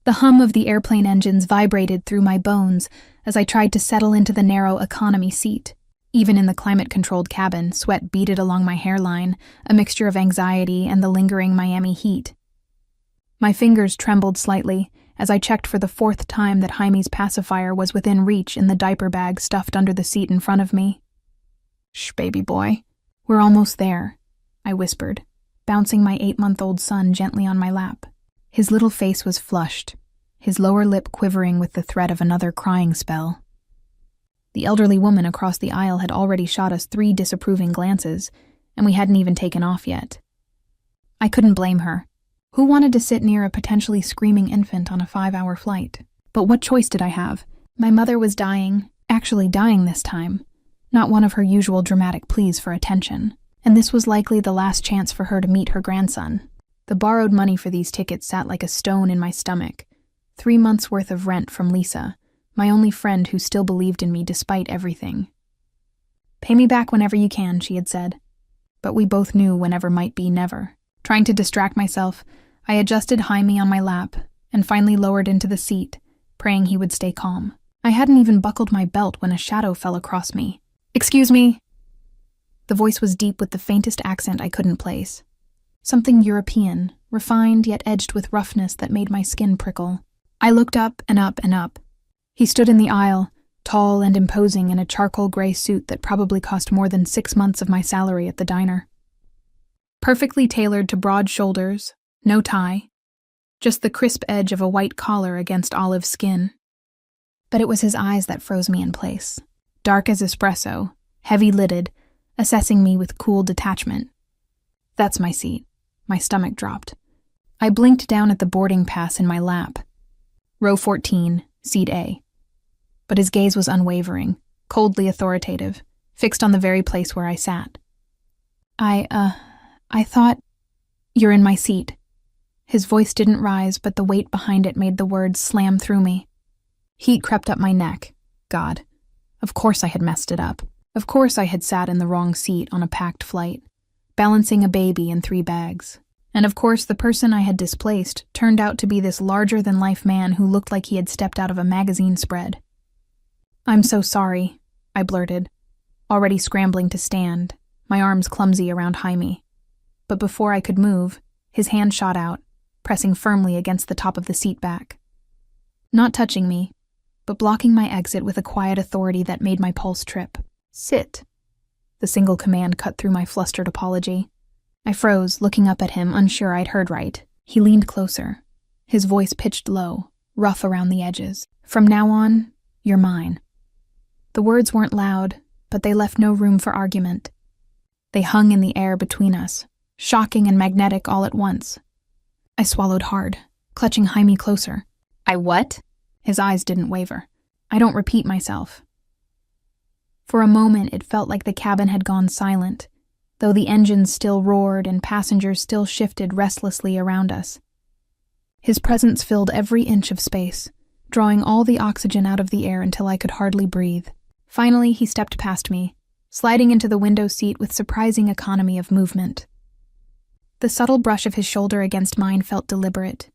The hum of the airplane engines vibrated through my bones as I tried to settle into the narrow economy seat. Even in the climate-controlled cabin, sweat beaded along my hairline, a mixture of anxiety and the lingering Miami heat. My fingers trembled slightly as I checked for the fourth time that Jaime's pacifier was within reach in the diaper bag stuffed under the seat in front of me. "Shh, baby boy. We're almost there," I whispered, bouncing my 8-month-old son gently on my lap. His little face was flushed, his lower lip quivering with the threat of another crying spell. The elderly woman across the aisle had already shot us 3 disapproving glances, and we hadn't even taken off yet. I couldn't blame her. Who wanted to sit near a potentially screaming infant on a 5-hour flight? But what choice did I have? My mother was dying, actually dying this time, not one of her usual dramatic pleas for attention, and this was likely the last chance for her to meet her grandson. The borrowed money for these tickets sat like a stone in my stomach. 3 months' worth of rent from Lisa, my only friend who still believed in me despite everything. "Pay me back whenever you can," she had said. But we both knew whenever might be never. Trying to distract myself, I adjusted Jaime on my lap and finally lowered into the seat, praying he would stay calm. I hadn't even buckled my belt when a shadow fell across me. "Excuse me." The voice was deep with the faintest accent I couldn't place. Something European, refined yet edged with roughness that made my skin prickle. I looked up and up and up. He stood in the aisle, tall and imposing in a charcoal gray suit that probably cost more than 6 months of my salary at the diner. Perfectly tailored to broad shoulders, no tie, just the crisp edge of a white collar against olive skin. But it was his eyes that froze me in place. Dark as espresso, heavy-lidded, assessing me with cool detachment. "That's my seat." My stomach dropped. I blinked down at the boarding pass in my lap. Row 14, seat A. But his gaze was unwavering, coldly authoritative, fixed on the very place where I sat. I thought, "You're in my seat." His voice didn't rise, but the weight behind it made the words slam through me. Heat crept up my neck. God. Of course I had messed it up. Of course I had sat in the wrong seat on a packed flight, balancing a baby and 3 bags. And of course the person I had displaced turned out to be this larger-than-life man who looked like he had stepped out of a magazine spread. "I'm so sorry," I blurted, already scrambling to stand, my arms clumsy around Jaime. But before I could move, his hand shot out, pressing firmly against the top of the seat back. Not touching me, but blocking my exit with a quiet authority that made my pulse trip. "Sit." The single command cut through my flustered apology. I froze, looking up at him, unsure I'd heard right. He leaned closer, his voice pitched low, rough around the edges. "From now on, you're mine." The words weren't loud, but they left no room for argument. They hung in the air between us, shocking and magnetic all at once. I swallowed hard, clutching Jaime closer. "I what?" His eyes didn't waver. "I don't repeat myself." For a moment it felt like the cabin had gone silent, though the engines still roared and passengers still shifted restlessly around us. His presence filled every inch of space, drawing all the oxygen out of the air until I could hardly breathe. Finally, he stepped past me, sliding into the window seat with surprising economy of movement. The subtle brush of his shoulder against mine felt deliberate.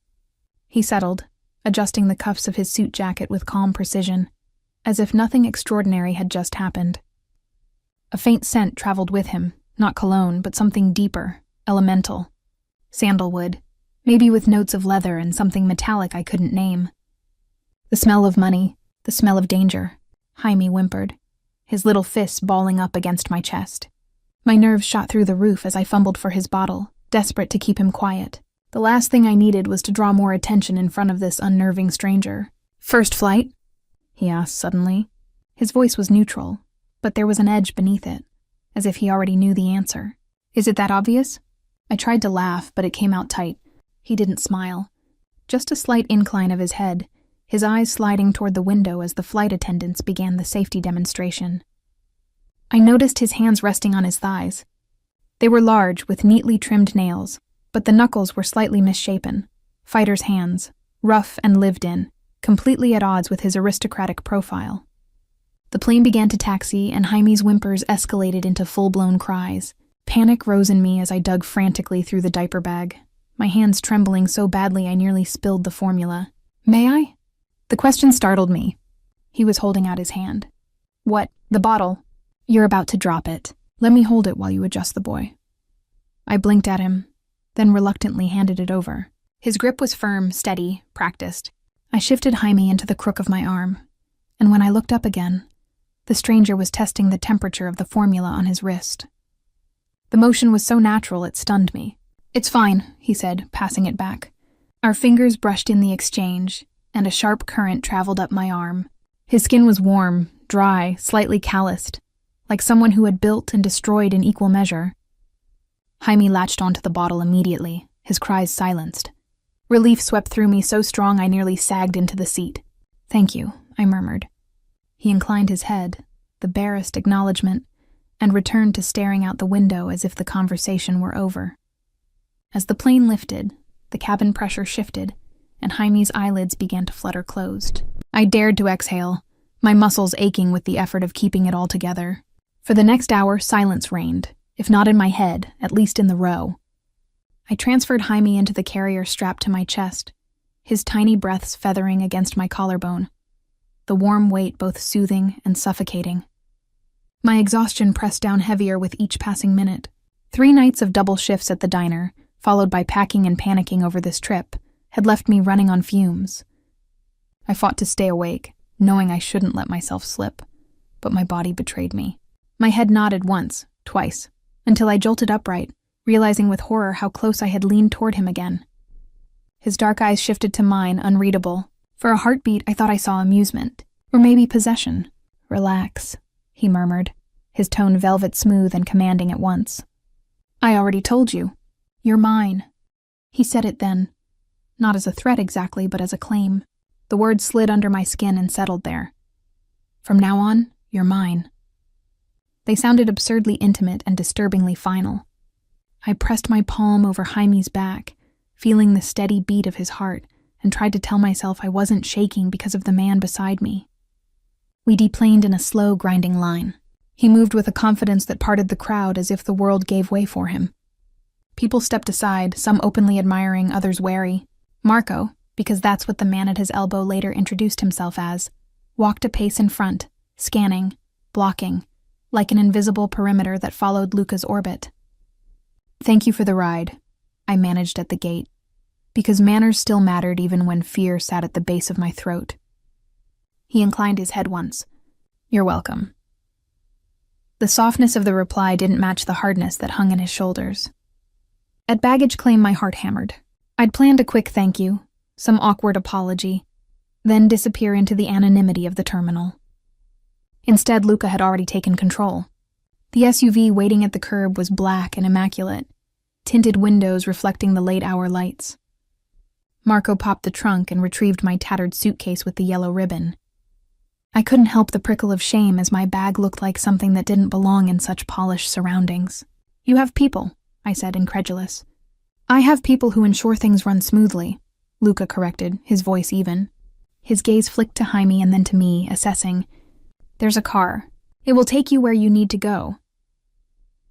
He settled, adjusting the cuffs of his suit jacket with calm precision, as if nothing extraordinary had just happened. A faint scent traveled with him, not cologne, but something deeper, elemental. Sandalwood, maybe with notes of leather and something metallic I couldn't name. The smell of money, the smell of danger, Jaime whimpered, his little fists balling up against my chest. My nerves shot through the roof as I fumbled for his bottle, desperate to keep him quiet. The last thing I needed was to draw more attention in front of this unnerving stranger. "First flight?" he asked suddenly. His voice was neutral, but there was an edge beneath it, as if he already knew the answer. "Is it that obvious?" I tried to laugh, but it came out tight. He didn't smile. Just a slight incline of his head, his eyes sliding toward the window as the flight attendants began the safety demonstration. I noticed his hands resting on his thighs. They were large, with neatly trimmed nails, but the knuckles were slightly misshapen. Fighter's hands, rough and lived in, completely at odds with his aristocratic profile. The plane began to taxi, and Jaime's whimpers escalated into full-blown cries. Panic rose in me as I dug frantically through the diaper bag, my hands trembling so badly I nearly spilled the formula. May I? The question startled me. He was holding out his hand. What? The bottle? You're about to drop it. Let me hold it while you adjust the boy. I blinked at him, then reluctantly handed it over. His grip was firm, steady, practiced. I shifted Jaime into the crook of my arm, and when I looked up again, the stranger was testing the temperature of the formula on his wrist. The motion was so natural it stunned me. It's fine, he said, passing it back. Our fingers brushed in the exchange, and a sharp current traveled up my arm. His skin was warm, dry, slightly calloused, like someone who had built and destroyed in equal measure. Jaime latched onto the bottle immediately, his cries silenced. Relief swept through me so strong I nearly sagged into the seat. Thank you, I murmured. He inclined his head, the barest acknowledgement, and returned to staring out the window as if the conversation were over. As the plane lifted, the cabin pressure shifted, and Jaime's eyelids began to flutter closed. I dared to exhale, my muscles aching with the effort of keeping it all together. For the next hour, silence reigned, if not in my head, at least in the row. I transferred Jaime into the carrier strapped to my chest, his tiny breaths feathering against my collarbone, the warm weight both soothing and suffocating. My exhaustion pressed down heavier with each passing minute. 3 nights of double shifts at the diner, followed by packing and panicking over this trip, had left me running on fumes. I fought to stay awake, knowing I shouldn't let myself slip, but my body betrayed me. My head nodded once, twice, until I jolted upright, realizing with horror how close I had leaned toward him again. His dark eyes shifted to mine, unreadable. For a heartbeat, I thought I saw amusement, or maybe possession. Relax, he murmured, his tone velvet smooth and commanding at once. I already told you. You're mine. He said it then, not as a threat exactly, but as a claim. The words slid under my skin and settled there. From now on, you're mine. They sounded absurdly intimate and disturbingly final. I pressed my palm over Jaime's back, feeling the steady beat of his heart, and tried to tell myself I wasn't shaking because of the man beside me. We deplaned in a slow, grinding line. He moved with a confidence that parted the crowd as if the world gave way for him. People stepped aside, some openly admiring, others wary. Marco, because that's what the man at his elbow later introduced himself as, walked a pace in front, scanning, blocking, like an invisible perimeter that followed Luca's orbit. Thank you for the ride, I managed at the gate, because manners still mattered even when fear sat at the base of my throat. He inclined his head once. You're welcome. The softness of the reply didn't match the hardness that hung in his shoulders. At baggage claim, my heart hammered. I'd planned a quick thank you, some awkward apology, then disappear into the anonymity of the terminal. Instead, Luca had already taken control. The SUV waiting at the curb was black and immaculate, tinted windows reflecting the late-hour lights. Marco popped the trunk and retrieved my tattered suitcase with the yellow ribbon. I couldn't help the prickle of shame as my bag looked like something that didn't belong in such polished surroundings. You have people, I said, incredulous. I have people who ensure things run smoothly, Luca corrected, his voice even. His gaze flicked to Jaime and then to me, assessing. There's a car. It will take you where you need to go.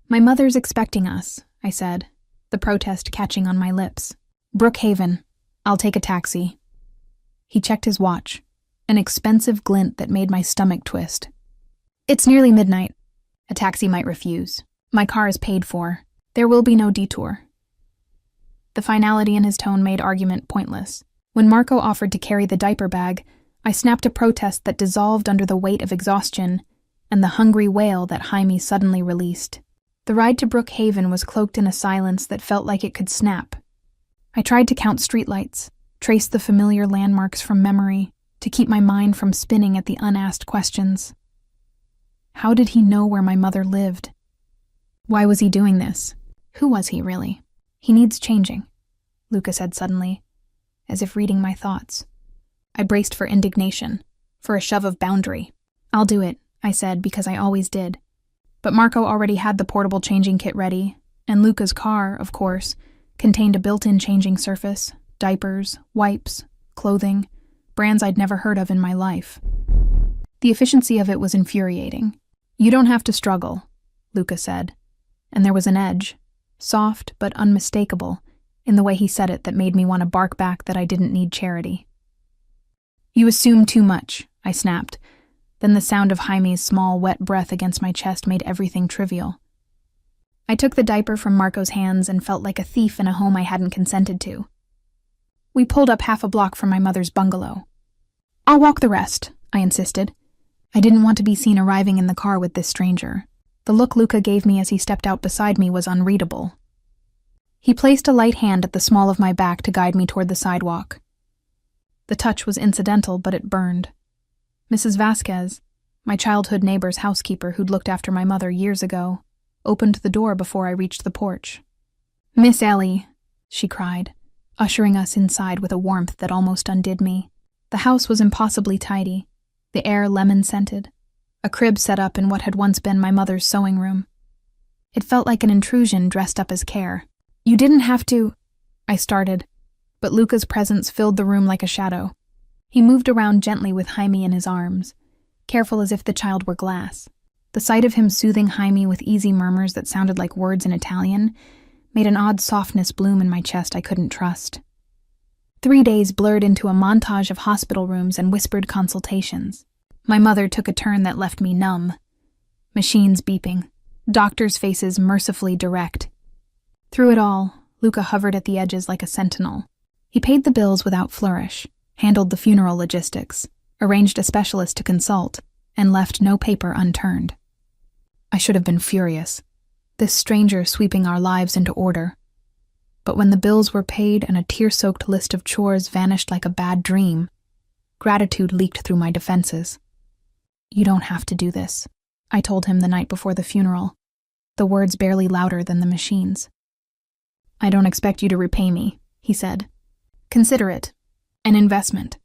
My mother's expecting us, I said, the protest catching on my lips. Brookhaven. I'll take a taxi. He checked his watch, an expensive glint that made my stomach twist. It's nearly midnight. A taxi might refuse. My car is paid for. There will be no detour. The finality in his tone made argument pointless. When Marco offered to carry the diaper bag, I snapped a protest that dissolved under the weight of exhaustion and the hungry wail that Jaime suddenly released. The ride to Brookhaven was cloaked in a silence that felt like it could snap. I tried to count streetlights, trace the familiar landmarks from memory, to keep my mind from spinning at the unasked questions. How did he know where my mother lived? Why was he doing this? Who was he, really? He needs changing, Luca said suddenly, as if reading my thoughts. I braced for indignation, for a shove of boundary. I'll do it, I said, because I always did. But Marco already had the portable changing kit ready, and Luca's car, of course, contained a built-in changing surface, diapers, wipes, clothing, brands I'd never heard of in my life. The efficiency of it was infuriating. You don't have to struggle, Luca said, and there was an edge, soft but unmistakable, in the way he said it that made me want to bark back that I didn't need charity. You assume too much, I snapped. Then the sound of Jaime's small, wet breath against my chest made everything trivial. I took the diaper from Marco's hands and felt like a thief in a home I hadn't consented to. We pulled up half a block from my mother's bungalow. I'll walk the rest, I insisted. I didn't want to be seen arriving in the car with this stranger. The look Luca gave me as he stepped out beside me was unreadable. He placed a light hand at the small of my back to guide me toward the sidewalk. The touch was incidental, but it burned. Mrs. Vasquez, my childhood neighbor's housekeeper who'd looked after my mother years ago, opened the door before I reached the porch. "Miss Ellie," she cried, ushering us inside with a warmth that almost undid me. The house was impossibly tidy, the air lemon-scented, a crib set up in what had once been my mother's sewing room. It felt like an intrusion dressed up as care. "You didn't have to," I started, but Luca's presence filled the room like a shadow. He moved around gently with Jaime in his arms, careful as if the child were glass. The sight of him soothing Jaime with easy murmurs that sounded like words in Italian made an odd softness bloom in my chest I couldn't trust. 3 days blurred into a montage of hospital rooms and whispered consultations. My mother took a turn that left me numb. Machines beeping, doctors' faces mercifully direct. Through it all, Luca hovered at the edges like a sentinel. He paid the bills without flourish, handled the funeral logistics, arranged a specialist to consult, and left no paper unturned. I should have been furious, this stranger sweeping our lives into order. But when the bills were paid and a tear-soaked list of chores vanished like a bad dream, gratitude leaked through my defenses. "You don't have to do this," I told him the night before the funeral, the words barely louder than the machines. "I don't expect you to repay me," he said. "Consider it an investment."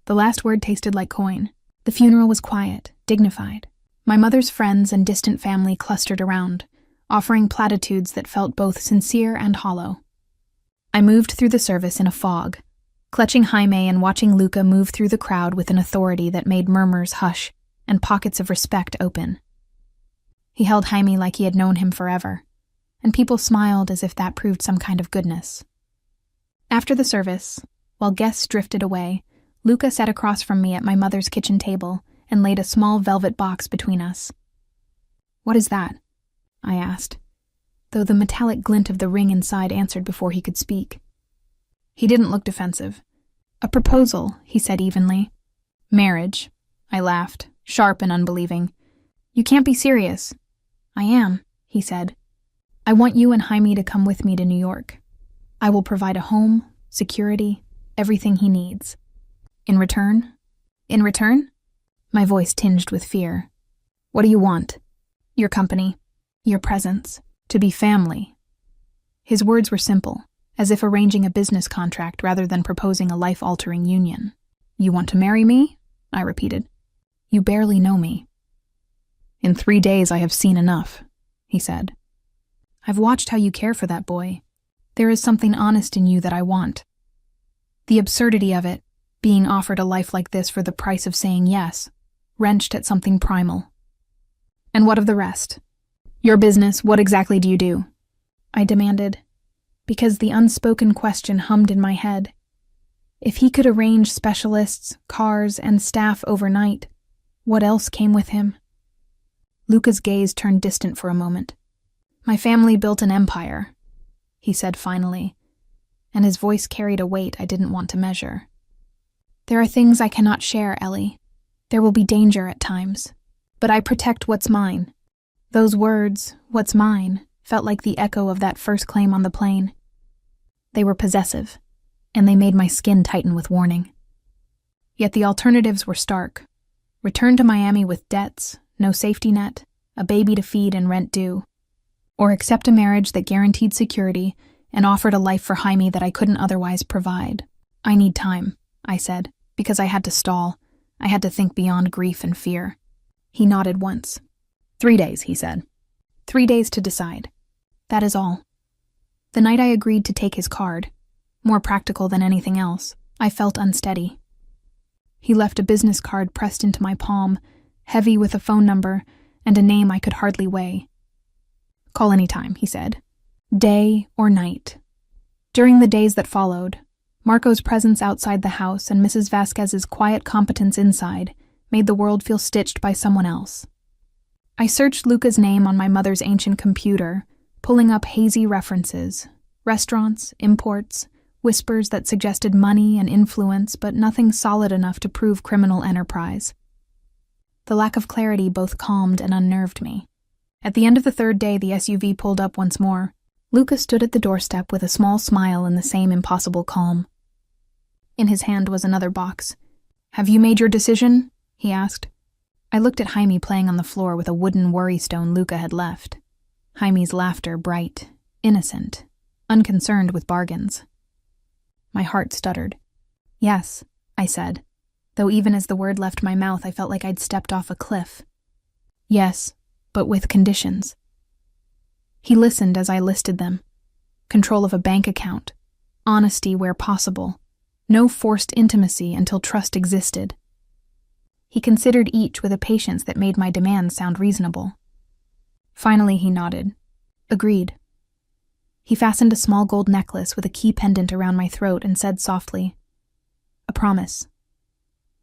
The last word tasted like coin. The funeral was quiet, dignified. My mother's friends and distant family clustered around, offering platitudes that felt both sincere and hollow. I moved through the service in a fog, clutching Jaime and watching Luca move through the crowd with an authority that made murmurs hush and pockets of respect open. He held Jaime like he had known him forever, and people smiled as if that proved some kind of goodness. After the service, while guests drifted away, Luca sat across from me at my mother's kitchen table and laid a small velvet box between us. "What is that?" I asked, though the metallic glint of the ring inside answered before he could speak. He didn't look defensive. "A proposal," he said evenly. "Marriage," I laughed, sharp and unbelieving. "You can't be serious." "I am," he said. "I want you and Jaime to come with me to New York. I will provide a home, security, everything he needs. In return?" "In return?" My voice tinged with fear. "What do you want?" "Your company. Your presence. To be family." His words were simple, as if arranging a business contract rather than proposing a life-altering union. "You want to marry me?" I repeated. "You barely know me." "In 3 days I have seen enough," he said. "I've watched how you care for that boy. There is something honest in you that I want." The absurdity of it, being offered a life like this for the price of saying yes, wrenched at something primal. "And what of the rest? Your business, what exactly do you do?" I demanded, because the unspoken question hummed in my head. If he could arrange specialists, cars, and staff overnight, what else came with him? Luca's gaze turned distant for a moment. "My family built an empire," he said finally, and his voice carried a weight I didn't want to measure. "There are things I cannot share, Ellie. There will be danger at times, but I protect what's mine." Those words, "what's mine," felt like the echo of that first claim on the plane. They were possessive, and they made my skin tighten with warning. Yet the alternatives were stark. Return to Miami with debts, no safety net, a baby to feed and rent due. Or accept a marriage that guaranteed security and offered a life for Jaime that I couldn't otherwise provide. "I need time," I said, because I had to stall. I had to think beyond grief and fear. He nodded once. 3 days, he said. 3 days to decide. That is all. The night I agreed to take his card, more practical than anything else, I felt unsteady. He left a business card pressed into my palm, heavy with a phone number and a name I could hardly weigh. "Call any time," he said. "Day or night." During the days that followed, Marco's presence outside the house and Mrs. Vasquez's quiet competence inside made the world feel stitched by someone else. I searched Luca's name on my mother's ancient computer, pulling up hazy references, restaurants, imports, whispers that suggested money and influence, but nothing solid enough to prove criminal enterprise. The lack of clarity both calmed and unnerved me. At the end of the third day, the SUV pulled up once more. Luca stood at the doorstep with a small smile and the same impossible calm. In his hand was another box. "Have you made your decision?" he asked. I looked at Jaime playing on the floor with a wooden worry stone Luca had left. Jaime's laughter bright, innocent, unconcerned with bargains. My heart stuttered. "Yes," I said, though even as the word left my mouth I felt like I'd stepped off a cliff. "Yes, but with conditions." He listened as I listed them. Control of a bank account, honesty where possible, no forced intimacy until trust existed. He considered each with a patience that made my demands sound reasonable. Finally he nodded. Agreed. He fastened a small gold necklace with a key pendant around my throat and said softly, "A promise."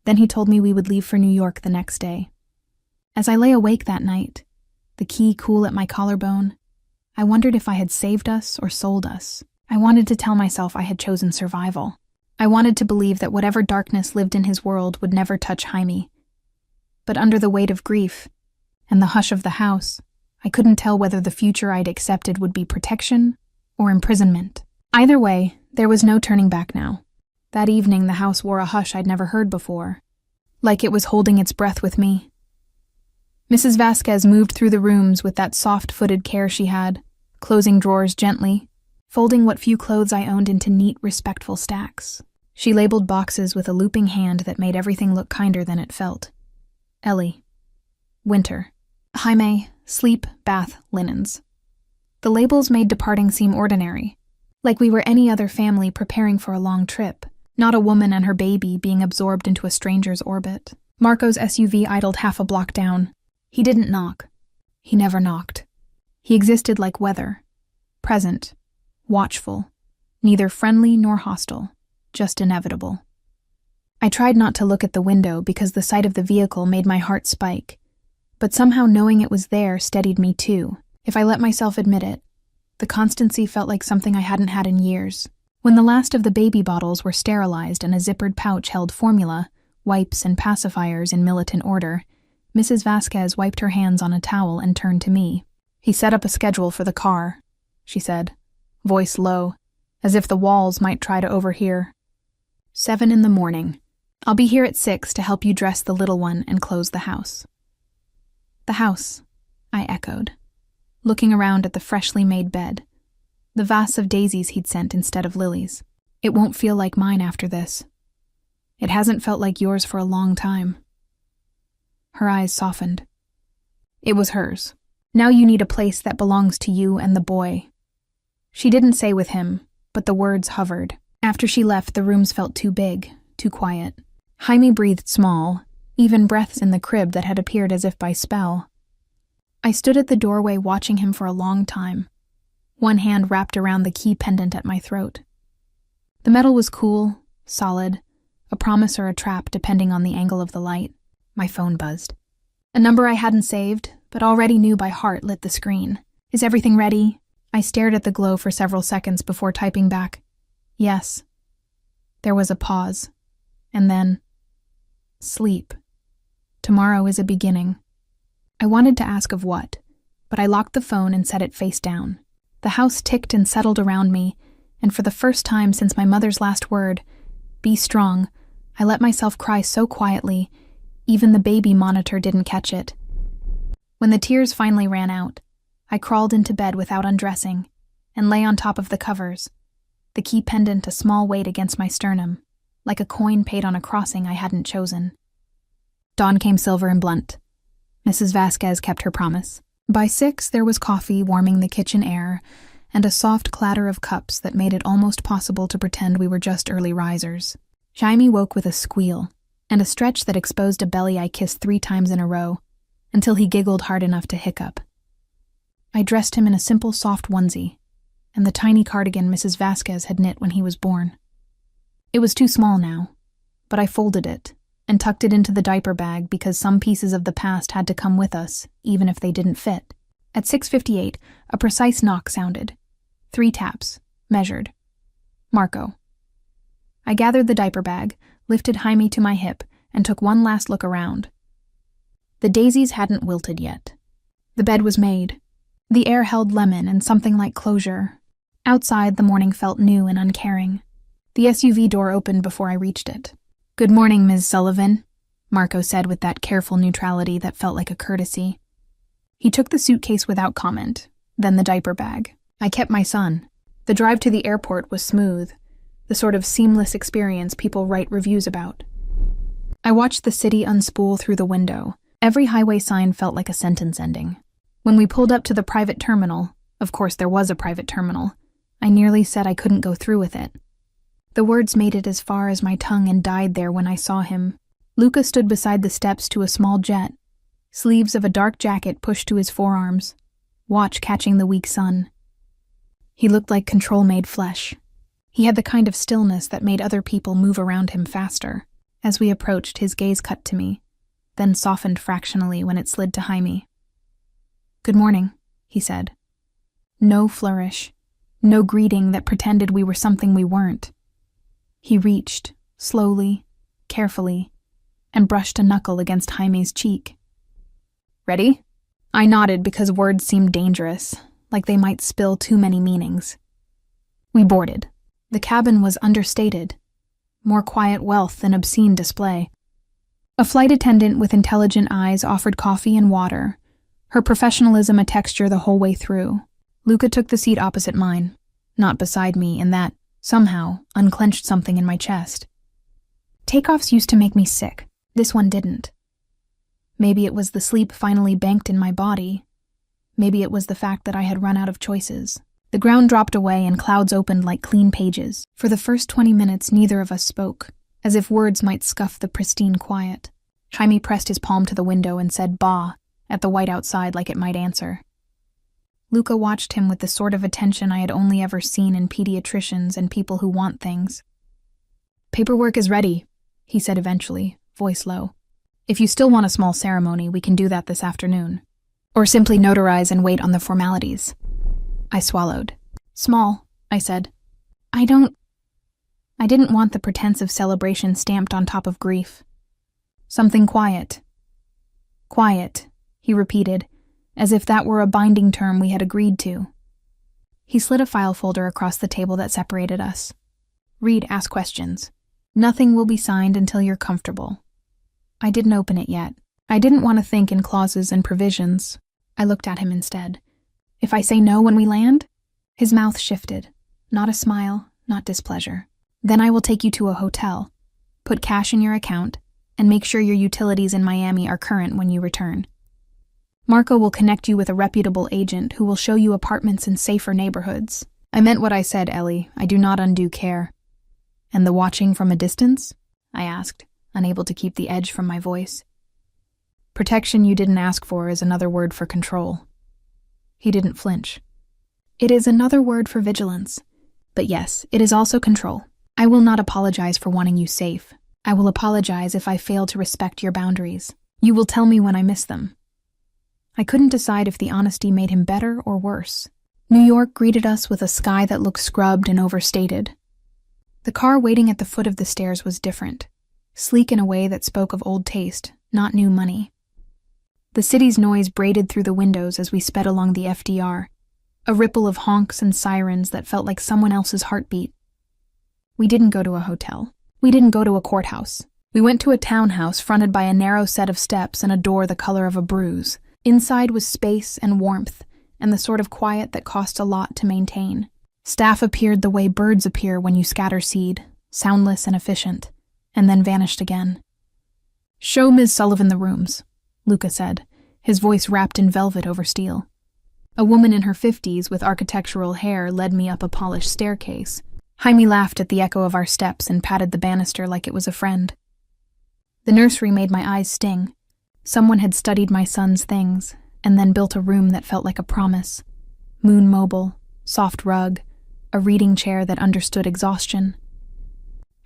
Then he told me we would leave for New York the next day. As I lay awake that night, the key cool at my collarbone, I wondered if I had saved us or sold us. I wanted to tell myself I had chosen survival. I wanted to believe that whatever darkness lived in his world would never touch Jaime. But under the weight of grief and the hush of the house, I couldn't tell whether the future I'd accepted would be protection or imprisonment. Either way, there was no turning back now. That evening, the house wore a hush I'd never heard before, like it was holding its breath with me. Mrs. Vasquez moved through the rooms with that soft-footed care she had, closing drawers gently, folding what few clothes I owned into neat, respectful stacks. She labeled boxes with a looping hand that made everything look kinder than it felt. Ellie. Winter. Jaime. Sleep, bath, linens. The labels made departing seem ordinary, like we were any other family preparing for a long trip, not a woman and her baby being absorbed into a stranger's orbit. Marco's SUV idled half a block down. He didn't knock. He never knocked. He existed like weather, present, watchful, neither friendly nor hostile, just inevitable. I tried not to look at the window because the sight of the vehicle made my heart spike, but somehow knowing it was there steadied me too. If I let myself admit it, the constancy felt like something I hadn't had in years. When the last of the baby bottles were sterilized and a zippered pouch held formula, wipes, and pacifiers in militant order, Mrs. Vasquez wiped her hands on a towel and turned to me. "He set up a schedule for the car," she said, voice low, as if the walls might try to overhear. 7 a.m. I'll be here at 6 to help you dress the little one and close the house." "The house," I echoed, looking around at the freshly made bed, the vase of daisies he'd sent instead of lilies. "It won't feel like mine after this. It hasn't felt like yours for a long time." Her eyes softened. "It was hers. Now you need a place that belongs to you and the boy." She didn't say with him, but the words hovered. After she left, the rooms felt too big, too quiet. Jaime breathed small, even breaths in the crib that had appeared as if by spell. I stood at the doorway watching him for a long time, one hand wrapped around the key pendant at my throat. The metal was cool, solid, a promise or a trap depending on the angle of the light. My phone buzzed. A number I hadn't saved, but already knew by heart, lit the screen. "Is everything ready?" I stared at the glow for several seconds before typing back, "Yes." There was a pause, and then, "Sleep. Tomorrow is a beginning." I wanted to ask of what, but I locked the phone and set it face down. The house ticked and settled around me, and for the first time since my mother's last word, "Be strong," I let myself cry so quietly, even the baby monitor didn't catch it. When the tears finally ran out, I crawled into bed without undressing and lay on top of the covers, the key pendant a small weight against my sternum, like a coin paid on a crossing I hadn't chosen. Dawn came silver and blunt. Mrs. Vasquez kept her promise. By 6, there was coffee warming the kitchen air and a soft clatter of cups that made it almost possible to pretend we were just early risers. Jaime woke with a squeal and a stretch that exposed a belly I kissed 3 times in a row, until he giggled hard enough to hiccup. I dressed him in a simple soft onesie and the tiny cardigan Mrs. Vasquez had knit when he was born. It was too small now, but I folded it and tucked it into the diaper bag because some pieces of the past had to come with us, even if they didn't fit. At 6:58, a precise knock sounded. 3 taps, measured. Marco. I gathered the diaper bag, lifted Jaime to my hip, and took one last look around. The daisies hadn't wilted yet. The bed was made. The air held lemon and something like closure. Outside, the morning felt new and uncaring. The SUV door opened before I reached it. "Good morning, Ms. Sullivan," Marco said with that careful neutrality that felt like a courtesy. He took the suitcase without comment, then the diaper bag. I kept my son. The drive to the airport was smooth, the sort of seamless experience people write reviews about. I watched the city unspool through the window. Every highway sign felt like a sentence ending. When we pulled up to the private terminal, of course there was a private terminal, I nearly said I couldn't go through with it. The words made it as far as my tongue and died there when I saw him. Luca stood beside the steps to a small jet, sleeves of a dark jacket pushed to his forearms, watch catching the weak sun. He looked like control-made flesh. He had the kind of stillness that made other people move around him faster. As we approached, his gaze cut to me, then softened fractionally when it slid to Jaime. "Good morning," he said. No flourish, no greeting that pretended we were something we weren't. He reached, slowly, carefully, and brushed a knuckle against Jaime's cheek. "Ready?" I nodded because words seemed dangerous, like they might spill too many meanings. We boarded. The cabin was understated, more quiet wealth than obscene display. A flight attendant with intelligent eyes offered coffee and water, her professionalism a texture the whole way through. Luca took the seat opposite mine, not beside me, and that, somehow, unclenched something in my chest. Takeoffs used to make me sick. This one didn't. Maybe it was the sleep finally banked in my body. Maybe it was the fact that I had run out of choices. The ground dropped away and clouds opened like clean pages. For the first 20 minutes, neither of us spoke, as if words might scuff the pristine quiet. Jaime pressed his palm to the window and said "bah" at the white outside like it might answer. Luca watched him with the sort of attention I had only ever seen in pediatricians and people who want things. "Paperwork is ready," he said eventually, voice low. "If you still want a small ceremony, we can do that this afternoon. Or simply notarize and wait on the formalities." I swallowed. "Small," I said. I didn't want the pretense of celebration stamped on top of grief. "Something quiet." "Quiet," he repeated, as if that were a binding term we had agreed to. He slid a file folder across the table that separated us. "Read, ask questions. Nothing will be signed until you're comfortable." I didn't open it yet. I didn't want to think in clauses and provisions. I looked at him instead. "If I say no when we land?" His mouth shifted. Not a smile, not displeasure. "Then I will take you to a hotel, put cash in your account, and make sure your utilities in Miami are current when you return. Marco will connect you with a reputable agent who will show you apartments in safer neighborhoods." I meant what I said, Ellie. I do not undo care. "And the watching from a distance?" I asked, unable to keep the edge from my voice. "Protection you didn't ask for is another word for control." He didn't flinch. "It is another word for vigilance. But yes, it is also control. I will not apologize for wanting you safe. I will apologize if I fail to respect your boundaries. You will tell me when I miss them." I couldn't decide if the honesty made him better or worse. New York greeted us with a sky that looked scrubbed and overstated. The car waiting at the foot of the stairs was different, sleek in a way that spoke of old taste, not new money. The city's noise braided through the windows as we sped along the FDR, a ripple of honks and sirens that felt like someone else's heartbeat. We didn't go to a hotel. We didn't go to a courthouse. We went to a townhouse fronted by a narrow set of steps and a door the color of a bruise. Inside was space and warmth, and the sort of quiet that cost a lot to maintain. Staff appeared the way birds appear when you scatter seed, soundless and efficient, and then vanished again. "Show Ms. Sullivan the rooms," Luca said, his voice wrapped in velvet over steel. A woman in her 50s with architectural hair led me up a polished staircase. Jaime laughed at the echo of our steps and patted the banister like it was a friend. The nursery made my eyes sting. Someone had studied my son's things, and then built a room that felt like a promise. Moon mobile, soft rug, a reading chair that understood exhaustion.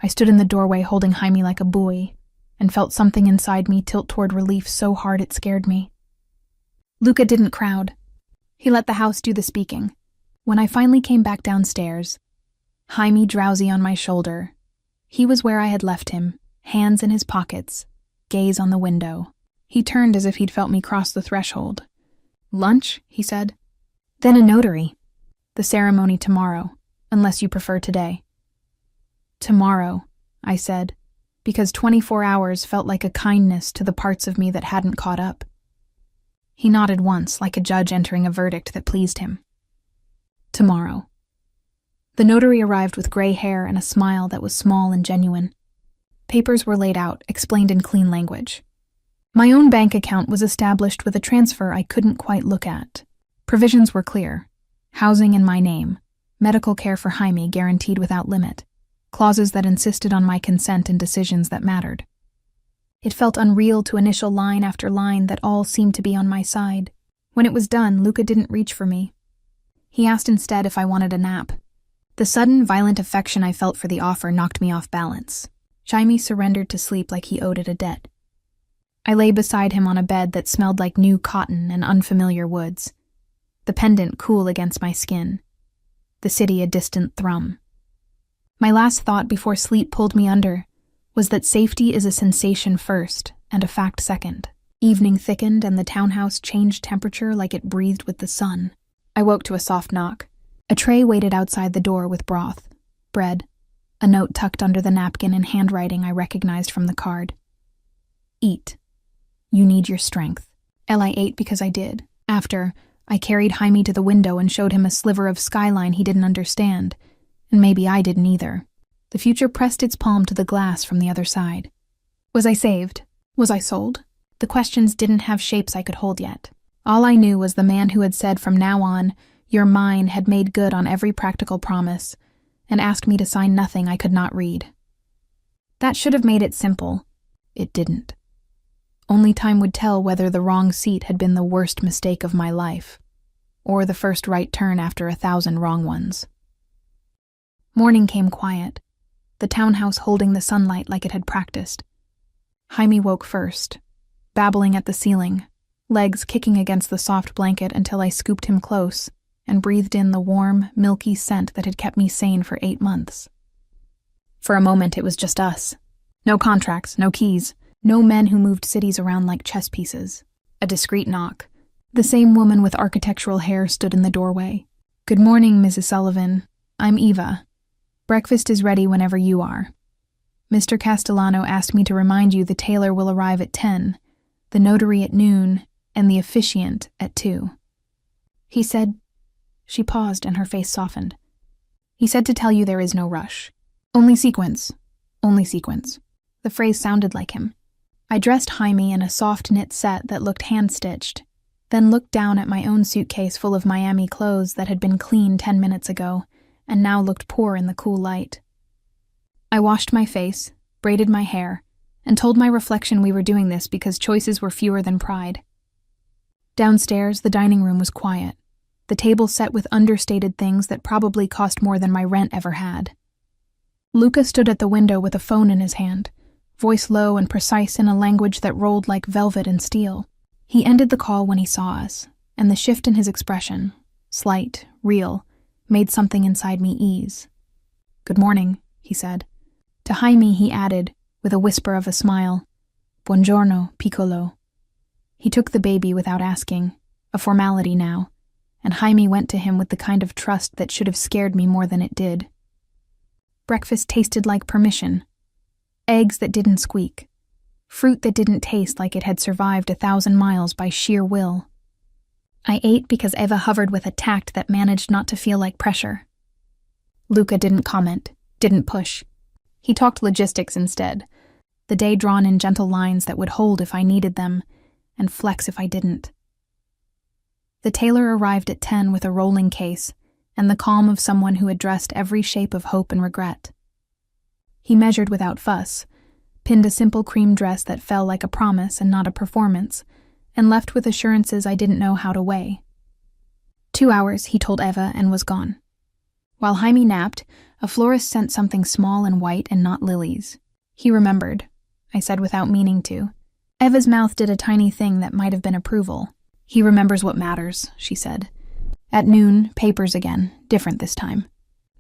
I stood in the doorway holding Jaime like a buoy, and felt something inside me tilt toward relief so hard it scared me. Luca didn't crowd. He let the house do the speaking. When I finally came back downstairs, Jaime drowsy on my shoulder, he was where I had left him, hands in his pockets, gaze on the window. He turned as if he'd felt me cross the threshold. "Lunch?" he said. "Then a notary. The ceremony tomorrow, unless you prefer today." "Tomorrow," I said, because 24 hours felt like a kindness to the parts of me that hadn't caught up. He nodded once, like a judge entering a verdict that pleased him. Tomorrow. The notary arrived with gray hair and a smile that was small and genuine. Papers were laid out, explained in clean language. My own bank account was established with a transfer I couldn't quite look at. Provisions were clear. Housing in my name. Medical care for Jaime guaranteed without limit. Clauses that insisted on my consent in decisions that mattered. It felt unreal to initial line after line that all seemed to be on my side. When it was done, Luca didn't reach for me. He asked instead if I wanted a nap. The sudden, violent affection I felt for the offer knocked me off balance. Jaime surrendered to sleep like he owed it a debt. I lay beside him on a bed that smelled like new cotton and unfamiliar woods. The pendant cool against my skin. The city a distant thrum. My last thought before sleep pulled me under was that safety is a sensation first and a fact second. Evening thickened and the townhouse changed temperature like it breathed with the sun. I woke to a soft knock. A tray waited outside the door with broth, bread, a note tucked under the napkin in handwriting I recognized from the card. Eat. You need your strength. I ate because I did. After, I carried Jaime to the window and showed him a sliver of skyline he didn't understand, and maybe I didn't either. The future pressed its palm to the glass from the other side. Was I saved? Was I sold? The questions didn't have shapes I could hold yet. All I knew was the man who had said from now on, "You're mine," had made good on every practical promise, and asked me to sign nothing I could not read. That should have made it simple. It didn't. Only time would tell whether the wrong seat had been the worst mistake of my life, or the first right turn after 1,000 wrong ones. Morning came quiet, the townhouse holding the sunlight like it had practiced. Jaime woke first, babbling at the ceiling, legs kicking against the soft blanket until I scooped him close and breathed in the warm, milky scent that had kept me sane for 8 months. For a moment it was just us. No contracts, no keys, no men who moved cities around like chess pieces. A discreet knock. The same woman with architectural hair stood in the doorway. "Good morning, Mrs. Sullivan. I'm Eva. Breakfast is ready whenever you are. Mr. Castellano asked me to remind you the tailor will arrive at 10, the notary at noon, and the officiant at 2. He said..." She paused and her face softened. "He said to tell you there is no rush. Only sequence. Only sequence." The phrase sounded like him. I dressed Jaime in a soft knit set that looked hand-stitched, then looked down at my own suitcase full of Miami clothes that had been clean 10 minutes ago and now looked poor in the cool light. I washed my face, braided my hair, and told my reflection we were doing this because choices were fewer than pride. Downstairs, the dining room was quiet, the table set with understated things that probably cost more than my rent ever had. Luca stood at the window with a phone in his hand, voice low and precise in a language that rolled like velvet and steel. He ended the call when he saw us, and the shift in his expression, slight, real, made something inside me ease. "Good morning," he said. To Jaime he added, with a whisper of a smile, "Buongiorno, piccolo." He took the baby without asking, a formality now, and Jaime went to him with the kind of trust that should have scared me more than it did. Breakfast tasted like permission. Eggs that didn't squeak. Fruit that didn't taste like it had survived 1,000 miles by sheer will. I ate because Eva hovered with a tact that managed not to feel like pressure. Luca didn't comment, didn't push. He talked logistics instead, the day drawn in gentle lines that would hold if I needed them, and flex if I didn't. The tailor arrived at 10 with a rolling case, and the calm of someone who addressed every shape of hope and regret. He measured without fuss, pinned a simple cream dress that fell like a promise and not a performance, and left with assurances I didn't know how to weigh. 2 hours, he told Eva, and was gone. While Jaime napped, A florist sent something small and white and not lilies. He remembered, I said without meaning to. Eva's mouth did a tiny thing that might have been approval. He remembers what matters, she said. At noon, papers again, different this time.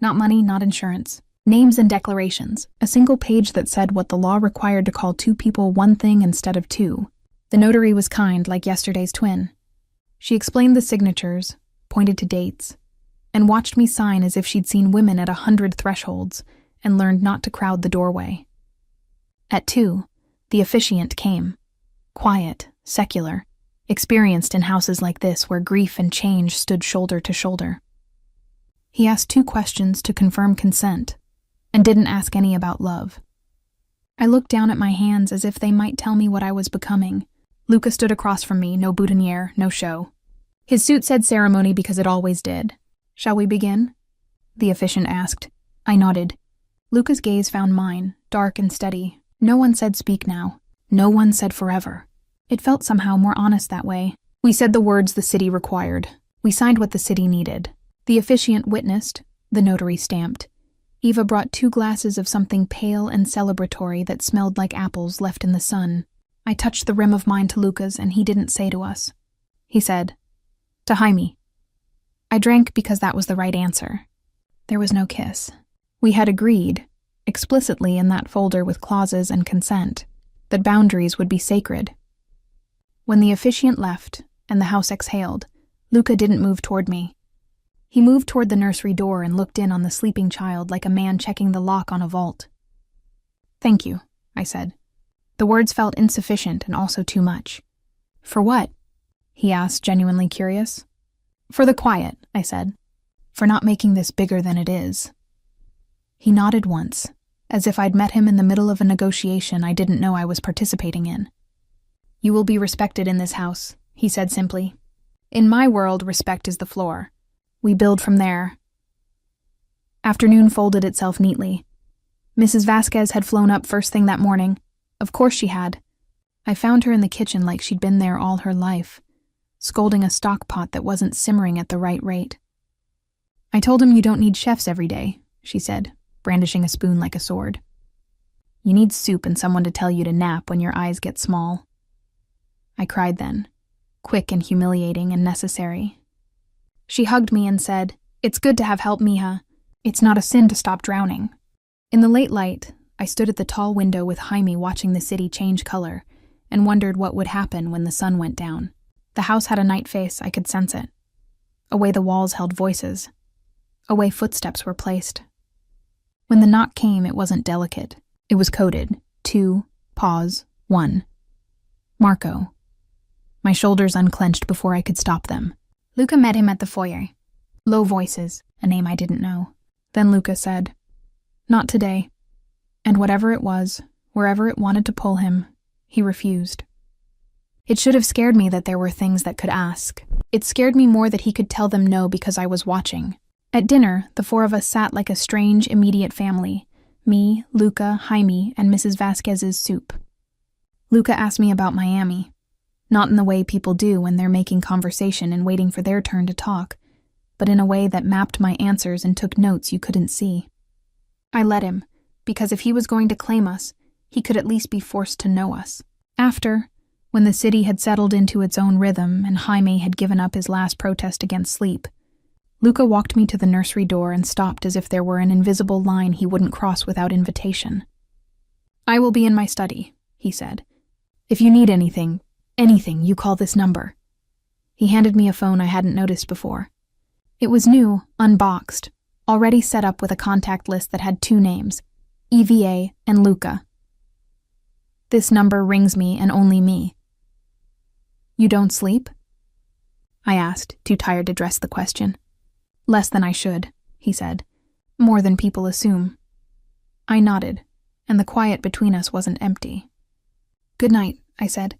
Not money, not insurance. Names and declarations. A single page that said what the law required to call two people one thing instead of two. The notary was kind, like yesterday's twin. She explained the signatures, pointed to dates, and watched me sign as if she'd seen women at 100 thresholds and learned not to crowd the doorway. At 2, the officiant came. Quiet, secular, experienced in houses like this where grief and change stood shoulder to shoulder. He asked 2 questions to confirm consent, and didn't ask any about love. I looked down at my hands as if they might tell me what I was becoming. Luca stood across from me, no boutonniere, no show. His suit said ceremony because it always did. Shall we begin? The officiant asked. I nodded. Luca's gaze found mine, dark and steady. No one said speak now. No one said forever. It felt somehow more honest that way. We said the words the city required. We signed what the city needed. The officiant witnessed. The notary stamped. Eva brought 2 glasses of something pale and celebratory that smelled like apples left in the sun. I touched the rim of mine to Luca's, and he didn't say to us. He said, to Jaime. I drank because that was the right answer. There was no kiss. We had agreed, explicitly in that folder with clauses and consent, that boundaries would be sacred. When the officiant left and the house exhaled, Luca didn't move toward me. He moved toward the nursery door and looked in on the sleeping child like a man checking the lock on a vault. Thank you, I said. The words felt insufficient and also too much. For what? He asked, genuinely curious. For the quiet, I said. For not making this bigger than it is. He nodded once, as if I'd met him in the middle of a negotiation I didn't know I was participating in. You will be respected in this house, he said simply. In my world, respect is the floor. We build from there. Afternoon folded itself neatly. Mrs. Vasquez had flown up first thing that morning. Of course she had. I found her in the kitchen like she'd been there all her life, scolding a stock pot that wasn't simmering at the right rate. I told him you don't need chefs every day, she said, brandishing a spoon like a sword. You need soup and someone to tell you to nap when your eyes get small. I cried then, quick and humiliating and necessary. She hugged me and said, It's good to have help, mija. It's not a sin to stop drowning. In the late light, I stood at the tall window with Jaime watching the city change color and wondered what would happen when the sun went down. The house had a night face, I could sense it. A way the walls held voices. A way footsteps were placed. When the knock came, it wasn't delicate. It was coded. 2, pause, 1. Marco. My shoulders unclenched before I could stop them. Luca met him at the foyer. Low voices, a name I didn't know. Then Luca said, Not today. And whatever it was, wherever it wanted to pull him, he refused. It should have scared me that there were things that could ask. It scared me more that he could tell them no because I was watching. At dinner, the 4 of us sat like a strange, immediate family. Me, Luca, Jaime, and Mrs. Vasquez's soup. Luca asked me about Miami. Not in the way people do when they're making conversation and waiting for their turn to talk, but in a way that mapped my answers and took notes you couldn't see. I let him, because if he was going to claim us, he could at least be forced to know us. After, when the city had settled into its own rhythm and Jaime had given up his last protest against sleep, Luca walked me to the nursery door and stopped as if there were an invisible line he wouldn't cross without invitation. I will be in my study, he said. If you need anything, you call this number. He handed me a phone I hadn't noticed before. It was new, unboxed, already set up with a contact list that had 2 names, EVA and Luca. This number rings me and only me. You don't sleep? I asked, too tired to dress the question. Less than I should, he said. More than people assume. I nodded, and the quiet between us wasn't empty. Good night, I said.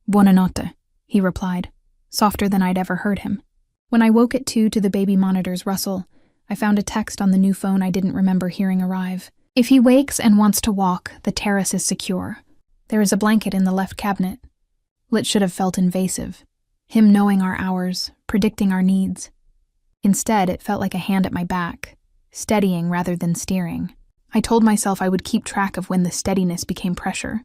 Buonanotte, he replied, softer than I'd ever heard him. When I woke at 2 to the baby monitor's rustle, I found a text on the new phone I didn't remember hearing arrive. If he wakes and wants to walk, the terrace is secure. There is a blanket in the left cabinet. It should have felt invasive. Him knowing our hours, predicting our needs. Instead, it felt like a hand at my back, steadying rather than steering. I told myself I would keep track of when the steadiness became pressure.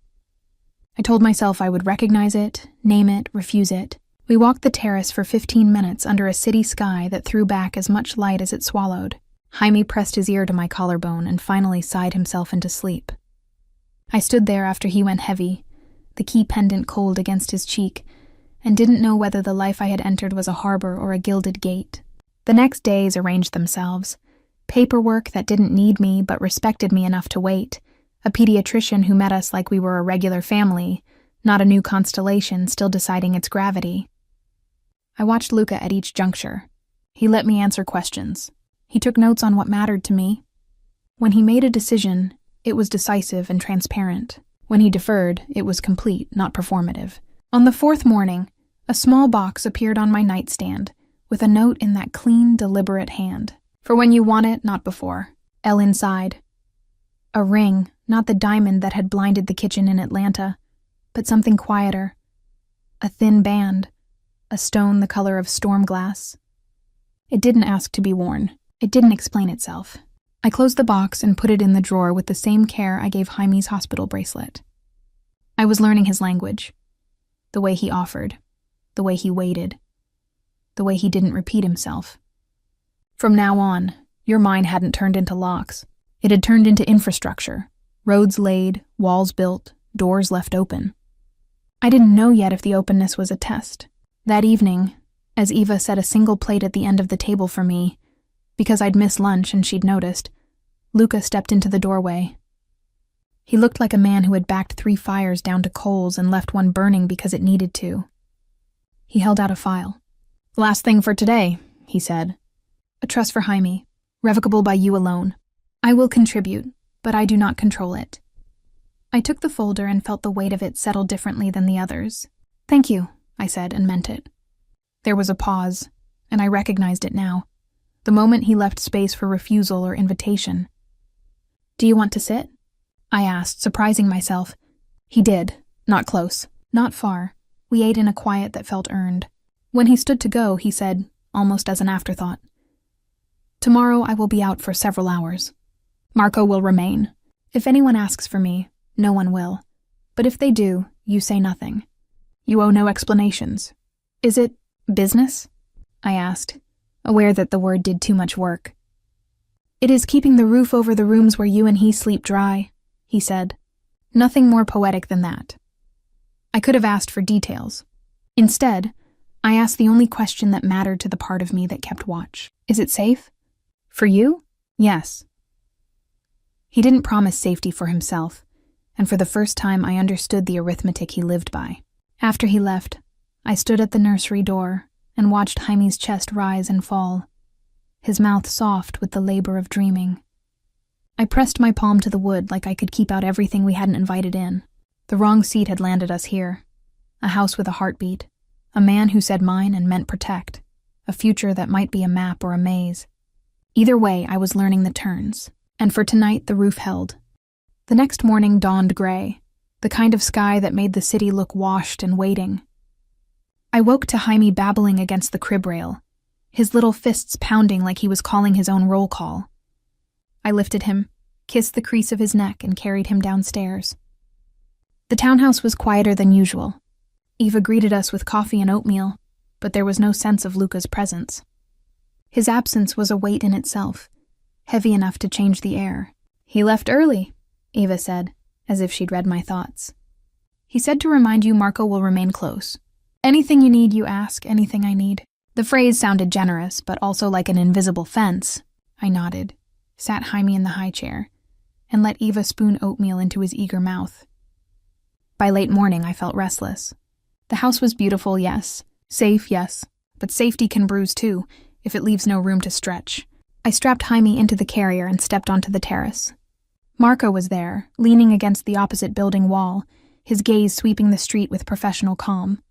I told myself I would recognize it, name it, refuse it. We walked the terrace for 15 minutes under a city sky that threw back as much light as it swallowed. Jaime pressed his ear to my collarbone and finally sighed himself into sleep. I stood there after he went heavy, the key pendant cold against his cheek, and didn't know whether the life I had entered was a harbor or a gilded gate. The next days arranged themselves. Paperwork that didn't need me but respected me enough to wait. A pediatrician who met us like we were a regular family, not a new constellation still deciding its gravity. I watched Luca at each juncture. He let me answer questions. He took notes on what mattered to me. When he made a decision, it was decisive and transparent. When he deferred, it was complete, not performative. On the 4th morning, a small box appeared on my nightstand, with a note in that clean, deliberate hand. For when you want it, not before. L inside. A ring, not the diamond that had blinded the kitchen in Atlanta, but something quieter. A thin band, a stone the color of storm glass. It didn't ask to be worn. It didn't explain itself. I closed the box and put it in the drawer with the same care I gave Jaime's hospital bracelet. I was learning his language. The way he offered. The way he waited. The way he didn't repeat himself. From now on, your mind hadn't turned into locks. It had turned into infrastructure. Roads laid, walls built, doors left open. I didn't know yet if the openness was a test. That evening, as Eva set a single plate at the end of the table for me, because I'd missed lunch and she'd noticed, Luca stepped into the doorway. He looked like a man who had backed 3 fires down to coals and left one burning because it needed to. He held out a file. "Last thing for today," he said. "A trust for Jaime, revocable by you alone. I will contribute, but I do not control it." I took the folder and felt the weight of it settle differently than the others. "Thank you," I said, and meant it. There was a pause, and I recognized it now. The moment he left space for refusal or invitation. "Do you want to sit?" I asked, surprising myself. He did. Not close. Not far. We ate in a quiet that felt earned. When he stood to go, he said, almost as an afterthought, "Tomorrow I will be out for several hours. Marco will remain. If anyone asks for me, no one will. But if they do, you say nothing. You owe no explanations. Is it business?" I asked, aware that the word did too much work. "It is keeping the roof over the rooms where you and he sleep dry," he said. Nothing more poetic than that. I could have asked for details. Instead, I asked the only question that mattered to the part of me that kept watch. "Is it safe? For you?" "Yes." He didn't promise safety for himself, and for the first time I understood the arithmetic he lived by. After he left, I stood at the nursery door and watched Jaime's chest rise and fall, his mouth soft with the labor of dreaming. I pressed my palm to the wood like I could keep out everything we hadn't invited in. The wrong seat had landed us here. A house with a heartbeat, a man who said mine and meant protect, a future that might be a map or a maze. Either way, I was learning the turns, and for tonight the roof held. The next morning dawned gray, the kind of sky that made the city look washed and waiting. I woke to Jaime babbling against the crib rail, his little fists pounding like he was calling his own roll call. I lifted him, kissed the crease of his neck, and carried him downstairs. The townhouse was quieter than usual. Eva greeted us with coffee and oatmeal, but there was no sense of Luca's presence. His absence was a weight in itself, heavy enough to change the air. "He left early," Eva said, as if she'd read my thoughts. "He said to remind you Marco will remain close. Anything you need, you ask, anything I need." The phrase sounded generous, but also like an invisible fence. I nodded, sat Jaime in the high chair, and let Eva spoon oatmeal into his eager mouth. By late morning, I felt restless. The house was beautiful, yes. Safe, yes. But safety can bruise too, if it leaves no room to stretch. I strapped Jaime into the carrier and stepped onto the terrace. Marco was there, leaning against the opposite building wall, his gaze sweeping the street with professional calm.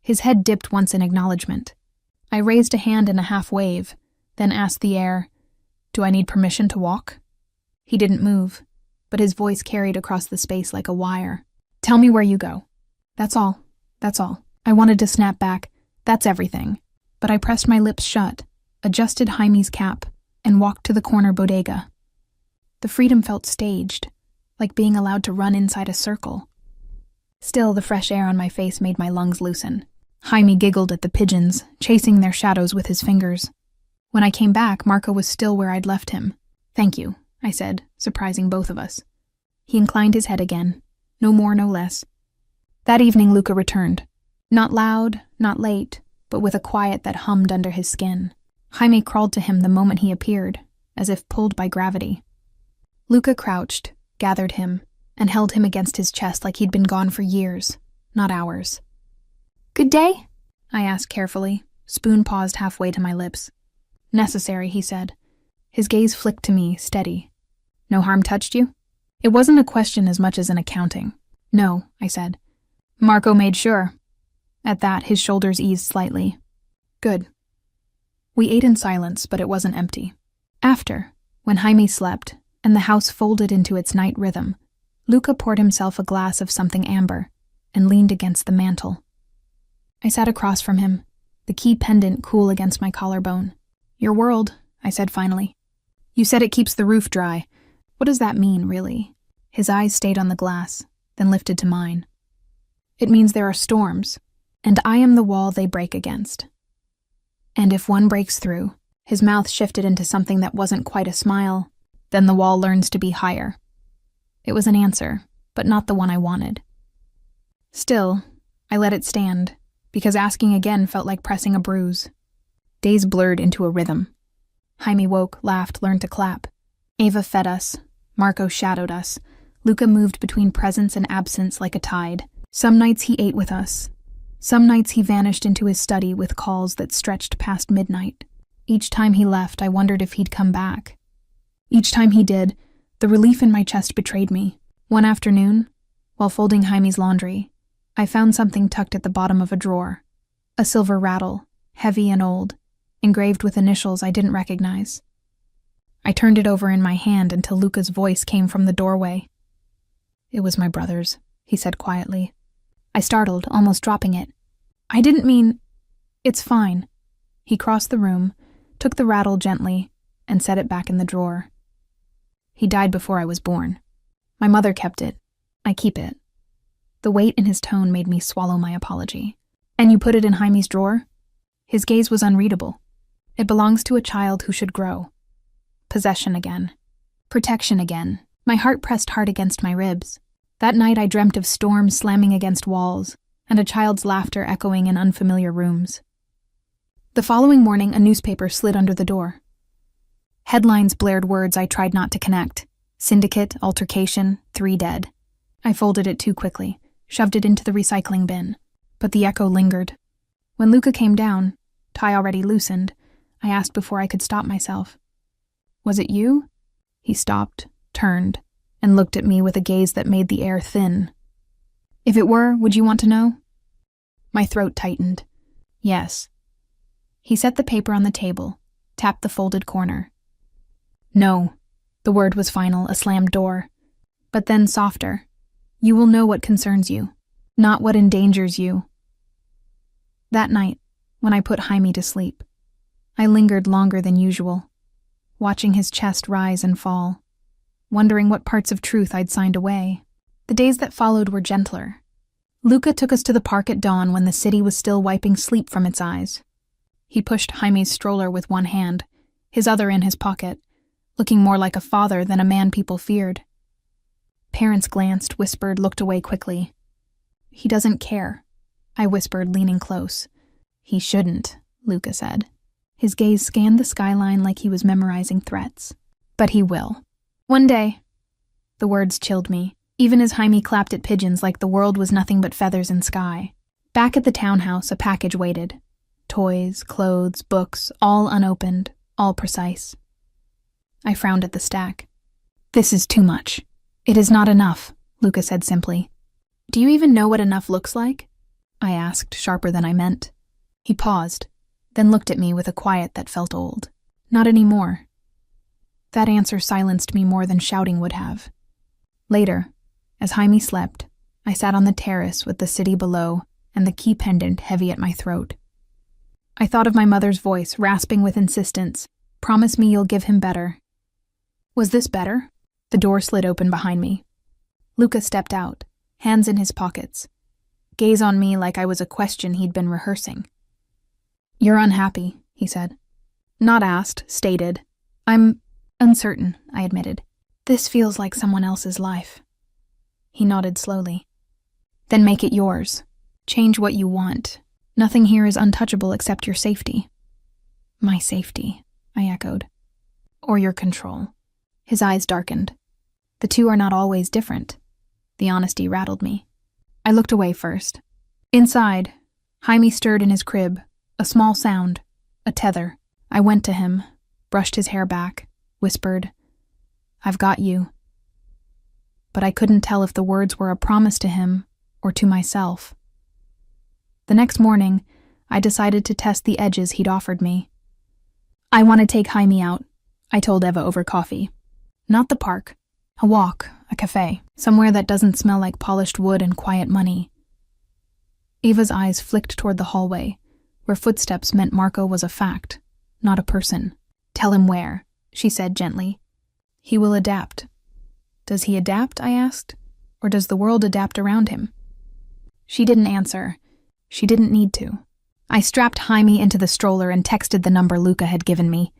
His head dipped once in acknowledgement. I raised a hand in a half wave, then asked the air, "Do I need permission to walk?" He didn't move, but his voice carried across the space like a wire. "Tell me where you go. That's all. That's all." I wanted to snap back, "That's everything." But I pressed my lips shut, adjusted Jaime's cap, and walked to the corner bodega. The freedom felt staged, like being allowed to run inside a circle. Still, the fresh air on my face made my lungs loosen. Jaime giggled at the pigeons, chasing their shadows with his fingers. When I came back, Marco was still where I'd left him. "Thank you," I said, surprising both of us. He inclined his head again. No more, no less. That evening, Luca returned. Not loud, not late, but with a quiet that hummed under his skin. Jaime crawled to him the moment he appeared, as if pulled by gravity. Luca crouched, gathered him, and held him against his chest like he'd been gone for years, not hours. "Good day?" I asked carefully, spoon paused halfway to my lips. "Necessary," he said. His gaze flicked to me, steady. "No harm touched you?" It wasn't a question as much as an accounting. "No," I said. Marco made sure. At that, his shoulders eased slightly. "Good." We ate in silence, but it wasn't empty. After, when Jaime slept, and the house folded into its night rhythm, Luca poured himself a glass of something amber and leaned against the mantel. I sat across from him, the key pendant cool against my collarbone. "Your world," I said finally. "You said it keeps the roof dry. What does that mean, really?" His eyes stayed on the glass, then lifted to mine. "It means there are storms, and I am the wall they break against. And if one breaks through," his mouth shifted into something that wasn't quite a smile, "then the wall learns to be higher." It was an answer, but not the one I wanted. Still, I let it stand, because asking again felt like pressing a bruise. Days blurred into a rhythm. Jaime woke, laughed, learned to clap. Ava fed us. Marco shadowed us. Luca moved between presence and absence like a tide. Some nights he ate with us. Some nights he vanished into his study with calls that stretched past midnight. Each time he left, I wondered if he'd come back. Each time he did, the relief in my chest betrayed me. One afternoon, while folding Jaime's laundry, I found something tucked at the bottom of a drawer. A silver rattle, heavy and old, engraved with initials I didn't recognize. I turned it over in my hand until Luca's voice came from the doorway. "It was my brother's," he said quietly. I startled, almost dropping it. "I didn't mean—" "It's fine." He crossed the room, took the rattle gently, and set it back in the drawer. "He died before I was born. My mother kept it. I keep it." The weight in his tone made me swallow my apology. "And you put it in Jaime's drawer?" His gaze was unreadable. "It belongs to a child who should grow." Possession again. Protection again. My heart pressed hard against my ribs. That night I dreamt of storms slamming against walls, and a child's laughter echoing in unfamiliar rooms. The following morning, a newspaper slid under the door. Headlines blared words I tried not to connect. Syndicate, altercation, 3 dead. I folded it too quickly, shoved it into the recycling bin. But the echo lingered. When Luca came down, tie already loosened, I asked before I could stop myself. "Was it you?" He stopped, turned, and looked at me with a gaze that made the air thin. "If it were, would you want to know?" My throat tightened. "Yes." He set the paper on the table, tapped the folded corner. "No." The word was final, a slammed door. But then softer. "You will know what concerns you, not what endangers you." That night, when I put Jaime to sleep, I lingered longer than usual, watching his chest rise and fall, wondering what parts of truth I'd signed away. The days that followed were gentler. Luca took us to the park at dawn when the city was still wiping sleep from its eyes. He pushed Jaime's stroller with one hand, his other in his pocket, looking more like a father than a man people feared. Parents glanced, whispered, looked away quickly. "He doesn't care," I whispered, leaning close. "He shouldn't," Luca said. His gaze scanned the skyline like he was memorizing threats. "But he will. One day." The words chilled me, even as Jaime clapped at pigeons like the world was nothing but feathers and sky. Back at the townhouse, a package waited. Toys, clothes, books, all unopened, all precise. I frowned at the stack. "This is too much." "It is not enough," Luca said simply. "Do you even know what enough looks like?" I asked, sharper than I meant. He paused, then looked at me with a quiet that felt old. "Not anymore." That answer silenced me more than shouting would have. Later, as Jaime slept, I sat on the terrace with the city below and the key pendant heavy at my throat. I thought of my mother's voice, rasping with insistence. Promise me you'll give him better. Was this better? The door slid open behind me. Luca stepped out, hands in his pockets. Gaze on me like I was a question he'd been rehearsing. You're unhappy, he said. Not asked, stated. I'm uncertain, I admitted. This feels like someone else's life. He nodded slowly. Then make it yours. Change what you want. Nothing here is untouchable except your safety. My safety, I echoed. Or your control. His eyes darkened. The two are not always different. The honesty rattled me. I looked away first. Inside, Jaime stirred in his crib. A small sound. A tether. I went to him, brushed his hair back, whispered, I've got you. But I couldn't tell if the words were a promise to him or to myself. The next morning, I decided to test the edges he'd offered me. I want to take Jaime out, I told Eva over coffee. Not the park. A walk, a cafe, somewhere that doesn't smell like polished wood and quiet money. Eva's eyes flicked toward the hallway, where footsteps meant Marco was a fact, not a person. Tell him where, she said gently. He will adapt. Does he adapt, I asked, or does the world adapt around him? She didn't answer. She didn't need to. I strapped Jaime into the stroller and texted the number Luca had given me,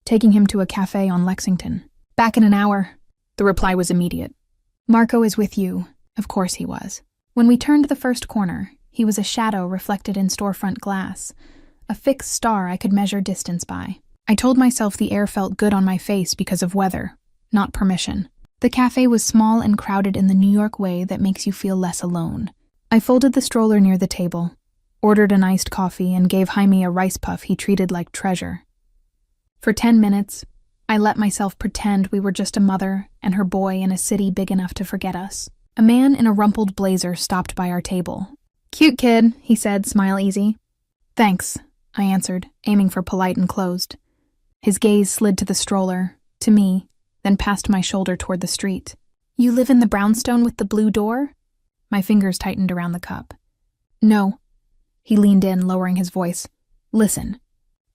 taking him to a cafe on Lexington. Back in an hour. The reply was immediate. Marco is with you. Of course he was. When we turned the first corner, he was a shadow reflected in storefront glass, a fixed star I could measure distance by. I told myself the air felt good on my face because of weather, not permission. The cafe was small and crowded in the New York way that makes you feel less alone. I folded the stroller near the table, ordered an iced coffee, and gave Jaime a rice puff he treated like treasure. For 10 minutes, I let myself pretend we were just a mother and her boy in a city big enough to forget us. A man in a rumpled blazer stopped by our table. Cute kid, he said, smile easy. Thanks, I answered, aiming for polite and closed. His gaze slid to the stroller, to me, then past my shoulder toward the street. You live in the brownstone with the blue door? My fingers tightened around the cup. No. He leaned in, lowering his voice. Listen.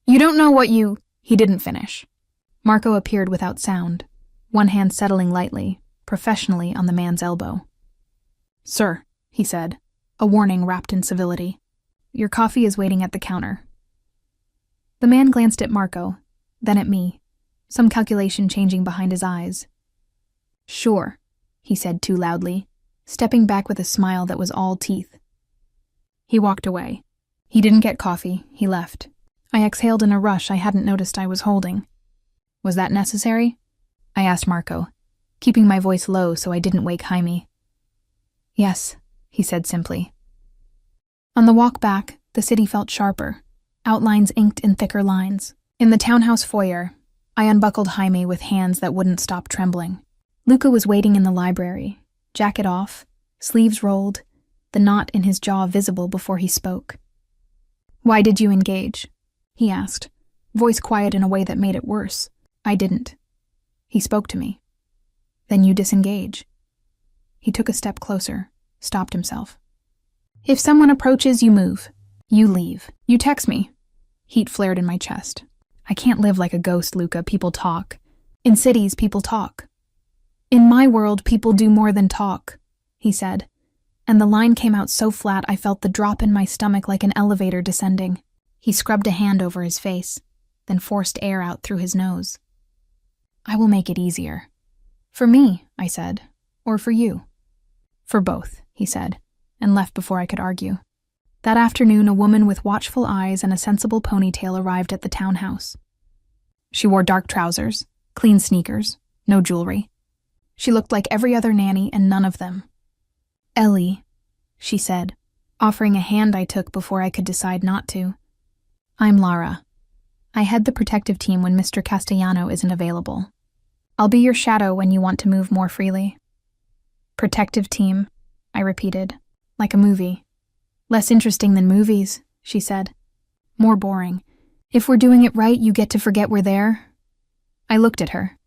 You don't know what you... He didn't finish. Marco appeared without sound, one hand settling lightly, professionally on the man's elbow. Sir, he said, a warning wrapped in civility. Your coffee is waiting at the counter. The man glanced at Marco, then at me, some calculation changing behind his eyes. Sure, he said too loudly, stepping back with a smile that was all teeth. He walked away. He didn't get coffee, he left. I exhaled in a rush I hadn't noticed I was holding. Was that necessary? I asked Marco, keeping my voice low so I didn't wake Jaime. Yes, he said simply. On the walk back, the city felt sharper, outlines inked in thicker lines. In the townhouse foyer, I unbuckled Jaime with hands that wouldn't stop trembling. Luca was waiting in the library, jacket off, sleeves rolled, the knot in his jaw visible before he spoke. Why did you engage? He asked, voice quiet in a way that made it worse. I didn't. He spoke to me. Then you disengage. He took a step closer, stopped himself. If someone approaches, you move. You leave. You text me. Heat flared in my chest. I can't live like a ghost, Luca. People talk. In cities, people talk. In my world, people do more than talk, he said, and the line came out so flat I felt the drop in my stomach like an elevator descending. He scrubbed a hand over his face, then forced air out through his nose. I will make it easier. For me, I said, or for you? For both, he said, and left before I could argue. That afternoon, a woman with watchful eyes and a sensible ponytail arrived at the townhouse. She wore dark trousers, clean sneakers, no jewelry. She looked like every other nanny and none of them. Ellie, she said, offering a hand I took before I could decide not to. I'm Lara. I head the protective team when Mr. Castellano isn't available. I'll be your shadow when you want to move more freely. Protective team, I repeated, like a movie. Less interesting than movies, she said. More boring. If we're doing it right, you get to forget we're there. I looked at her,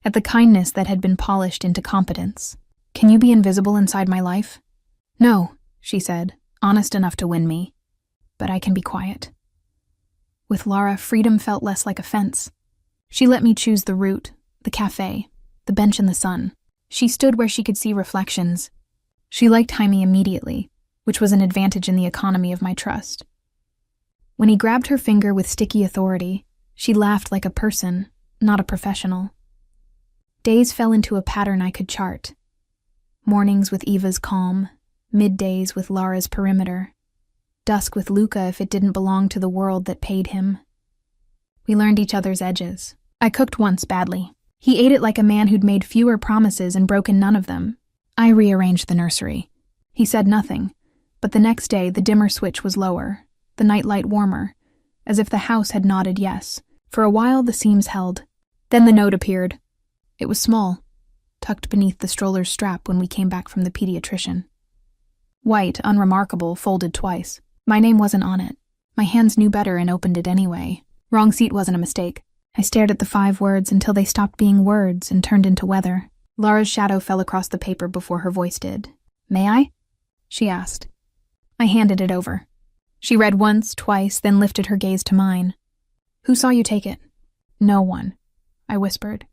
at the kindness that had been polished into competence. Can you be invisible inside my life? No, she said, honest enough to win me. But I can be quiet. With Lara, freedom felt less like a fence. She let me choose the route, the cafe, the bench in the sun. She stood where she could see reflections. She liked Jaime immediately, which was an advantage in the economy of my trust. When he grabbed her finger with sticky authority, she laughed like a person, not a professional. Days fell into a pattern I could chart. Mornings with Eva's calm, middays with Lara's perimeter, dusk with Luca if it didn't belong to the world that paid him. We learned each other's edges. I cooked once badly. He ate it like a man who'd made fewer promises and broken none of them. I rearranged the nursery. He said nothing, but the next day the dimmer switch was lower, the nightlight warmer, as if the house had nodded yes. For a while the seams held. Then the note appeared. It was small, tucked beneath the stroller's strap when we came back from the pediatrician. White, unremarkable, folded twice. My name wasn't on it. My hands knew better and opened it anyway. Wrong seat wasn't a mistake. I stared at the 5 words until they stopped being words and turned into weather. Lara's shadow fell across the paper before her voice did. "May I?" she asked. I handed it over. She read once, twice, then lifted her gaze to mine. "Who saw you take it?" "No one," I whispered,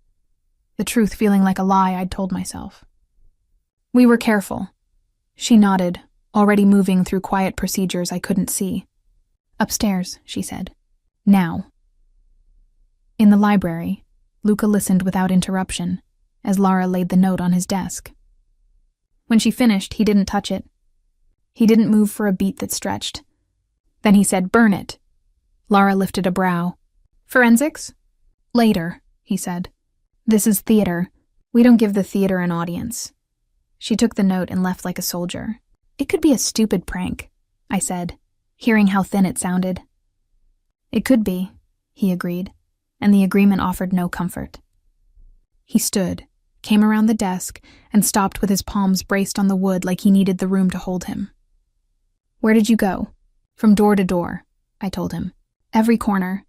the truth feeling like a lie I'd told myself. "We were careful." She nodded, already moving through quiet procedures I couldn't see. "Upstairs," she said. "Now." In the library, Luca listened without interruption, as Lara laid the note on his desk. When she finished, he didn't touch it. He didn't move for a beat that stretched. Then he said, "Burn it." Lara lifted a brow. "Forensics?" "Later," he said. "This is theater. We don't give the theater an audience." She took the note and left like a soldier. "It could be a stupid prank," I said, hearing how thin it sounded. "It could be," he agreed, and the agreement offered no comfort. He stood, came around the desk, and stopped with his palms braced on the wood like he needed the room to hold him. "Where did you go?" "From door to door," I told him. "Every corner,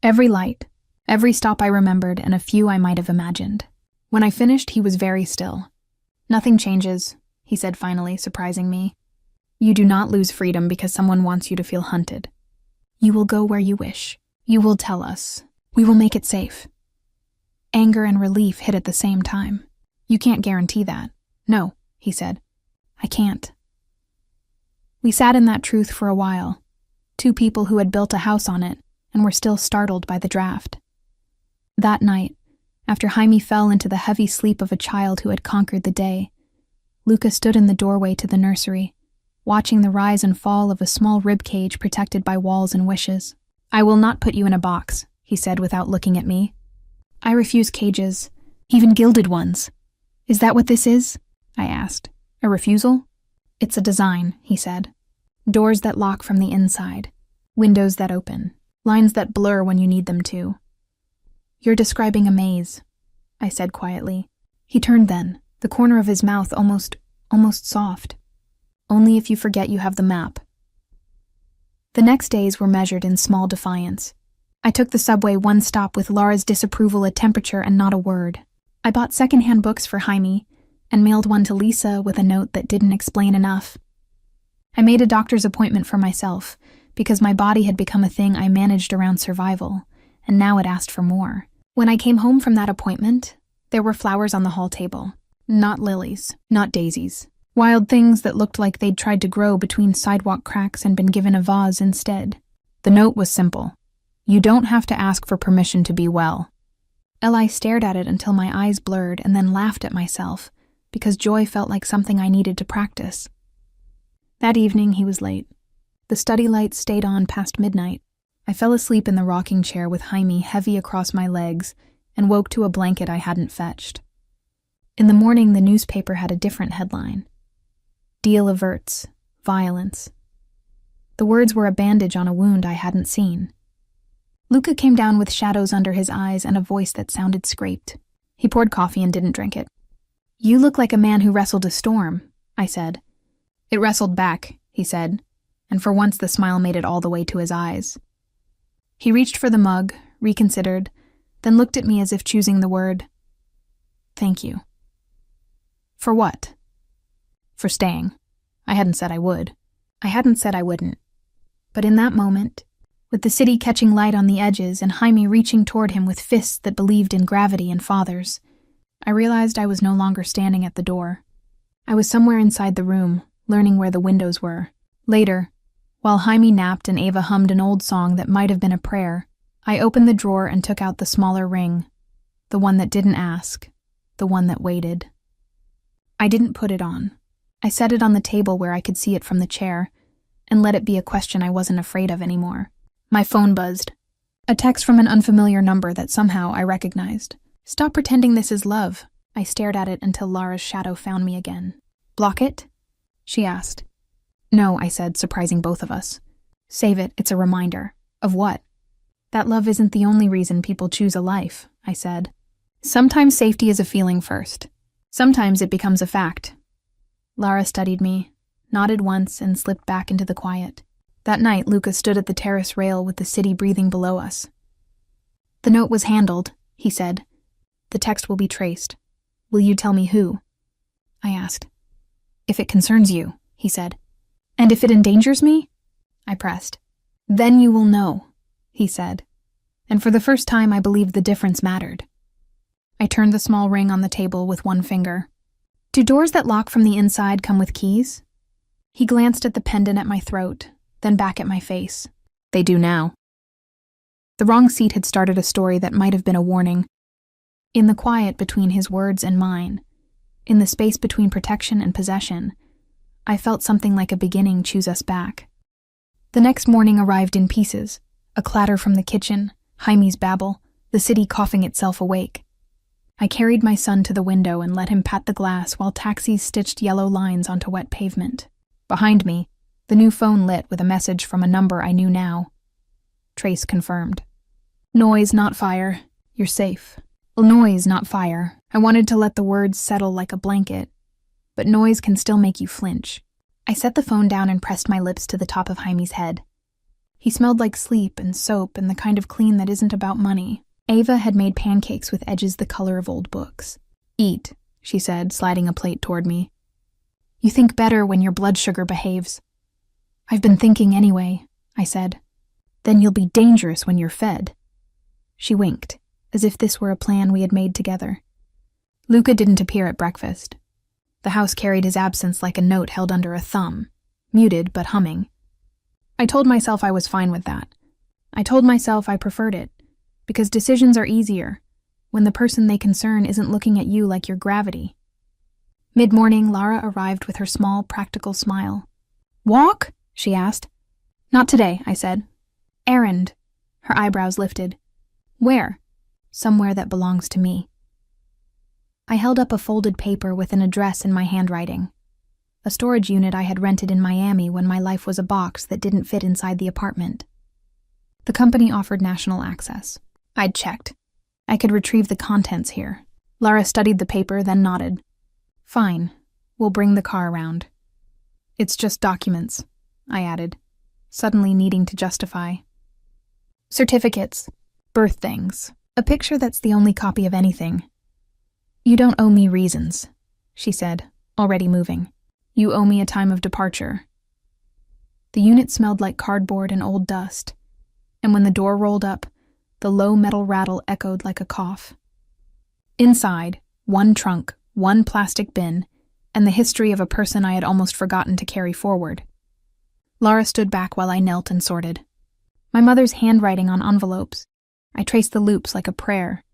every light, every stop I remembered, and a few I might have imagined." When I finished, he was very still. "Nothing changes," he said finally, surprising me. "You do not lose freedom because someone wants you to feel hunted. You will go where you wish. You will tell us. We will make it safe." Anger and relief hit at the same time. "You can't guarantee that." "No," he said. "I can't." We sat in that truth for a while, 2 people who had built a house on it and were still startled by the draft. That night, after Jaime fell into the heavy sleep of a child who had conquered the day, Luca stood in the doorway to the nursery, watching the rise and fall of a small rib cage protected by walls and wishes. "I will not put you in a box," he said without looking at me. "I refuse cages, even gilded ones." "Is that what this is?" I asked. "A refusal?" "It's a design," he said. "Doors that lock from the inside, windows that open, lines that blur when you need them to." "You're describing a maze," I said quietly. He turned then, the corner of his mouth almost soft. "Only if you forget you have the map." The next days were measured in small defiance. I took the subway one stop with Lara's disapproval at temperature and not a word. I bought secondhand books for Jaime and mailed one to Lisa with a note that didn't explain enough. I made a doctor's appointment for myself because my body had become a thing I managed around survival, and now it asked for more. When I came home from that appointment, there were flowers on the hall table. Not lilies, not daisies. Wild things that looked like they'd tried to grow between sidewalk cracks and been given a vase instead. The note was simple. "You don't have to ask for permission to be well." Eli stared at it until my eyes blurred and then laughed at myself, because joy felt like something I needed to practice. That evening he was late. The study lights stayed on past midnight. I fell asleep in the rocking chair with Jaime heavy across my legs and woke to a blanket I hadn't fetched. In the morning, the newspaper had a different headline. "Deal averts. Violence." The words were a bandage on a wound I hadn't seen. Luca came down with shadows under his eyes and a voice that sounded scraped. He poured coffee and didn't drink it. "You look like a man who wrestled a storm," I said. "It wrestled back," he said, and for once the smile made it all the way to his eyes. He reached for the mug, reconsidered, then looked at me as if choosing the word. "Thank you." "For what?" "For staying. I hadn't said I would. I hadn't said I wouldn't. But in that moment, with the city catching light on the edges and Jaime reaching toward him with fists that believed in gravity and fathers. I realized I was no longer standing at the door. I was somewhere inside the room, learning where the windows were. Later, while Jaime napped and Ava hummed an old song that might have been a prayer, I opened the drawer and took out the smaller ring, the one that didn't ask, the one that waited. I didn't put it on. I set it on the table where I could see it from the chair, and let it be a question I wasn't afraid of anymore. My phone buzzed. A text from an unfamiliar number that somehow I recognized. "Stop pretending this is love." I stared at it until Lara's shadow found me again. "Block it?" she asked. "No," I said, surprising both of us. "Save it, it's a reminder." "Of what?" "That love isn't the only reason people choose a life," I said. "Sometimes safety is a feeling first. Sometimes it becomes a fact." Lara studied me, nodded once, and slipped back into the quiet. That night, Lucas stood at the terrace rail with the city breathing below us. "The note was handled," he said. "The text will be traced. Will you tell me who?" I asked. "If it concerns you," he said. "And if it endangers me?" I pressed. "Then you will know," he said. And for the first time, I believed the difference mattered. I turned the small ring on the table with one finger. "Do doors that lock from the inside come with keys?" He glanced at the pendant at my throat, then back at my face. "They do now." The wrong seat had started a story that might have been a warning. In the quiet between his words and mine, in the space between protection and possession, I felt something like a beginning choose us back. The next morning arrived in pieces, a clatter from the kitchen, Jaime's babble, the city coughing itself awake. I carried my son to the window and let him pat the glass while taxis stitched yellow lines onto wet pavement. Behind me, the new phone lit with a message from a number I knew now. Trace confirmed. "Noise, not fire. You're safe." Noise, not fire. I wanted to let the words settle like a blanket, but noise can still make you flinch. I set the phone down and pressed my lips to the top of Jaime's head. He smelled like sleep and soap and the kind of clean that isn't about money. Ava had made pancakes with edges the color of old books. "Eat," she said, sliding a plate toward me. "You think better when your blood sugar behaves." "I've been thinking anyway," I said. "Then you'll be dangerous when you're fed." She winked, as if this were a plan we had made together. Luca didn't appear at breakfast. The house carried his absence like a note held under a thumb, muted but humming. I told myself I was fine with that. I told myself I preferred it, because decisions are easier when the person they concern isn't looking at you like you're gravity. Mid-morning, Lara arrived with her small, practical smile. "Walk?" she asked. "Not today," I said. "Errand." Her eyebrows lifted. "Where?" "Somewhere that belongs to me." I held up a folded paper with an address in my handwriting. A storage unit I had rented in Miami when my life was a box that didn't fit inside the apartment. The company offered national access. I'd checked. I could retrieve the contents here. Lara studied the paper, then nodded. "Fine. We'll bring the car around." "It's just documents," I added, suddenly needing to justify. "Certificates. Birth things. A picture that's the only copy of anything." "You don't owe me reasons," she said, already moving. "You owe me a time of departure." The unit smelled like cardboard and old dust, and when the door rolled up, the low metal rattle echoed like a cough. Inside, one trunk, one plastic bin, and the history of a person I had almost forgotten to carry forward. Lara stood back while I knelt and sorted. My mother's handwriting on envelopes. I traced the loops like a prayer.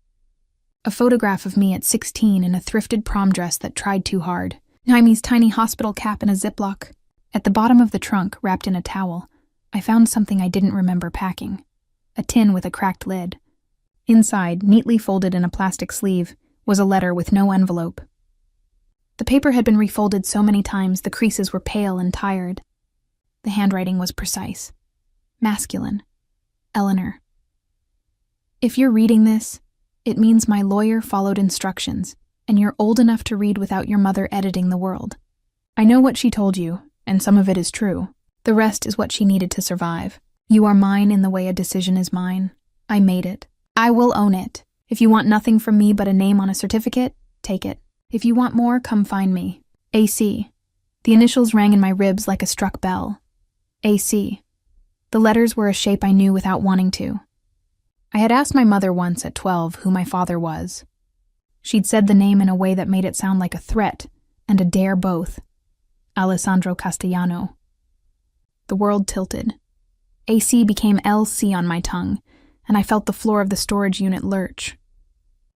A photograph of me at 16 in a thrifted prom dress that tried too hard. Jaime's tiny hospital cap in a Ziploc. At the bottom of the trunk, wrapped in a towel, I found something I didn't remember packing. A tin with a cracked lid. Inside, neatly folded in a plastic sleeve, was a letter with no envelope. The paper had been refolded so many times the creases were pale and tired. The handwriting was precise. Masculine. Eleanor. "If you're reading this, it means my lawyer followed instructions, and you're old enough to read without your mother editing the world. I know what she told you, and some of it is true. The rest is what she needed to survive. You are mine in the way a decision is mine. I made it. I will own it. If you want nothing from me but a name on a certificate, take it. If you want more, come find me. AC." The initials rang in my ribs like a struck bell. AC. The letters were a shape I knew without wanting to. I had asked my mother once at 12 who my father was. She'd said the name in a way that made it sound like a threat and a dare both. Alessandro Castellano. The world tilted. AC became LC on my tongue, and I felt the floor of the storage unit lurch.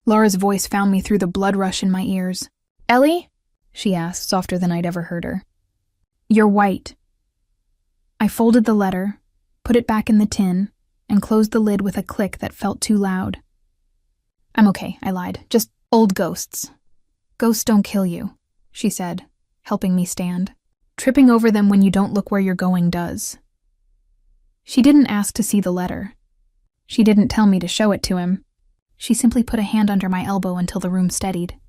Laura's voice found me through the blood rush in my ears. "Ellie?" she asked, softer than I'd ever heard her. "You're white." I folded the letter, put it back in the tin, and closed the lid with a click that felt too loud. "I'm okay," I lied. "Just old ghosts." "Ghosts don't kill you," she said, helping me stand. "Tripping over them when you don't look where you're going does." She didn't ask to see the letter. She didn't tell me to show it to him. She simply put a hand under my elbow until the room steadied.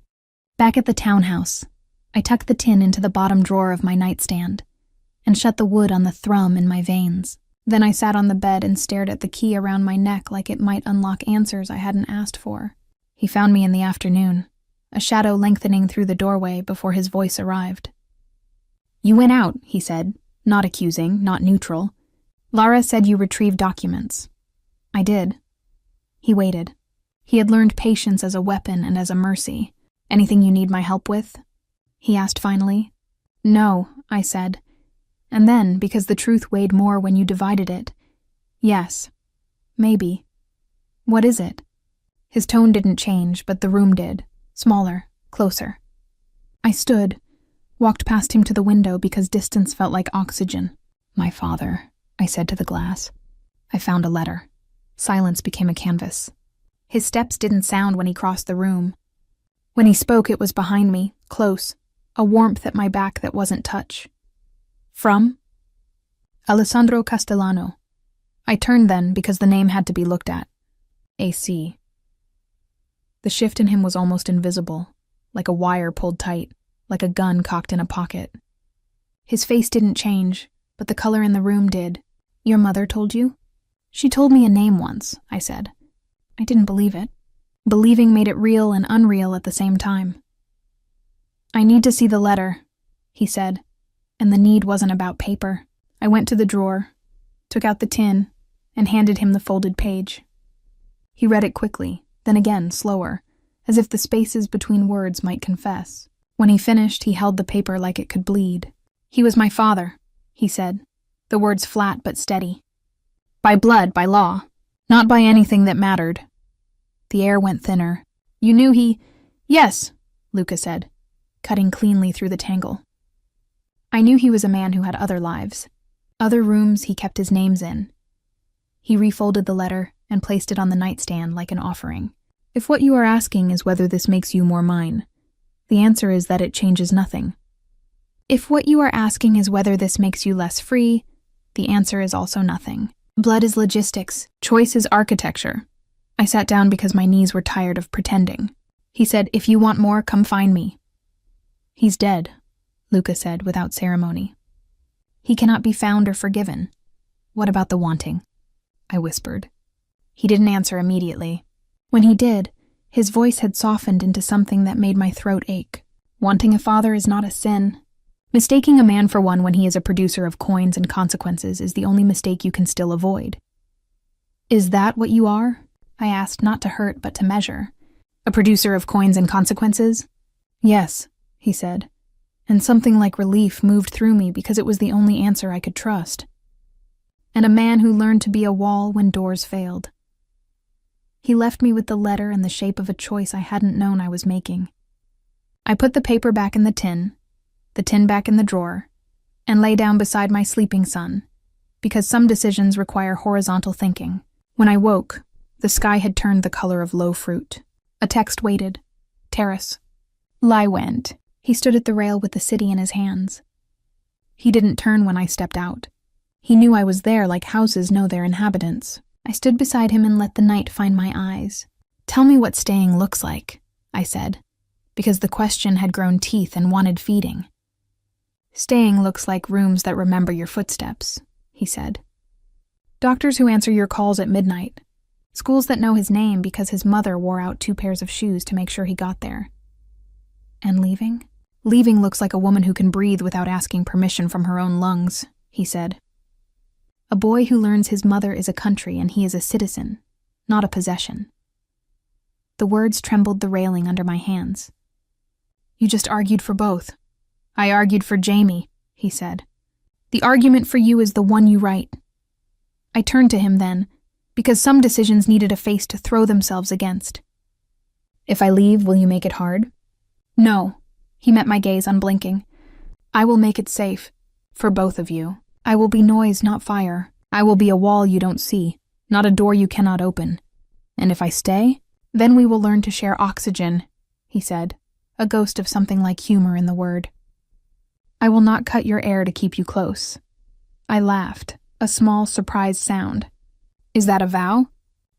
Back at the townhouse, I tucked the tin into the bottom drawer of my nightstand and shut the wood on the thrum in my veins. Then I sat on the bed and stared at the key around my neck like it might unlock answers I hadn't asked for. He found me in the afternoon, a shadow lengthening through the doorway before his voice arrived. "You went out," he said, not accusing, not neutral. "Lara said you retrieved documents." "I did." He waited. He had learned patience as a weapon and as a mercy. "Anything you need my help with?" he asked finally. "No," I said. And then, because the truth weighed more when you divided it, "Yes. Maybe." "What is it?" His tone didn't change, but the room did. Smaller, closer. I stood, walked past him to the window because distance felt like oxygen. "My father," I said to the glass. I found a letter. Silence became a canvas. His steps didn't sound when he crossed the room. When he spoke, it was behind me, close, a warmth at my back that wasn't touch. "From?" "Alessandro Castellano." I turned then because the name had to be looked at. AC. The shift in him was almost invisible, like a wire pulled tight, like a gun cocked in a pocket. His face didn't change, but the color in the room did. "Your mother told you?" "She told me a name once," I said. I didn't believe it. Believing made it real and unreal at the same time. "I need to see the letter," he said, and the need wasn't about paper. I went to the drawer, took out the tin, and handed him the folded page. He read it quickly, then again slower, as if the spaces between words might confess. When he finished, he held the paper like it could bleed. "He was my father," he said, the words flat but steady. "By blood, by law, not by anything that mattered." The air went thinner. "You knew he—" "Yes," Luca said, cutting cleanly through the tangle. I knew he was a man who had other lives, other rooms he kept his names in. He refolded the letter and placed it on the nightstand like an offering. "If what you are asking is whether this makes you more mine, the answer is that it changes nothing. If what you are asking is whether this makes you less free, the answer is also nothing. Blood is logistics, choice is architecture." I sat down because my knees were tired of pretending. He said, "If you want more, come find me." "He's dead," Luca said without ceremony. "He cannot be found or forgiven." "What about the wanting?" I whispered. He didn't answer immediately. When he did, his voice had softened into something that made my throat ache. "Wanting a father is not a sin. Mistaking a man for one when he is a producer of coins and consequences is the only mistake you can still avoid." "Is that what you are?" I asked, not to hurt but to measure. "A producer of coins and consequences?" "Yes," he said, and something like relief moved through me because it was the only answer I could trust. "And a man who learned to be a wall when doors failed." He left me with the letter in the shape of a choice I hadn't known I was making. I put the paper back in the tin back in the drawer, and lay down beside my sleeping son, because some decisions require horizontal thinking. When I woke, the sky had turned the color of low fruit. A text waited. Terrace. Lai went. He stood at the rail with the city in his hands. He didn't turn when I stepped out. He knew I was there like houses know their inhabitants. I stood beside him and let the night find my eyes. "Tell me what staying looks like," I said, because the question had grown teeth and wanted feeding. "Staying looks like rooms that remember your footsteps," he said. "Doctors who answer your calls at midnight. Schools that know his name because his mother wore out 2 pairs of shoes to make sure he got there." "And leaving?" "Leaving looks like a woman who can breathe without asking permission from her own lungs," he said. A boy who learns his mother is a country and he is a citizen, not a possession. The words trembled the railing under my hands. You just argued for both. I argued for Jamie, he said. The argument for you is the one you write. I turned to him then, because some decisions needed a face to throw themselves against. If I leave, will you make it hard? No, he met my gaze unblinking. I will make it safe, for both of you. I will be noise, not fire. I will be a wall you don't see, not a door you cannot open. And if I stay, then we will learn to share oxygen, he said, a ghost of something like humor in the word. I will not cut your air to keep you close. I laughed, a small, surprised sound. Is that a vow?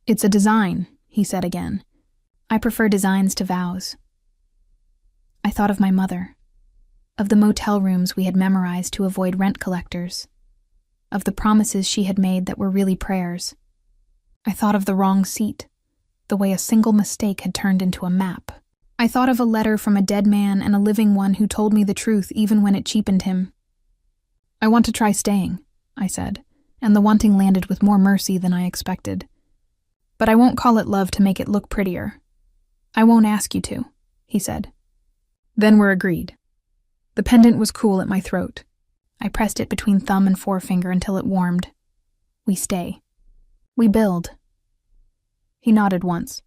It's a design, he said again. I prefer designs to vows. I thought of my mother, of the motel rooms we had memorized to avoid rent collectors, of the promises she had made that were really prayers. I thought of the wrong seat, the way a single mistake had turned into a map. I thought of a letter from a dead man and a living one who told me the truth even when it cheapened him. I want to try staying, I said, and the wanting landed with more mercy than I expected. But I won't call it love to make it look prettier. I won't ask you to, he said. Then we're agreed. The pendant was cool at my throat. I pressed it between thumb and forefinger until it warmed. We stay. We build. He nodded once,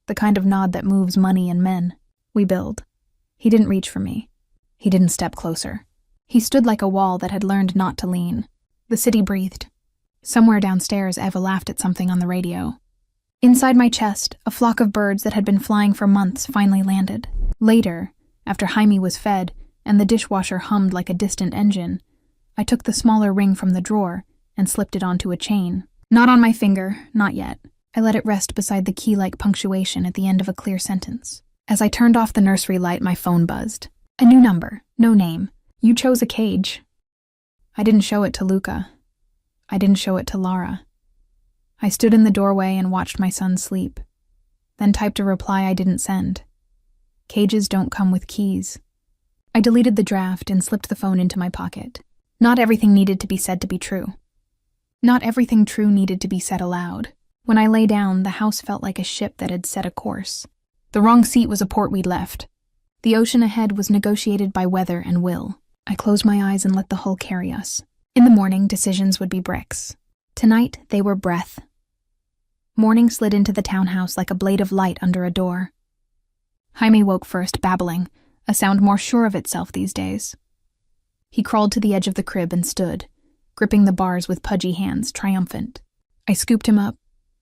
the kind of nod that moves money and men. We build. He didn't reach for me. He didn't step closer. He stood like a wall that had learned not to lean. The city breathed. Somewhere downstairs, Eva laughed at something on the radio. Inside my chest, a flock of birds that had been flying for months finally landed. Later, after Jaime was fed and the dishwasher hummed like a distant engine, I took the smaller ring from the drawer and slipped it onto a chain. Not on my finger, not yet. I let it rest beside the key-like punctuation at the end of a clear sentence. As I turned off the nursery light, my phone buzzed. A new number, no name. You chose a cage. I didn't show it to Luca. I didn't show it to Lara. I stood in the doorway and watched my son sleep, then typed a reply I didn't send. Cages don't come with keys. I deleted the draft and slipped the phone into my pocket. Not everything needed to be said to be true. Not everything true needed to be said aloud. When I lay down, the house felt like a ship that had set a course. The wrong seat was a port we'd left. The ocean ahead was negotiated by weather and will. I closed my eyes and let the hull carry us. In the morning, decisions would be bricks. Tonight, they were breath. Morning slid into the townhouse like a blade of light under a door. Jaime woke first, babbling, a sound more sure of itself these days. He crawled to the edge of the crib and stood, gripping the bars with pudgy hands, triumphant. I scooped him up,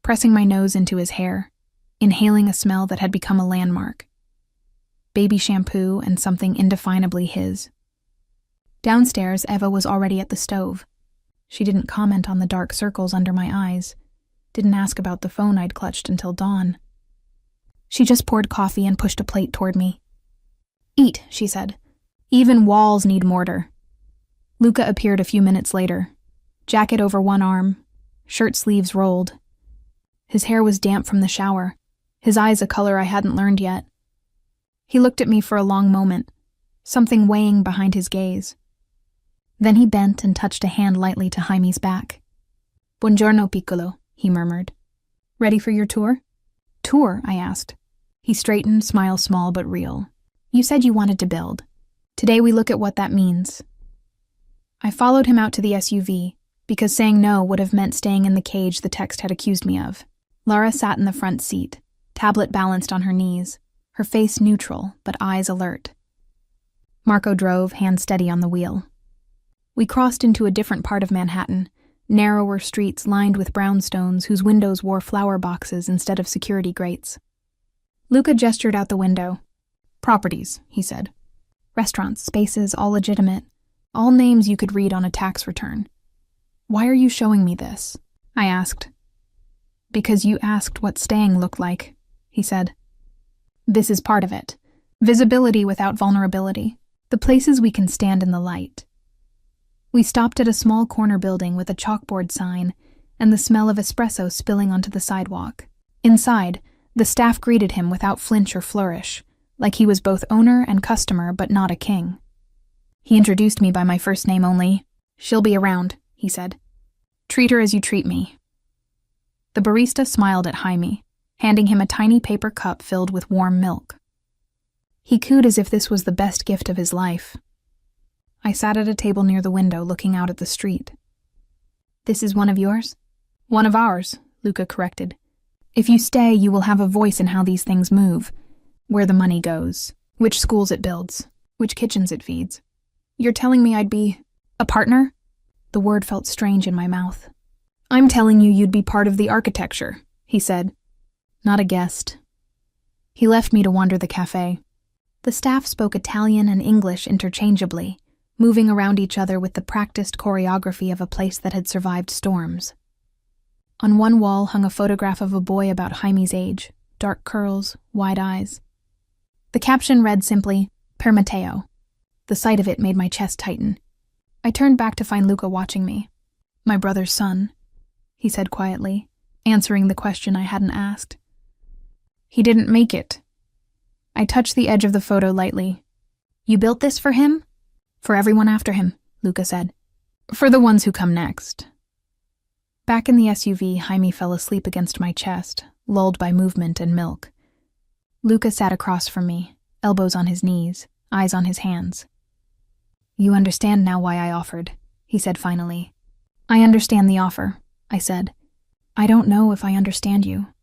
pressing my nose into his hair, inhaling a smell that had become a landmark. Baby shampoo and something indefinably his. Downstairs, Eva was already at the stove. She didn't comment on the dark circles under my eyes, didn't ask about the phone I'd clutched until dawn. She just poured coffee and pushed a plate toward me. Eat, she said. Even walls need mortar. Luca appeared a few minutes later, jacket over one arm, shirt sleeves rolled. His hair was damp from the shower, his eyes a color I hadn't learned yet. He looked at me for a long moment, something weighing behind his gaze. Then he bent and touched a hand lightly to Jaime's back. Buongiorno, piccolo, he murmured. Ready for your tour? Tour, I asked. He straightened, smile small but real. You said you wanted to build. Today we look at what that means. I followed him out to the SUV, because saying no would have meant staying in the cage the text had accused me of. Lara sat in the front seat, tablet balanced on her knees, her face neutral but eyes alert. Marco drove, hand steady on the wheel. We crossed into a different part of Manhattan, narrower streets lined with brownstones whose windows wore flower boxes instead of security grates. Luca gestured out the window. Properties, he said. Restaurants, spaces, all legitimate. All names you could read on a tax return. Why are you showing me this? I asked. Because you asked what staying looked like, he said. This is part of it. Visibility without vulnerability. The places we can stand in the light. We stopped at a small corner building with a chalkboard sign and the smell of espresso spilling onto the sidewalk. Inside, the staff greeted him without flinch or flourish, like he was both owner and customer but not a king. He introduced me by my first name only. She'll be around, he said. Treat her as you treat me." The barista smiled at Jaime, handing him a tiny paper cup filled with warm milk. He cooed as if this was the best gift of his life. I sat at a table near the window looking out at the street. "This is one of yours?" "One of ours," Luca corrected. "If you stay, you will have a voice in how these things move, where the money goes, which schools it builds, which kitchens it feeds. You're telling me I'd be a partner?" The word felt strange in my mouth. "I'm telling you you'd be part of the architecture," he said. "Not a guest." He left me to wander the cafe. The staff spoke Italian and English interchangeably, moving around each other with the practiced choreography of a place that had survived storms. On one wall hung a photograph of a boy about Jaime's age, dark curls, wide eyes. The caption read simply, "Per Matteo." The sight of it made my chest tighten. I turned back to find Luca watching me. "My brother's son," he said quietly, answering the question I hadn't asked. "He didn't make it." I touched the edge of the photo lightly. "You built this for him?" "For everyone after him," Luca said. "For the ones who come next." Back in the SUV, Jaime fell asleep against my chest, lulled by movement and milk. Luca sat across from me, elbows on his knees, eyes on his hands. "You understand now why I offered," he said finally. "I understand the offer," I said. "I don't know if I understand you."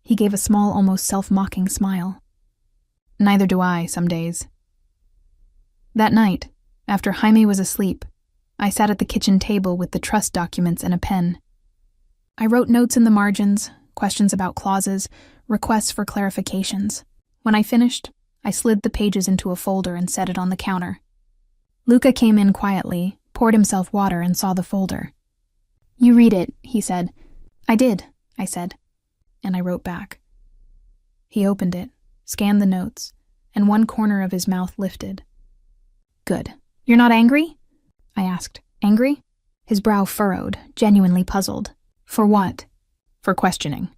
He gave a small, almost self-mocking smile. "Neither do I, some days." That night, after Jaime was asleep, I sat at the kitchen table with the trust documents and a pen. I wrote notes in the margins, questions about clauses, requests for clarifications. When I finished, I slid the pages into a folder and set it on the counter. Luca came in quietly, poured himself water, and saw the folder. "You read it," he said. "I did," I said, and I wrote back. He opened it, scanned the notes, and one corner of his mouth lifted. "Good. You're not angry?" I asked. "Angry?" His brow furrowed, genuinely puzzled. "For what?" "For questioning."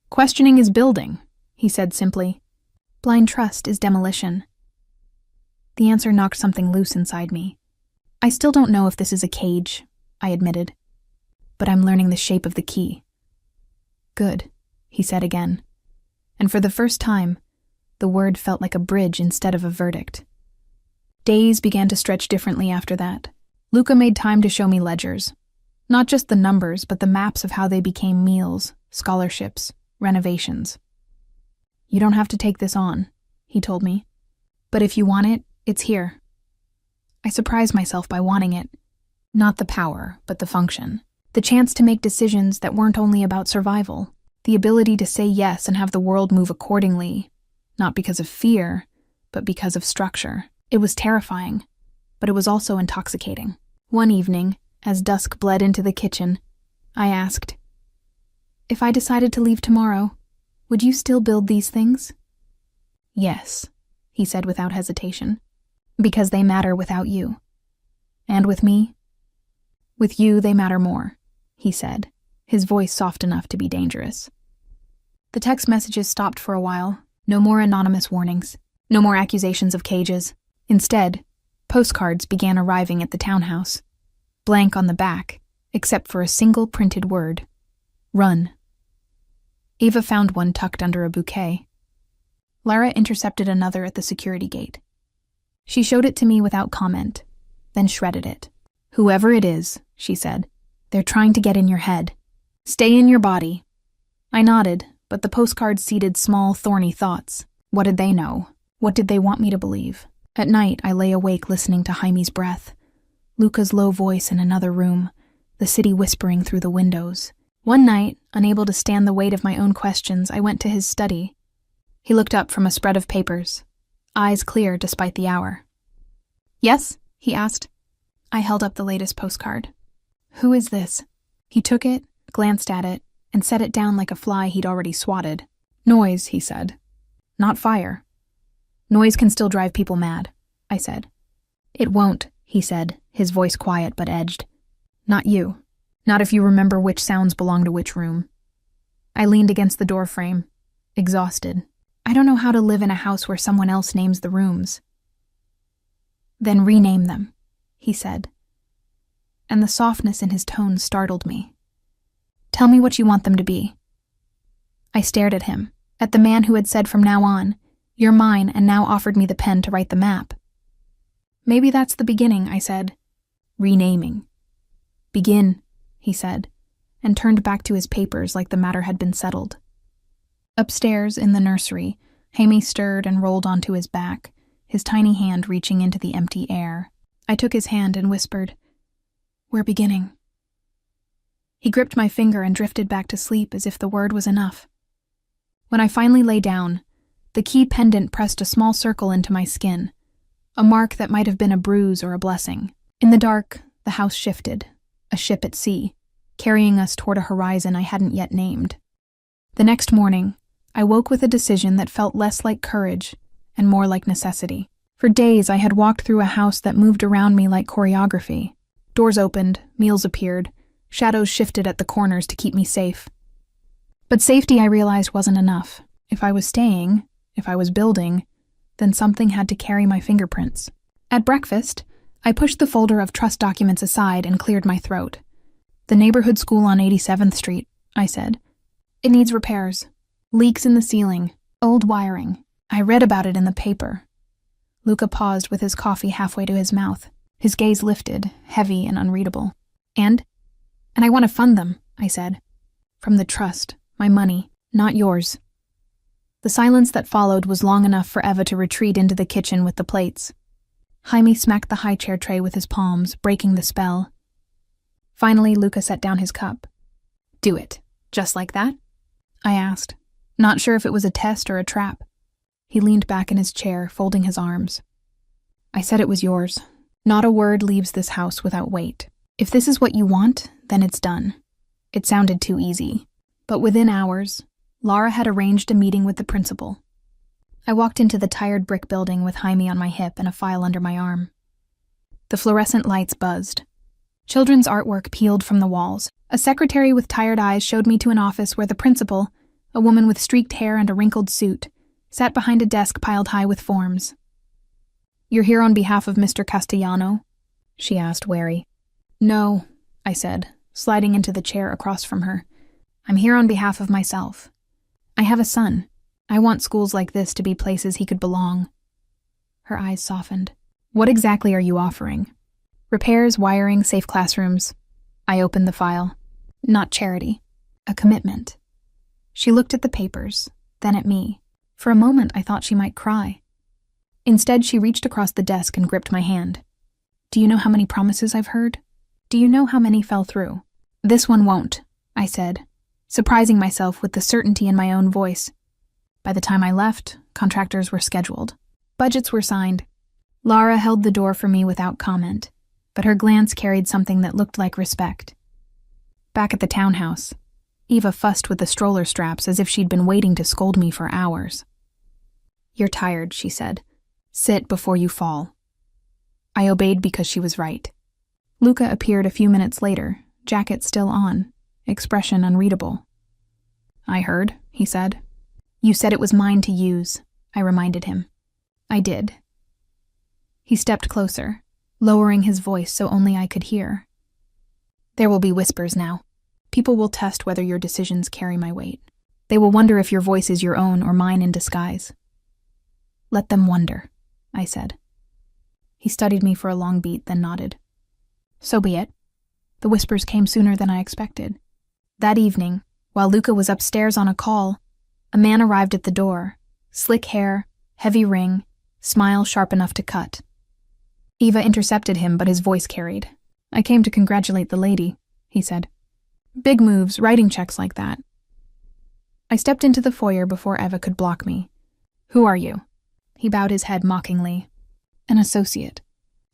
"Questioning is building," he said simply. "Blind trust is demolition." The answer knocked something loose inside me. "I still don't know if this is a cage," I admitted. "But I'm learning the shape of the key." "Good," he said again. And for the first time, the word felt like a bridge instead of a verdict. Days began to stretch differently after that. Luca made time to show me ledgers. Not just the numbers, but the maps of how they became meals, scholarships, renovations. "You don't have to take this on," he told me. "But if you want it, it's here." I surprised myself by wanting it. Not the power, but the function. The chance to make decisions that weren't only about survival. The ability to say yes and have the world move accordingly. Not because of fear, but because of structure. It was terrifying, but it was also intoxicating. One evening, as dusk bled into the kitchen, I asked, "If I decided to leave tomorrow, would you still build these things?" "Yes," he said without hesitation, "because they matter without you. And with me? With you, they matter more," he said, his voice soft enough to be dangerous. The text messages stopped for a while. No more anonymous warnings. No more accusations of cages. Instead, postcards began arriving at the townhouse. Blank on the back, except for a single printed word. "Run." Ava found one tucked under a bouquet. Lara intercepted another at the security gate. She showed it to me without comment, then shredded it. "Whoever it is," she said, "they're trying to get in your head. Stay in your body." I nodded, but the postcards seeded small, thorny thoughts. What did they know? What did they want me to believe? At night, I lay awake listening to Jaime's breath, Luca's low voice in another room, the city whispering through the windows. One night, unable to stand the weight of my own questions, I went to his study. He looked up from a spread of papers, eyes clear despite the hour. "Yes?" he asked. I held up the latest postcard. "Who is this?" He took it, glanced at it, and set it down like a fly he'd already swatted. "Noise," he said. "Not fire." "Noise can still drive people mad," I said. "It won't," he said, his voice quiet but edged. "Not you. Not if you remember which sounds belong to which room." I leaned against the doorframe, exhausted. I don't know how to live in a house where someone else names the rooms. "Then rename them," he said. and the softness in his tone startled me. "Tell me what you want them to be." I stared at him, at the man who had said from now on, "You're mine," and now offered me the pen to write the map. "Maybe that's the beginning," I said. "Renaming." "Begin," he said, and turned back to his papers like the matter had been settled. Upstairs, in the nursery, Jaime stirred and rolled onto his back, his tiny hand reaching into the empty air. I took his hand and whispered, "We're beginning." He gripped my finger and drifted back to sleep as if the word was enough. When I finally lay down, the key pendant pressed a small circle into my skin, a mark that might have been a bruise or a blessing. In the dark, the house shifted, a ship at sea, carrying us toward a horizon I hadn't yet named. The next morning, I woke with a decision that felt less like courage and more like necessity. For days, I had walked through a house that moved around me like choreography. Doors opened, meals appeared, shadows shifted at the corners to keep me safe. But safety, I realized, wasn't enough. If I was staying, if I was building, then something had to carry my fingerprints. At breakfast, I pushed the folder of trust documents aside and cleared my throat. "The neighborhood school on 87th Street, I said. "It needs repairs. Leaks in the ceiling, old wiring. I read about it in the paper." Luca paused with his coffee halfway to his mouth. His gaze lifted, heavy and unreadable. And I want to fund them," I said. "From the trust, my money, not yours." The silence that followed was long enough for Eva to retreat into the kitchen with the plates. Jaime smacked the high chair tray with his palms, breaking the spell. Finally, Luca set down his cup. "Do it, just like that?" I asked, not sure if it was a test or a trap. He leaned back in his chair, folding his arms. "I said it was yours. Not a word leaves this house without weight. If this is what you want, then it's done." It sounded too easy. But within hours, Laura had arranged a meeting with the principal. I walked into the tired brick building with Jaime on my hip and a file under my arm. The fluorescent lights buzzed. Children's artwork peeled from the walls. A secretary with tired eyes showed me to an office where the principal, a woman with streaked hair and a wrinkled suit, sat behind a desk piled high with forms. "You're here on behalf of Mr. Castellano?" she asked, wary. "No," I said, sliding into the chair across from her. "I'm here on behalf of myself. I have a son. I want schools like this to be places he could belong." Her eyes softened. "What exactly are you offering?" "Repairs, wiring, safe classrooms." I opened the file. "Not charity. A commitment." She looked at the papers, then at me. For a moment, I thought she might cry. Instead, she reached across the desk and gripped my hand. "Do you know how many promises I've heard? Do you know how many fell through?" "This one won't," I said, surprising myself with the certainty in my own voice. By the time I left, contractors were scheduled. Budgets were signed. Laura held the door for me without comment, but her glance carried something that looked like respect. Back at the townhouse, Eva fussed with the stroller straps as if she'd been waiting to scold me for hours. "You're tired," she said. "Sit before you fall." I obeyed because she was right. Luca appeared a few minutes later, jacket still on, expression unreadable. "I heard," he said. "You said it was mine to use," I reminded him. "I did." He stepped closer, lowering his voice so only I could hear. "There will be whispers now. People will test whether your decisions carry my weight. They will wonder if your voice is your own or mine in disguise." "Let them wonder," I said. He studied me for a long beat, then nodded. "So be it." The whispers came sooner than I expected. That evening, while Luca was upstairs on a call, a man arrived at the door, slick hair, heavy ring, smile sharp enough to cut. Eva intercepted him, but his voice carried. "I came to congratulate the lady," he said. "Big moves, writing checks like that." I stepped into the foyer before Eva could block me. "Who are you?" He bowed his head mockingly. "An associate.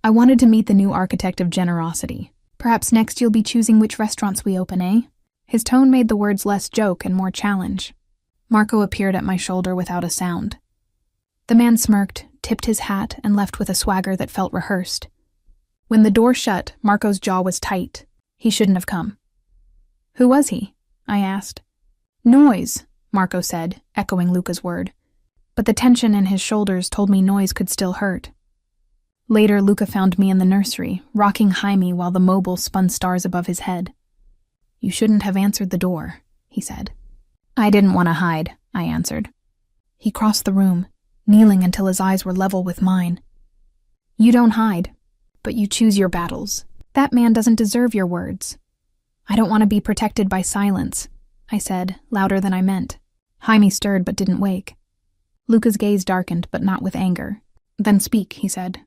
I wanted to meet the new architect of generosity. Perhaps next you'll be choosing which restaurants we open, eh?" His tone made the words less joke and more challenge. Marco appeared at my shoulder without a sound. The man smirked, tipped his hat, and left with a swagger that felt rehearsed. When the door shut, Marco's jaw was tight. He shouldn't have come. "Who was he?" I asked. "Noise," Marco said, echoing Luca's word. But the tension in his shoulders told me noise could still hurt. Later, Luca found me in the nursery, rocking Jaime while the mobile spun stars above his head. "You shouldn't have answered the door," he said. "I didn't want to hide," I answered. He crossed the room, kneeling until his eyes were level with mine. "You don't hide, but you choose your battles. That man doesn't deserve your words." "I don't want to be protected by silence," I said, louder than I meant. Jaime stirred but didn't wake. Luca's gaze darkened, but not with anger. "Then speak," he said,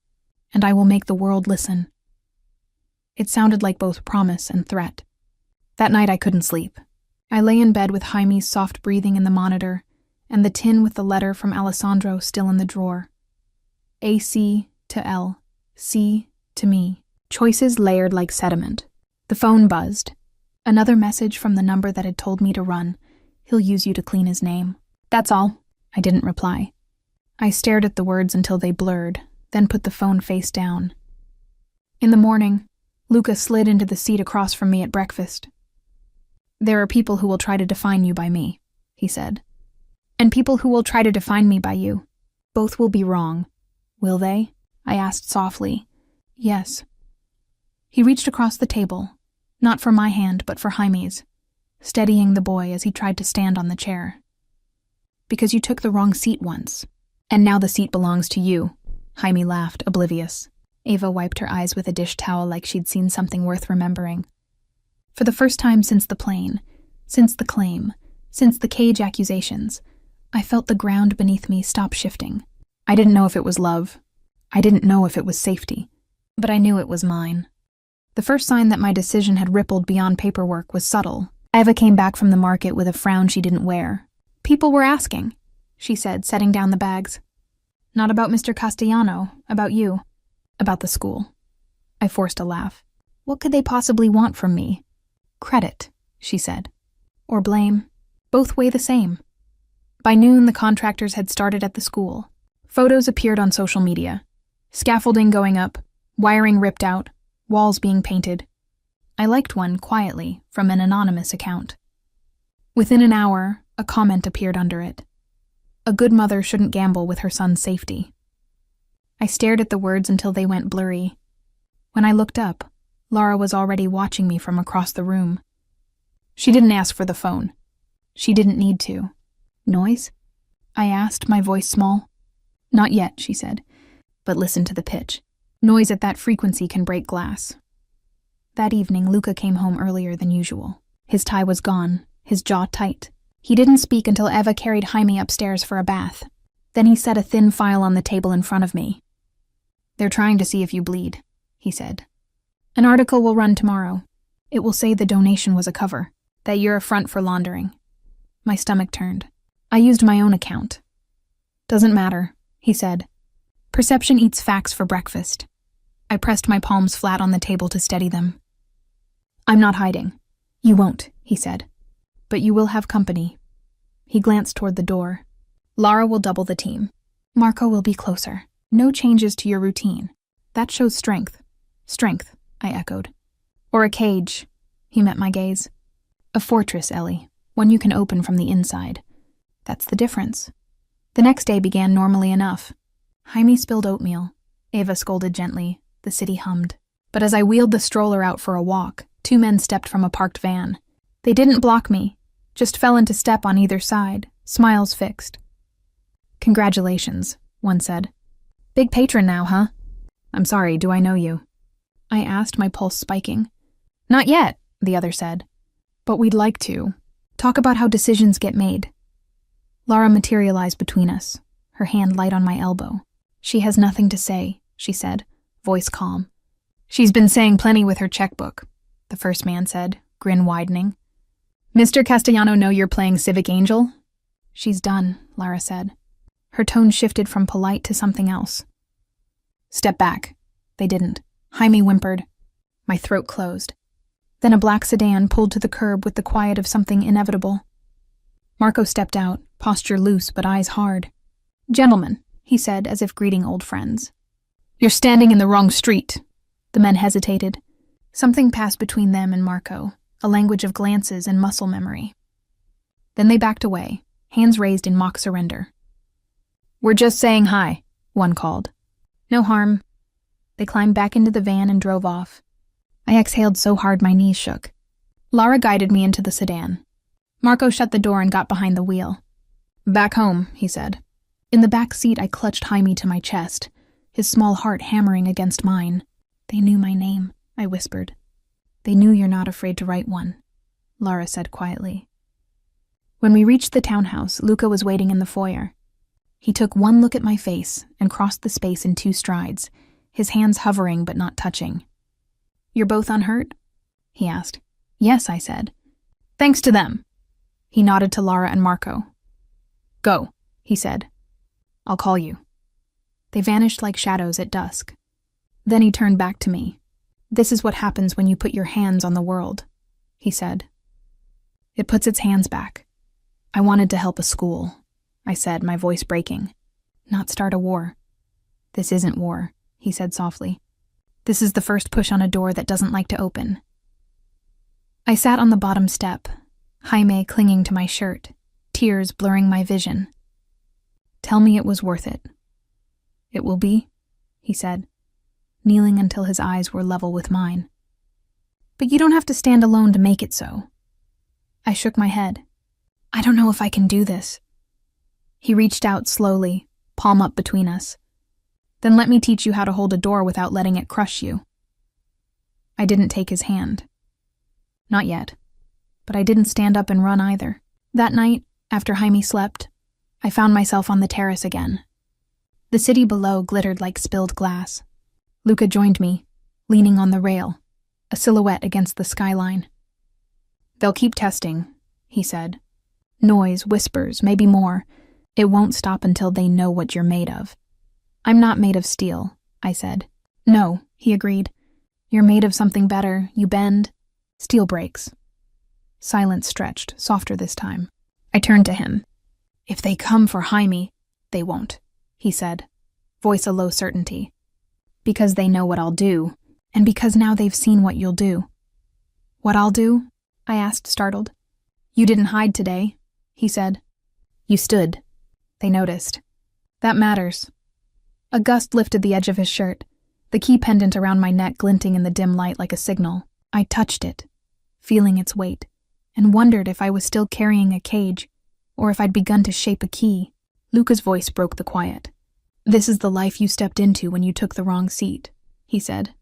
"and I will make the world listen." It sounded like both promise and threat. That night I couldn't sleep. I lay in bed with Jaime's soft breathing in the monitor and the tin with the letter from Alessandro still in the drawer. AC to L, C to me. Choices layered like sediment. The phone buzzed. Another message from the number that had told me to run. "He'll use you to clean his name." "That's all." I didn't reply. I stared at the words until they blurred, then put the phone face down. In the morning, Luca slid into the seat across from me at breakfast. "There are people who will try to define you by me," he said. "And people who will try to define me by you. Both will be wrong." "Will they?" I asked softly. "Yes." He reached across the table, not for my hand but for Jaime's, steadying the boy as he tried to stand on the chair. "Because you took the wrong seat once, and now the seat belongs to you." Jaime laughed, oblivious. Ava wiped her eyes with a dish towel like she'd seen something worth remembering. For the first time since the plane, since the claim, since the cage accusations, I felt the ground beneath me stop shifting. I didn't know if it was love. I didn't know if it was safety. But I knew it was mine. The first sign that my decision had rippled beyond paperwork was subtle. Eva came back from the market with a frown she didn't wear. "People were asking," she said, setting down the bags. "Not about Mr. Castellano, about you. About the school." I forced a laugh. "What could they possibly want from me?" "Credit," she said. "Or blame. Both weigh the same." By noon, the contractors had started at the school. Photos appeared on social media. Scaffolding going up, wiring ripped out, walls being painted. I liked one, quietly, from an anonymous account. Within an hour, a comment appeared under it. "A good mother shouldn't gamble with her son's safety." I stared at the words until they went blurry. When I looked up, Laura was already watching me from across the room. She didn't ask for the phone. She didn't need to. "Noise?" I asked, my voice small. "Not yet," she said, "but listen to the pitch. Noise at that frequency can break glass." That evening, Luca came home earlier than usual. His tie was gone, his jaw tight. He didn't speak until Eva carried Jaime upstairs for a bath. Then he set a thin file on the table in front of me. "They're trying to see if you bleed," he said. "An article will run tomorrow. It will say the donation was a cover, that you're a front for laundering." My stomach turned. I used my own account. "Doesn't matter," he said. "Perception eats facts for breakfast." I pressed my palms flat on the table to steady them. "I'm not hiding." "You won't," he said. "But you will have company." He glanced toward the door. "Lara will double the team. Marco will be closer. No changes to your routine. That shows strength." "Strength," I echoed. "Or a cage." He met my gaze. "A fortress, Ellie. One you can open from the inside." "That's the difference." The next day began normally enough. Jaime spilled oatmeal. Ava scolded gently. The city hummed. But as I wheeled the stroller out for a walk, 2 men stepped from a parked van. They didn't block me, just fell into step on either side, smiles fixed. "Congratulations," one said. "Big patron now, huh?" "I'm sorry, do I know you?" I asked, my pulse spiking. "Not yet," the other said. "But we'd like to. Talk about how decisions get made." Lara materialized between us, her hand light on my elbow. "She has nothing to say," she said, voice calm. "She's been saying plenty with her checkbook," the first man said, grin widening. "Mr. Castellano know you're playing Civic Angel?" "She's done," Lara said. Her tone shifted from polite to something else. "Step back." They didn't. Jaime whimpered. My throat closed. Then a black sedan pulled to the curb with the quiet of something inevitable. Marco stepped out, posture loose but eyes hard. "Gentlemen," he said, as if greeting old friends. "You're standing in the wrong street." The men hesitated. Something passed between them and Marco, a language of glances and muscle memory. Then they backed away, hands raised in mock surrender. "We're just saying hi," one called. "No harm." They climbed back into the van and drove off. I exhaled so hard my knees shook. Lara guided me into the sedan. Marco shut the door and got behind the wheel. "Back home," he said. In the back seat, I clutched Jaime to my chest, his small heart hammering against mine. "They knew my name," I whispered. "They knew you're not afraid to write one," Lara said quietly. When we reached the townhouse, Luca was waiting in the foyer. He took one look at my face and crossed the space in 2 strides, his hands hovering but not touching. "You're both unhurt?" he asked. "Yes," I said. "Thanks to them." He nodded to Lara and Marco. "Go," he said. "I'll call you." They vanished like shadows at dusk. Then he turned back to me. "This is what happens when you put your hands on the world," he said. "It puts its hands back. I wanted to help a school," I said, my voice breaking. "Not start a war." "This isn't war," he said softly. "This is the first push on a door that doesn't like to open." I sat on the bottom step, Jaime clinging to my shirt, tears blurring my vision. "Tell me it was worth it." "It will be," he said, kneeling until his eyes were level with mine. "But you don't have to stand alone to make it so." I shook my head. "I don't know if I can do this." He reached out slowly, palm up between us. "Then let me teach you how to hold a door without letting it crush you." I didn't take his hand. Not yet. But I didn't stand up and run either. That night, after Jaime slept, I found myself on the terrace again. The city below glittered like spilled glass. Luca joined me, leaning on the rail, a silhouette against the skyline. "They'll keep testing," he said. "Noise, whispers, maybe more. It won't stop until they know what you're made of." "I'm not made of steel," I said. "No," he agreed. "You're made of something better. You bend. Steel breaks." Silence stretched, softer this time. I turned to him. "If they come for Jaime, they won't," he said, voice a low certainty. "Because they know what I'll do, and because now they've seen what you'll do." "What I'll do?" I asked, startled. "You didn't hide today," he said. "You stood." They noticed. "That matters." A gust lifted the edge of his shirt, the key pendant around my neck glinting in the dim light like a signal. I touched it, feeling its weight, and wondered if I was still carrying a cage, or if I'd begun to shape a key. Luca's voice broke the quiet. "This is the life you stepped into when you took the wrong seat," he said.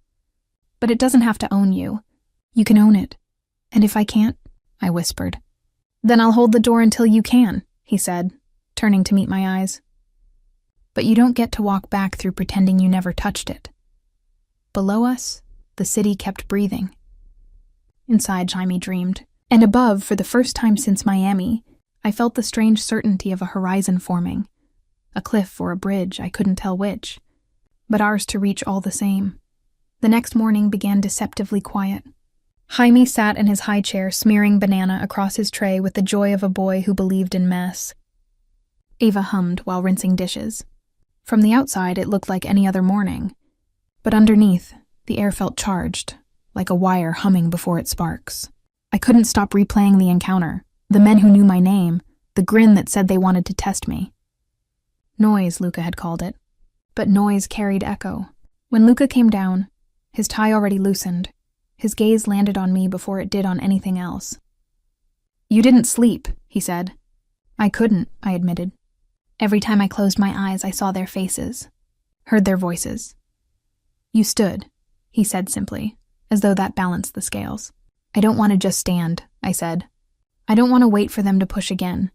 "But it doesn't have to own you. You can own it. And if I can't," I whispered. "Then I'll hold the door until you can," he said, turning to meet my eyes. "But you don't get to walk back through pretending you never touched it." Below us, the city kept breathing. Inside, Jaime dreamed. And above, for the first time since Miami, I felt the strange certainty of a horizon forming. A cliff or a bridge, I couldn't tell which. But ours to reach all the same. The next morning began deceptively quiet. Jaime sat in his high chair smearing banana across his tray with the joy of a boy who believed in mess. Ava hummed while rinsing dishes. From the outside, it looked like any other morning. But underneath, the air felt charged, like a wire humming before it sparks. I couldn't stop replaying the encounter, the men who knew my name, the grin that said they wanted to test me. Noise, Luca had called it. But noise carried echo. When Luca came down, his tie already loosened, his gaze landed on me before it did on anything else. "You didn't sleep," he said. "I couldn't," I admitted. Every time I closed my eyes, I saw their faces, heard their voices. "You stood," he said simply, as though that balanced the scales. "I don't want to just stand," I said. "I don't want to wait for them to push again."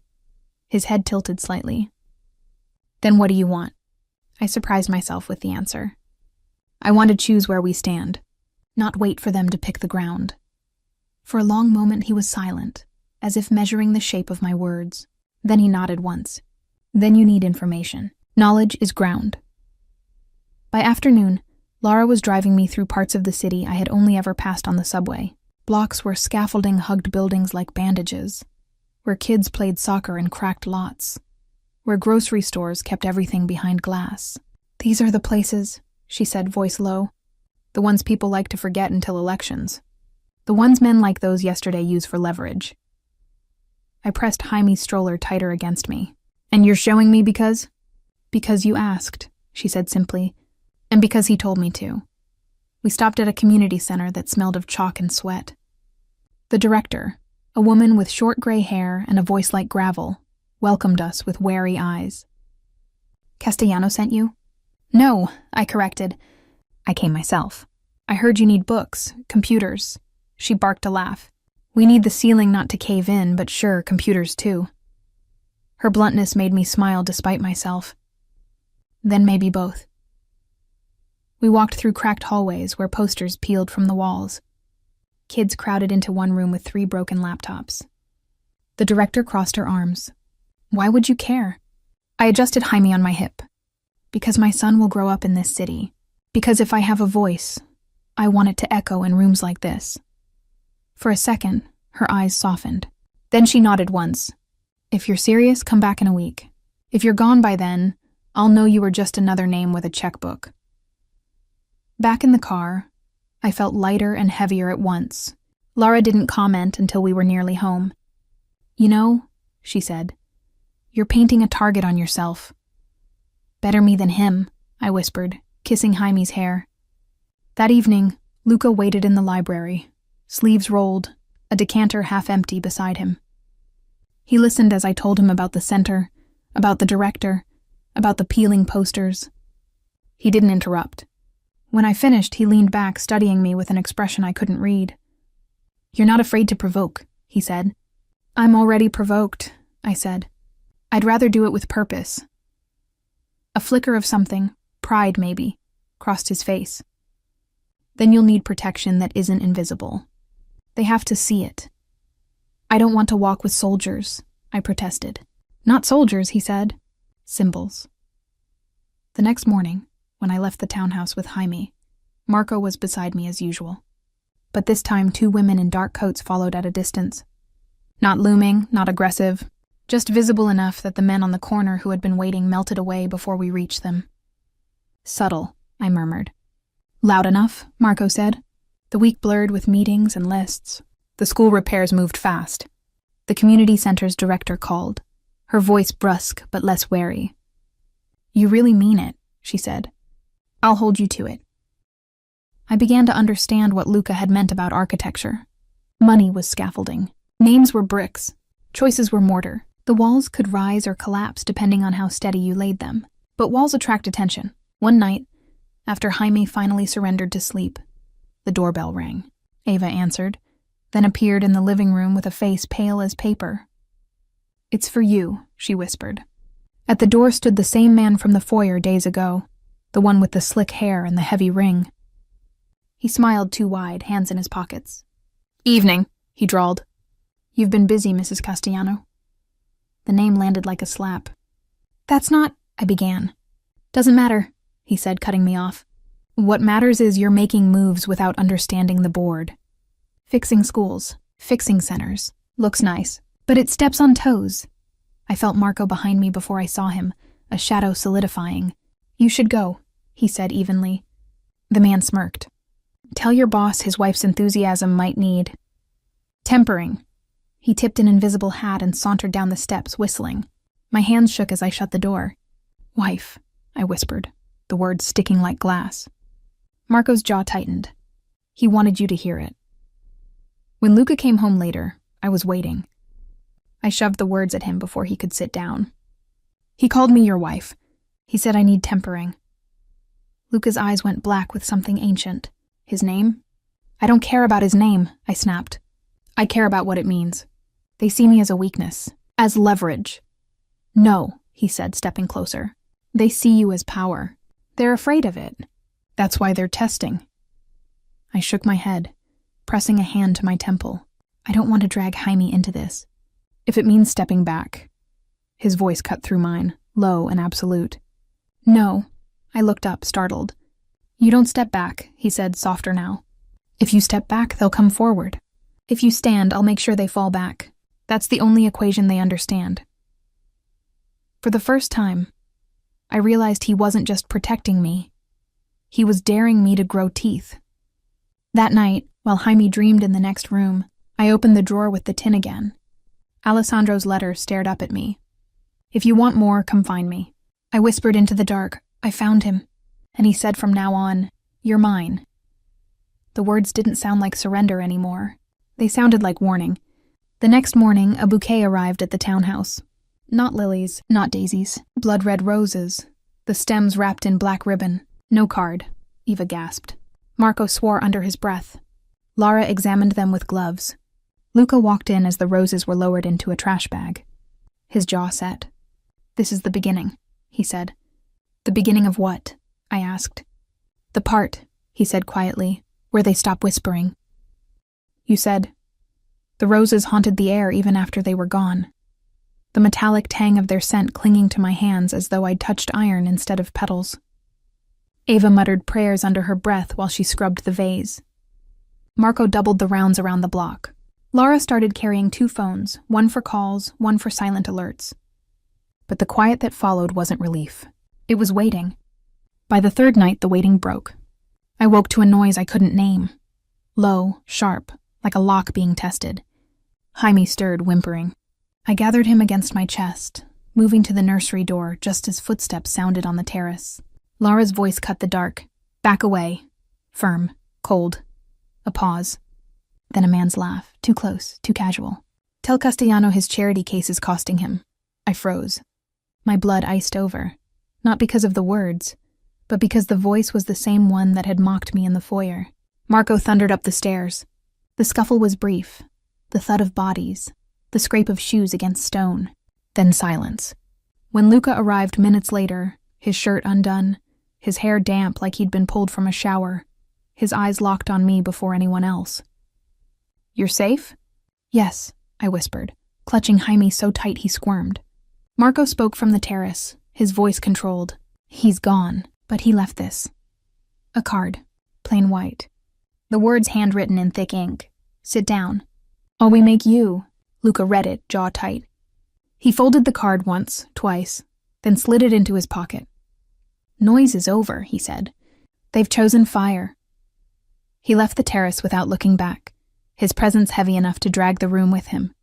His head tilted slightly. "Then what do you want?" I surprised myself with the answer. "I want to choose where we stand, not wait for them to pick the ground." For a long moment he was silent, as if measuring the shape of my words. Then he nodded once. "Then you need information. Knowledge is ground." By afternoon, Lara was driving me through parts of the city I had only ever passed on the subway. Blocks where scaffolding hugged buildings like bandages, where kids played soccer in cracked lots, where grocery stores kept everything behind glass. "These are the places," she said, voice low. "The ones people like to forget until elections. The ones men like those yesterday use for leverage." I pressed Jaime's stroller tighter against me. "And you're showing me because?" "Because you asked," she said simply, "and because he told me to." We stopped at a community center that smelled of chalk and sweat. The director, a woman with short gray hair and a voice like gravel, welcomed us with wary eyes. "Castellano sent you?" "No," I corrected. "I came myself. I heard you need books, computers." She barked a laugh. "We need the ceiling not to cave in, but sure, computers too." Her bluntness made me smile despite myself. "Then maybe both." We walked through cracked hallways where posters peeled from the walls. Kids crowded into one room with 3 broken laptops. The director crossed her arms. "Why would you care?" I adjusted Jaime on my hip. "Because my son will grow up in this city. Because if I have a voice, I want it to echo in rooms like this." For a second, her eyes softened. Then she nodded once. "If you're serious, come back in a week. If you're gone by then, I'll know you were just another name with a checkbook." Back in the car, I felt lighter and heavier at once. Lara didn't comment until we were nearly home. "You know," she said, "you're painting a target on yourself." "Better me than him," I whispered, kissing Jaime's hair. That evening, Luca waited in the library, sleeves rolled, a decanter half empty beside him. He listened as I told him about the center, about the director, about the peeling posters. He didn't interrupt. When I finished, he leaned back, studying me with an expression I couldn't read. "You're not afraid to provoke," he said. "I'm already provoked," I said. "I'd rather do it with purpose." A flicker of something, pride maybe, crossed his face. "Then you'll need protection that isn't invisible. They have to see it." "I don't want to walk with soldiers," I protested. "Not soldiers," he said. "Symbols." The next morning, when I left the townhouse with Jaime, Marco was beside me as usual. But this time 2 women in dark coats followed at a distance. Not looming, not aggressive, just visible enough that the men on the corner who had been waiting melted away before we reached them. "Subtle," I murmured. "Loud enough," Marco said. The week blurred with meetings and lists. The school repairs moved fast. The community center's director called, her voice brusque but less wary. "You really mean it," she said. "I'll hold you to it." I began to understand what Luca had meant about architecture. Money was scaffolding. Names were bricks. Choices were mortar. The walls could rise or collapse depending on how steady you laid them. But walls attract attention. One night, after Jaime finally surrendered to sleep, the doorbell rang. Ava answered, then appeared in the living room with a face pale as paper. "It's for you," she whispered. At the door stood the same man from the foyer days ago, the one with the slick hair and the heavy ring. He smiled too wide, hands in his pockets. "Evening," he drawled. "You've been busy, Mrs. Castellano." The name landed like a slap. "That's not," I began. "Doesn't matter," he said, cutting me off. "What matters is you're making moves without understanding the board. Fixing schools, fixing centers, looks nice, but it steps on toes." I felt Marco behind me before I saw him, a shadow solidifying. "You should go," he said evenly. The man smirked. "Tell your boss his wife's enthusiasm might need tempering." He tipped an invisible hat and sauntered down the steps, whistling. My hands shook as I shut the door. "Wife," I whispered, the words sticking like glass. Marco's jaw tightened. He wanted you to hear it. When Luca came home later, I was waiting. I shoved the words at him before he could sit down. "He called me your wife. He said I need tempering." Luca's eyes went black with something ancient. "His name?" "I don't care about his name," I snapped. "I care about what it means. They see me as a weakness, as leverage." "No," he said, stepping closer. "They see you as power. They're afraid of it. That's why they're testing." I shook my head, pressing a hand to my temple. "I don't want to drag Jaime into this. If it means stepping back." His voice cut through mine, low and absolute. "No." I looked up, startled. "You don't step back," he said, softer now. "If you step back, they'll come forward. If you stand, I'll make sure they fall back. That's the only equation they understand." For the first time, I realized he wasn't just protecting me. He was daring me to grow teeth. That night, while Jaime dreamed in the next room, I opened the drawer with the tin again. Alessandro's letter stared up at me. "If you want more, come find me." I whispered into the dark, "I found him." And he said from now on, "You're mine." The words didn't sound like surrender anymore. They sounded like warning. The next morning, a bouquet arrived at the townhouse. Not lilies, not daisies, blood-red roses, the stems wrapped in black ribbon. No card, Eva gasped. Marco swore under his breath. Lara examined them with gloves. Luca walked in as the roses were lowered into a trash bag. His jaw set. "This is the beginning," he said. "The beginning of what?" I asked. "The part," he said quietly, "where they stop whispering." "You said." "The roses haunted the air even after they were gone. The metallic tang of their scent clinging to my hands as though I'd touched iron instead of petals." Ava muttered prayers under her breath while she scrubbed the vase. Marco doubled the rounds around the block. Lara started carrying 2 phones, one for calls, one for silent alerts. But the quiet that followed wasn't relief. It was waiting. By the 3rd night, the waiting broke. I woke to a noise I couldn't name. Low, sharp, like a lock being tested. Jaime stirred, whimpering. I gathered him against my chest, moving to the nursery door just as footsteps sounded on the terrace. Lara's voice cut the dark. "Back away." Firm, cold. A pause. Then a man's laugh, too close, too casual. "Tell Castellano his charity case is costing him." I froze. My blood iced over, not because of the words, but because the voice was the same one that had mocked me in the foyer. Marco thundered up the stairs. The scuffle was brief, the thud of bodies, the scrape of shoes against stone, then silence. When Luca arrived minutes later, his shirt undone, his hair damp like he'd been pulled from a shower, his eyes locked on me before anyone else. "You're safe?" "Yes," I whispered, clutching Jaime so tight he squirmed. Marco spoke from the terrace, his voice controlled. "He's gone, but he left this. A card, plain white. The words handwritten in thick ink. Sit down. All we make you." Luca read it, jaw tight. He folded the card once, twice, then slid it into his pocket. "Noise is over," he said. "They've chosen fire." He left the terrace without looking back, his presence heavy enough to drag the room with him.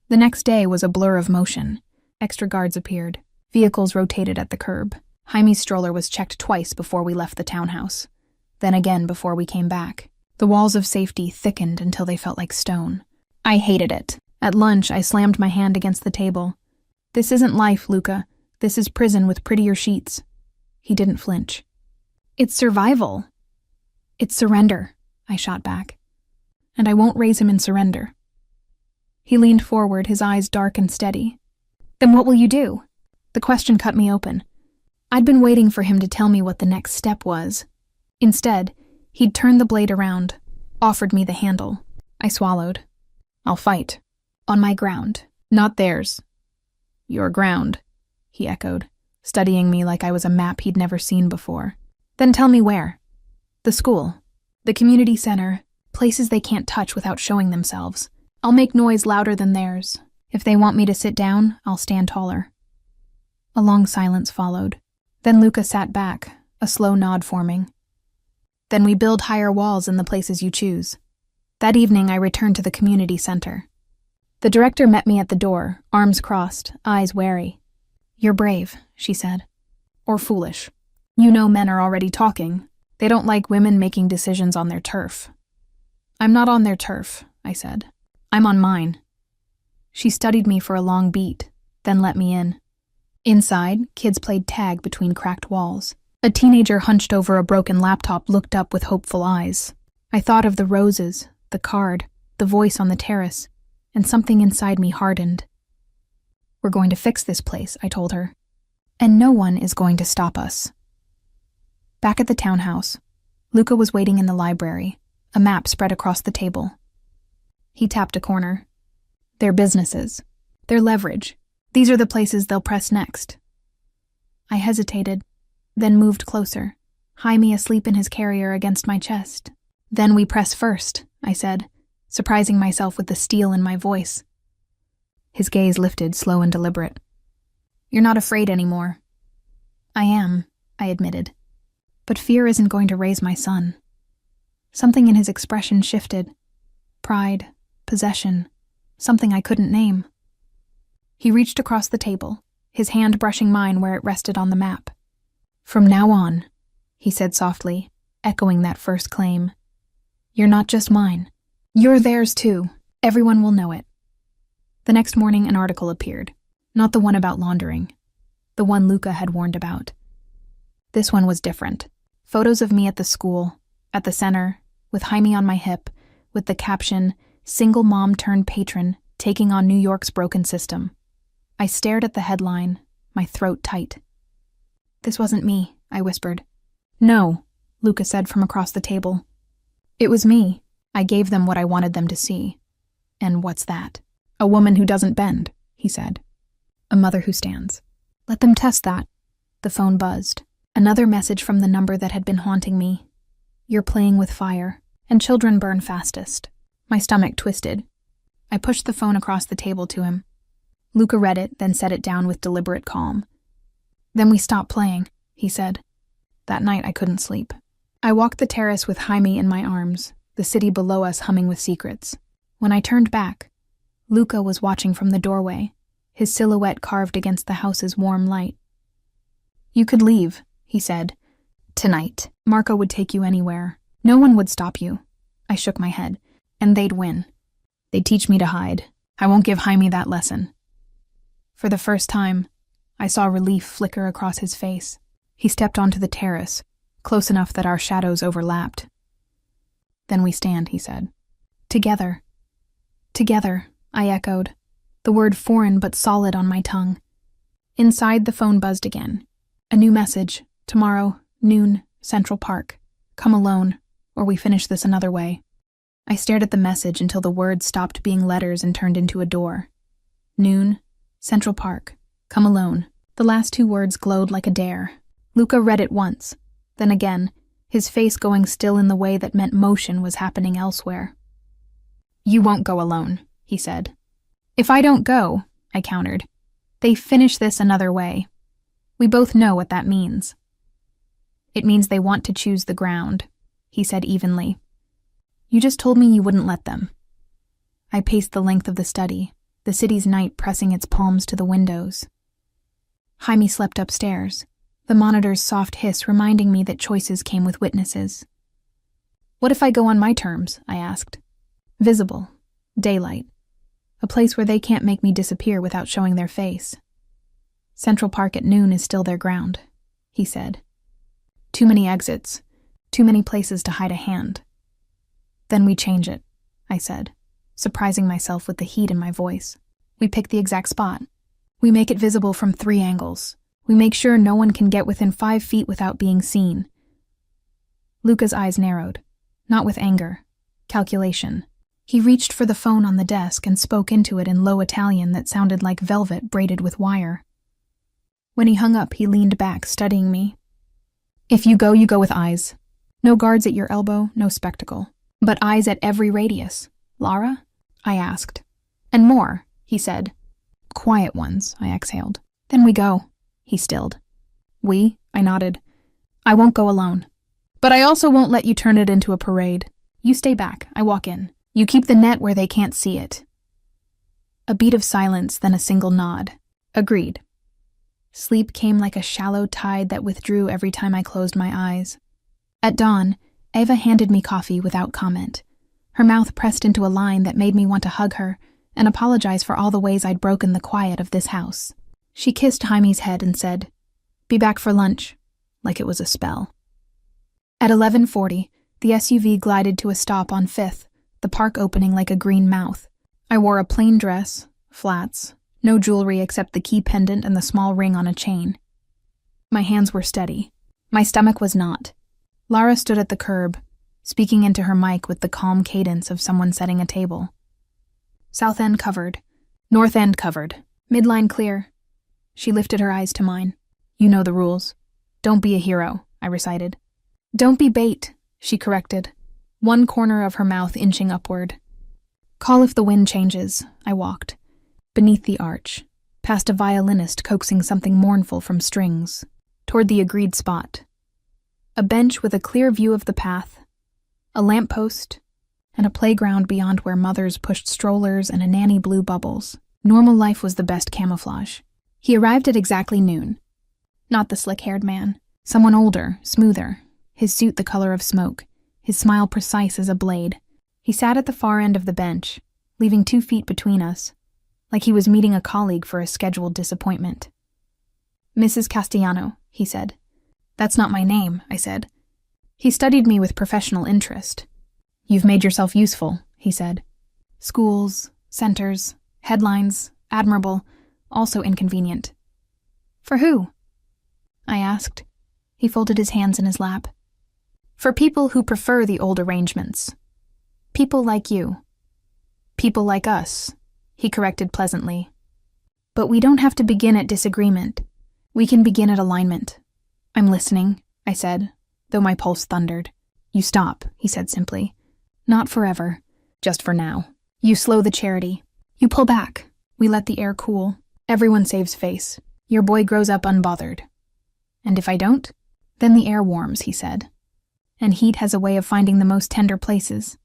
The next day was a blur of motion. Extra guards appeared. Vehicles rotated at the curb. Jaime's stroller was checked twice before we left the townhouse, then again before we came back. The walls of safety thickened until they felt like stone. I hated it. At lunch, I slammed my hand against the table. "This isn't life, Luca. This is prison with prettier sheets." He didn't flinch. "It's survival." "It's surrender," I shot back. "And I won't raise him in surrender." He leaned forward, his eyes dark and steady. "Then what will you do?" The question cut me open. I'd been waiting for him to tell me what the next step was. Instead, he'd turned the blade around, offered me the handle. I swallowed. "I'll fight. On my ground, not theirs." "Your ground," he echoed, studying me like I was a map he'd never seen before. "Then tell me where." "The school. The community center. Places they can't touch without showing themselves. I'll make noise louder than theirs. If they want me to sit down, I'll stand taller." A long silence followed. Then Luca sat back, a slow nod forming. "Then we build higher walls in the places you choose." That evening, I returned to the community center. The director met me at the door, arms crossed, eyes wary. "You're brave," she said. "Or foolish. You know men are already talking. They don't like women making decisions on their turf." "I'm not on their turf," I said. "I'm on mine." She studied me for a long beat, then let me in. Inside, kids played tag between cracked walls. A teenager hunched over a broken laptop looked up with hopeful eyes. I thought of the roses, the card, the voice on the terrace, and something inside me hardened. "We're going to fix this place," I told her. "And no one is going to stop us." Back at the townhouse, Luca was waiting in the library, a map spread across the table. He tapped a corner. "Their businesses. Their leverage. These are the places they'll press next." I hesitated, then moved closer, Jaime asleep in his carrier against my chest. "Then we press first," I said, surprising myself with the steel in my voice. His gaze lifted, slow and deliberate. "You're not afraid anymore." "I am," I admitted. "But fear isn't going to raise my son." Something in his expression shifted. Pride, possession, something I couldn't name. He reached across the table, his hand brushing mine where it rested on the map. "From now on," he said softly, echoing that first claim, You're not just mine. You're theirs too. Everyone will know it. The next morning, an article appeared. Not the one about laundering. The one Luca had warned about. This one was different. Photos of me at the school, at the center, with Jaime on my hip, with the caption, "Single mom turned patron, taking on New York's broken system." I stared at the headline, my throat tight. "This wasn't me," I whispered. "No," Luca said from across the table. "It was me." I gave them what I wanted them to see. "And what's that?" "A woman who doesn't bend," he said. "A mother who stands." "Let them test that." The phone buzzed. Another message from the number that had been haunting me. "You're playing with fire, and children burn fastest." My stomach twisted. I pushed the phone across the table to him. Luca read it, then set it down with deliberate calm. "Then we stopped playing," he said. That night I couldn't sleep. I walked the terrace with Jaime in my arms, the city below us humming with secrets. When I turned back, Luca was watching from the doorway, his silhouette carved against the house's warm light. "You could leave," he said. "Tonight. Marco would take you anywhere. No one would stop you." I shook my head. "And they'd win. They'd teach me to hide. I won't give Jaime that lesson." For the first time, I saw relief flicker across his face. He stepped onto the terrace, close enough that our shadows overlapped. "Then we stand," he said. "Together." "Together," I echoed, the word foreign but solid on my tongue. Inside, the phone buzzed again. A new message. "Tomorrow, noon, Central Park. Come alone, or we finish this another way." I stared at the message until the words stopped being letters and turned into a door. Noon, Central Park. Come alone. The last two words glowed like a dare. Luca read it once, then again, his face going still in the way that meant motion was happening elsewhere. "You won't go alone," he said. "If I don't go," I countered, "they finish this another way. We both know what that means." "It means they want to choose the ground," he said evenly. "You just told me you wouldn't let them." I paced the length of the study, the city's night pressing its palms to the windows. Jaime slept upstairs, the monitor's soft hiss reminding me that choices came with witnesses. "What if I go on my terms?" I asked. "Visible. Daylight. A place where they can't make me disappear without showing their face." "Central Park at noon is still their ground," he said. "Too many exits. Too many places to hide a hand." "Then we change it," I said, surprising myself with the heat in my voice. "We pick the exact spot. We make it visible from 3 angles. We make sure no one can get within 5 feet without being seen." Luca's eyes narrowed, not with anger, calculation. He reached for the phone on the desk and spoke into it in low Italian that sounded like velvet braided with wire. When he hung up, he leaned back, studying me. "If you go with eyes. No guards at your elbow, no spectacle. But eyes at every radius. Lara?" I asked. "And more," he said. "Quiet ones," I exhaled. "Then we go." He stilled. "We?" I nodded. "I won't go alone. But I also won't let you turn it into a parade. You stay back, I walk in. You keep the net where they can't see it." A beat of silence, then a single nod. "Agreed." Sleep came like a shallow tide that withdrew every time I closed my eyes. At dawn, Eva handed me coffee without comment. Her mouth pressed into a line that made me want to hug her and apologize for all the ways I'd broken the quiet of this house. She kissed Jaime's head and said, "Be back for lunch," like it was a spell. At 11:40, the SUV glided to a stop on 5th, the park opening like a green mouth. I wore a plain dress, flats, no jewelry except the key pendant and the small ring on a chain. My hands were steady. My stomach was not. Lara stood at the curb, speaking into her mic with the calm cadence of someone setting a table. "South end covered. North end covered. Midline clear." She lifted her eyes to mine. "You know the rules. Don't be a hero," I recited. "Don't be bait," she corrected, one corner of her mouth inching upward. "Call if the wind changes," I walked. Beneath the arch, past a violinist coaxing something mournful from strings, toward the agreed spot. A bench with a clear view of the path, a lamppost, and a playground beyond where mothers pushed strollers and a nanny blew bubbles. Normal life was the best camouflage. He arrived at exactly noon. Not the slick-haired man. Someone older, smoother, his suit the color of smoke, his smile precise as a blade. He sat at the far end of the bench, leaving 2 feet between us, like he was meeting a colleague for a scheduled disappointment. "Mrs. Castellano," he said. "That's not my name," I said. He studied me with professional interest. "You've made yourself useful," he said. "Schools, centers, headlines, admirable, also inconvenient." "For who?" I asked. He folded his hands in his lap. "For people who prefer the old arrangements. People like you. People like us," he corrected pleasantly. "But we don't have to begin at disagreement. We can begin at alignment." "I'm listening," I said, though my pulse thundered. "You stop," he said simply. "Not forever. Just for now. You slow the charity. You pull back. We let the air cool. Everyone saves face. Your boy grows up unbothered. And if I don't? Then the air warms," he said. "And heat has a way of finding the most tender places."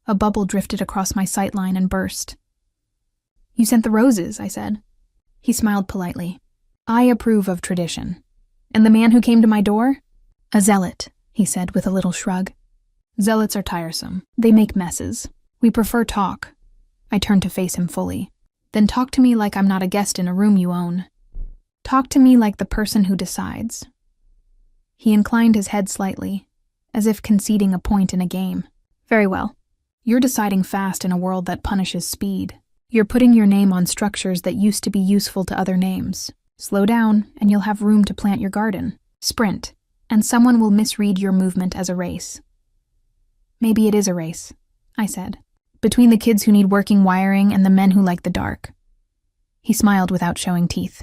A bubble drifted across my sightline and burst. "You sent the roses," I said. He smiled politely. "I approve of tradition. And the man who came to my door? A zealot," he said with a little shrug. "Zealots are tiresome. They make messes. We prefer talk." I turned to face him fully. "Then talk to me like I'm not a guest in a room you own. Talk to me like the person who decides." He inclined his head slightly, as if conceding a point in a game. "Very well. You're deciding fast in a world that punishes speed. You're putting your name on structures that used to be useful to other names. Slow down, and you'll have room to plant your garden. Sprint, and someone will misread your movement as a race." "Maybe it is a race," I said, "between the kids who need working wiring and the men who like the dark." He smiled without showing teeth.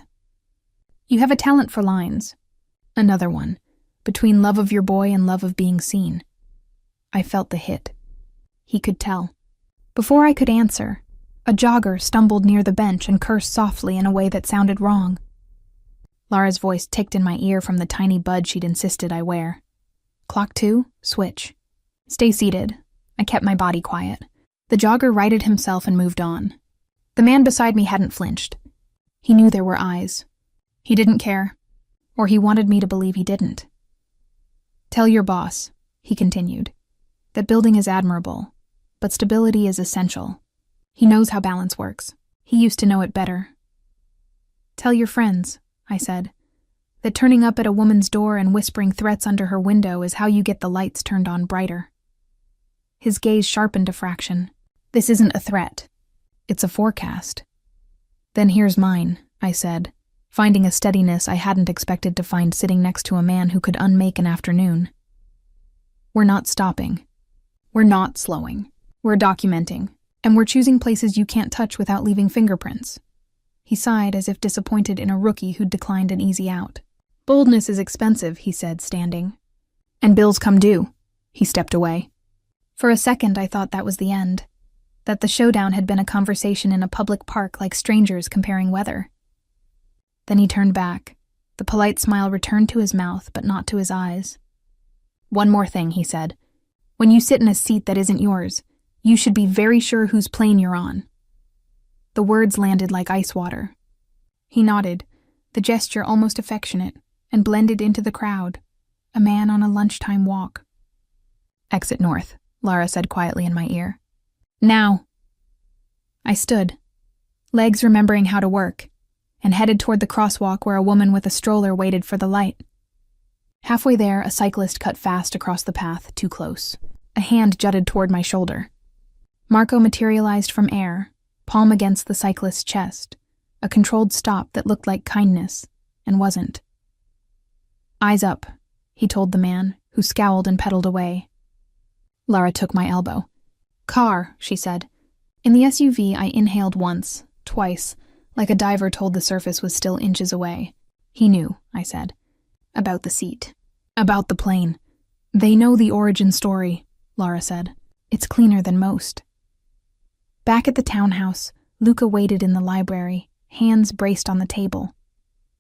"You have a talent for lines." "Another one, between love of your boy and love of being seen." I felt the hit. He could tell. Before I could answer, a jogger stumbled near the bench and cursed softly in a way that sounded wrong. Lara's voice ticked in my ear from the tiny bud she'd insisted I wear. "Clock 2, switch. Stay seated." I kept my body quiet. The jogger righted himself and moved on. The man beside me hadn't flinched. He knew there were eyes. He didn't care, or he wanted me to believe he didn't. "Tell your boss," he continued, "that building is admirable, but stability is essential. He knows how balance works. He used to know it better." "Tell your friends," I said, "that turning up at a woman's door and whispering threats under her window is how you get the lights turned on brighter." His gaze sharpened a fraction. "This isn't a threat. It's a forecast." "Then here's mine," I said, finding a steadiness I hadn't expected to find sitting next to a man who could unmake an afternoon. "We're not stopping. We're not slowing. We're documenting. And we're choosing places you can't touch without leaving fingerprints." He sighed as if disappointed in a rookie who'd declined an easy out. "Boldness is expensive," he said, standing. "And bills come due." He stepped away. For a second I thought that was the end, that the showdown had been a conversation in a public park like strangers comparing weather. Then he turned back. The polite smile returned to his mouth, but not to his eyes. "One more thing," he said. "When you sit in a seat that isn't yours, you should be very sure whose plane you're on." The words landed like ice water. He nodded, the gesture almost affectionate, and blended into the crowd, a man on a lunchtime walk. "Exit north," Lara said quietly in my ear. "Now." I stood, legs remembering how to work, and headed toward the crosswalk where a woman with a stroller waited for the light. Halfway there, a cyclist cut fast across the path, too close. A hand jutted toward my shoulder. Marco materialized from air, palm against the cyclist's chest, a controlled stop that looked like kindness, and wasn't. "Eyes up," he told the man, who scowled and pedaled away. Lara took my elbow. "Car," she said. In the SUV, I inhaled once, twice, like a diver told the surface was still inches away. "He knew," I said. "About the seat. About the plane. They know the origin story," Lara said. "It's cleaner than most." Back at the townhouse, Luca waited in the library, hands braced on the table.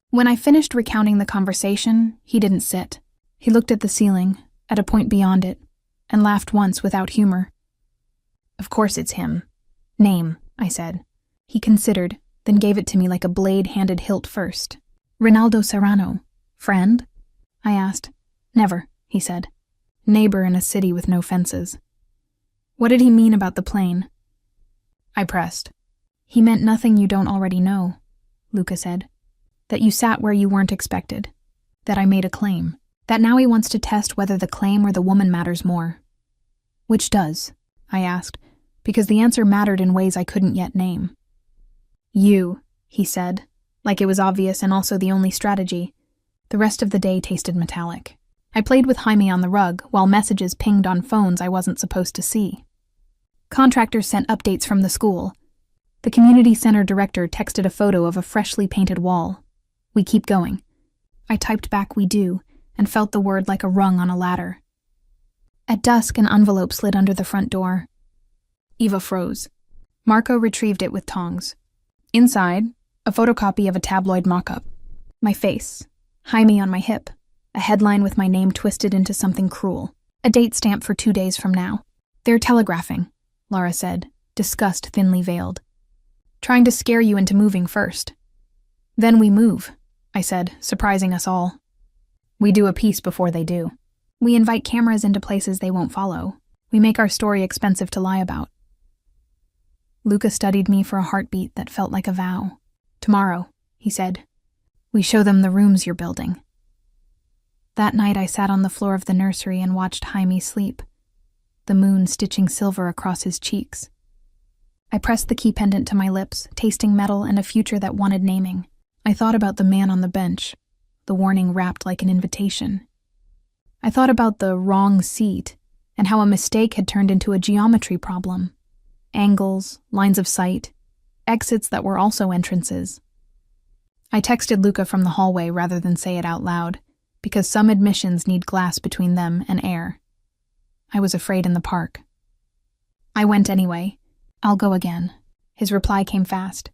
When I finished recounting the conversation, he didn't sit. He looked at the ceiling, at a point beyond it, and laughed once without humor. "Of course it's him. Name," I said. He considered, then gave it to me like a blade handed hilt first. "Rinaldo Serrano. Friend?" I asked. "Never," he said. neighbor in a city with no fences. What did he mean about the plane? I pressed. He meant nothing you don't already know, Luca said. That you sat where you weren't expected. That I made a claim. That now he wants to test whether the claim or the woman matters more. Which does? I asked, because the answer mattered in ways I couldn't yet name. You, he said, like it was obvious and also the only strategy. The rest of the day tasted metallic. I played with Jaime on the rug while messages pinged on phones I wasn't supposed to see. Contractors sent updates from the school. The community center director texted a photo of a freshly painted wall. We keep going. I typed back we do and felt the word like a rung on a ladder. At dusk, an envelope slid under the front door. Eva froze. Marco retrieved it with tongs. Inside, a photocopy of a tabloid mock-up. My face, Jaime on my hip, a headline with my name twisted into something cruel. A date stamp for 2 days from now. They're telegraphing, Laura said, disgust thinly veiled. Trying to scare you into moving first. Then we move, I said, surprising us all. We do a piece before they do. We invite cameras into places they won't follow. We make our story expensive to lie about. Luca studied me for a heartbeat that felt like a vow. Tomorrow, he said, we show them the rooms you're building. That night I sat on the floor of the nursery and watched Jaime sleep, the moon stitching silver across his cheeks. I pressed the key pendant to my lips, tasting metal and a future that wanted naming. I thought about the man on the bench, the warning wrapped like an invitation. I thought about the wrong seat and how a mistake had turned into a geometry problem. Angles, lines of sight, exits that were also entrances. I texted Luca from the hallway rather than say it out loud, because some admissions need glass between them and air. I was afraid in the park. I went anyway. I'll go again. His reply came fast.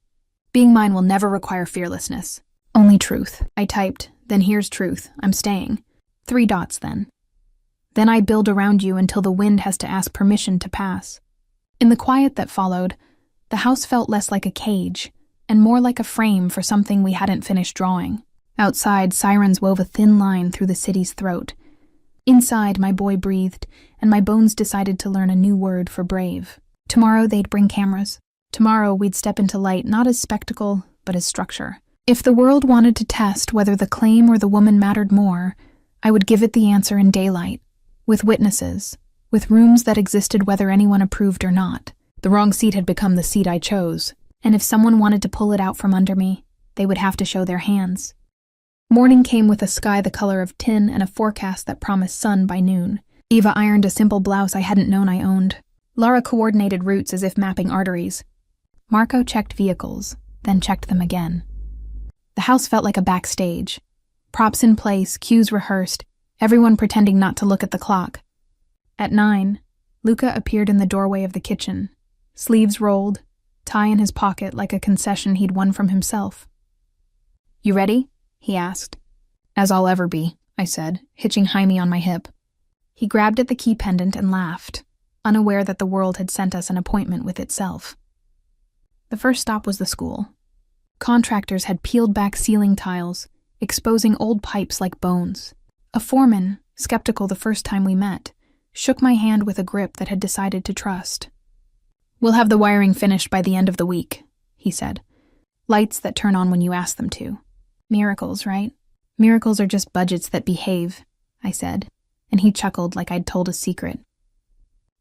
Being mine will never require fearlessness. Only truth. I typed, then here's truth. I'm staying. 3 dots then. Then I build around you until the wind has to ask permission to pass. In the quiet that followed, the house felt less like a cage and more like a frame for something we hadn't finished drawing. Outside, sirens wove a thin line through the city's throat. Inside, my boy breathed, and my bones decided to learn a new word for brave. Tomorrow they'd bring cameras. Tomorrow we'd step into light not as spectacle, but as structure. If the world wanted to test whether the claim or the woman mattered more, I would give it the answer in daylight, with witnesses, with rooms that existed whether anyone approved or not. The wrong seat had become the seat I chose, and if someone wanted to pull it out from under me, they would have to show their hands. Morning came with a sky the color of tin and a forecast that promised sun by noon. Eva ironed a simple blouse I hadn't known I owned. Laura coordinated routes as if mapping arteries. Marco checked vehicles, then checked them again. The house felt like a backstage. Props in place, cues rehearsed, everyone pretending not to look at the clock. At 9, Luca appeared in the doorway of the kitchen, sleeves rolled, tie in his pocket like a concession he'd won from himself. You ready? He asked. As I'll ever be, I said, hitching Jaime on my hip. He grabbed at the key pendant and laughed, unaware that the world had sent us an appointment with itself. The first stop was the school. Contractors had peeled back ceiling tiles, exposing old pipes like bones. A foreman, skeptical the first time we met, shook my hand with a grip that had decided to trust. We'll have the wiring finished by the end of the week, he said. Lights that turn on when you ask them to. Miracles, right? Miracles are just budgets that behave, I said, and he chuckled like I'd told a secret.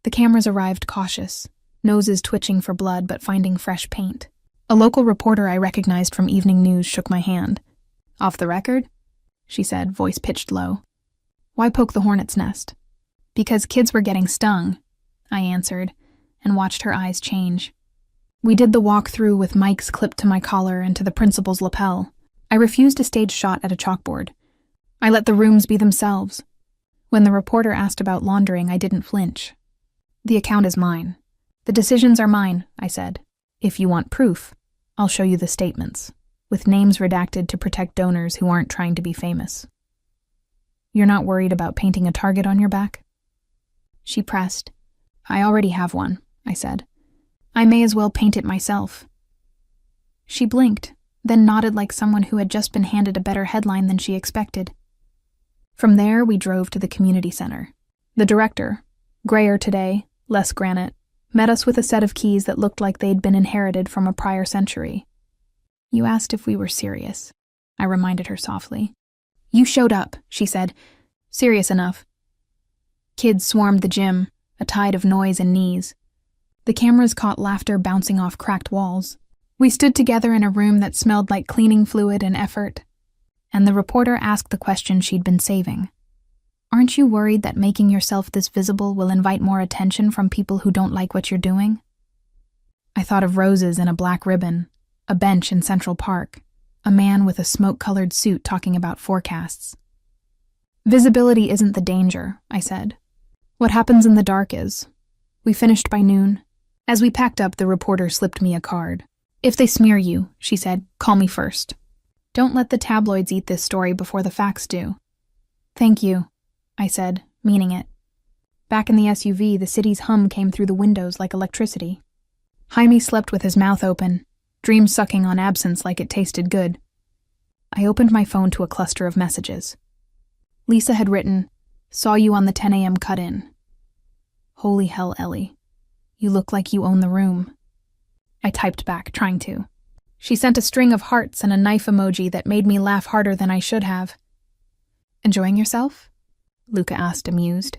The cameras arrived cautious, noses twitching for blood but finding fresh paint. A local reporter I recognized from evening news shook my hand. Off the record? She said, voice pitched low. Why poke the hornet's nest? Because kids were getting stung, I answered, and watched her eyes change. We did the walk-through with mics clipped to my collar and to the principal's lapel. I refused a stage shot at a chalkboard. I let the rooms be themselves. When the reporter asked about laundering, I didn't flinch. The account is mine. The decisions are mine, I said. If you want proof, I'll show you the statements, with names redacted to protect donors who aren't trying to be famous. You're not worried about painting a target on your back? She pressed. I already have one, I said. I may as well paint it myself. She blinked, then nodded like someone who had just been handed a better headline than she expected. From there, we drove to the community center. The director, grayer today, less granite, met us with a set of keys that looked like they'd been inherited from a prior century. You asked if we were serious, I reminded her softly. You showed up, she said. Serious enough. Kids swarmed the gym, a tide of noise and knees. The cameras caught laughter bouncing off cracked walls. We stood together in a room that smelled like cleaning fluid and effort. And the reporter asked the question she'd been saving. Aren't you worried that making yourself this visible will invite more attention from people who don't like what you're doing? I thought of roses and a black ribbon, a bench in Central Park, a man with a smoke-colored suit talking about forecasts. Visibility isn't the danger, I said. What happens in the dark is. We finished by noon. As we packed up, the reporter slipped me a card. If they smear you, she said, call me first. Don't let the tabloids eat this story before the facts do. Thank you, I said, meaning it. Back in the SUV, the city's hum came through the windows like electricity. Jaime slept with his mouth open, dreams sucking on absence like it tasted good. I opened my phone to a cluster of messages. Lisa had written, saw you on the 10 a.m. cut-in. Holy hell, Ellie. You look like you own the room. I typed back, trying to. She sent a string of hearts and a knife emoji that made me laugh harder than I should have. Enjoying yourself? Luca asked, amused.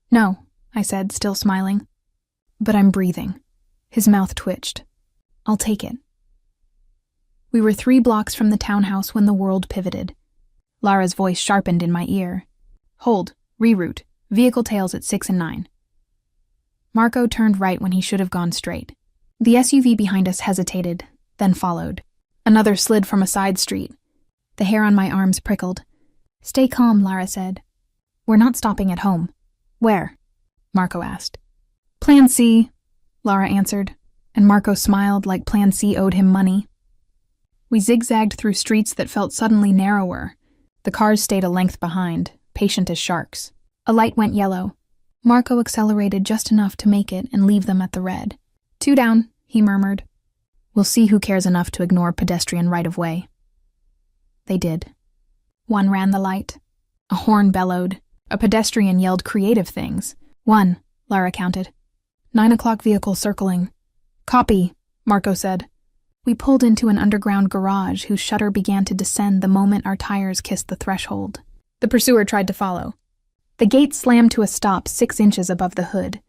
No, I said, still smiling. But I'm breathing. His mouth twitched. I'll take it. We were 3 blocks from the townhouse when the world pivoted. Lara's voice sharpened in my ear. Hold, reroute, vehicle tails at 6 and 9. Marco turned right when he should have gone straight. The SUV behind us hesitated, then followed. Another slid from a side street. The hair on my arms prickled. Stay calm, Lara said. We're not stopping at home. Where? Marco asked. Plan C, Lara answered, and Marco smiled like Plan C owed him money. We zigzagged through streets that felt suddenly narrower. The cars stayed a length behind, patient as sharks. A light went yellow. Marco accelerated just enough to make it and leave them at the red. 2 down, he murmured. We'll see who cares enough to ignore pedestrian right-of-way. They did. One ran the light. A horn bellowed. A pedestrian yelled creative things. 1, Lara counted. 9 o'clock vehicle circling. Copy, Marco said. We pulled into an underground garage whose shutter began to descend the moment our tires kissed the threshold. The pursuer tried to follow. The gate slammed to a stop 6 inches above the hood.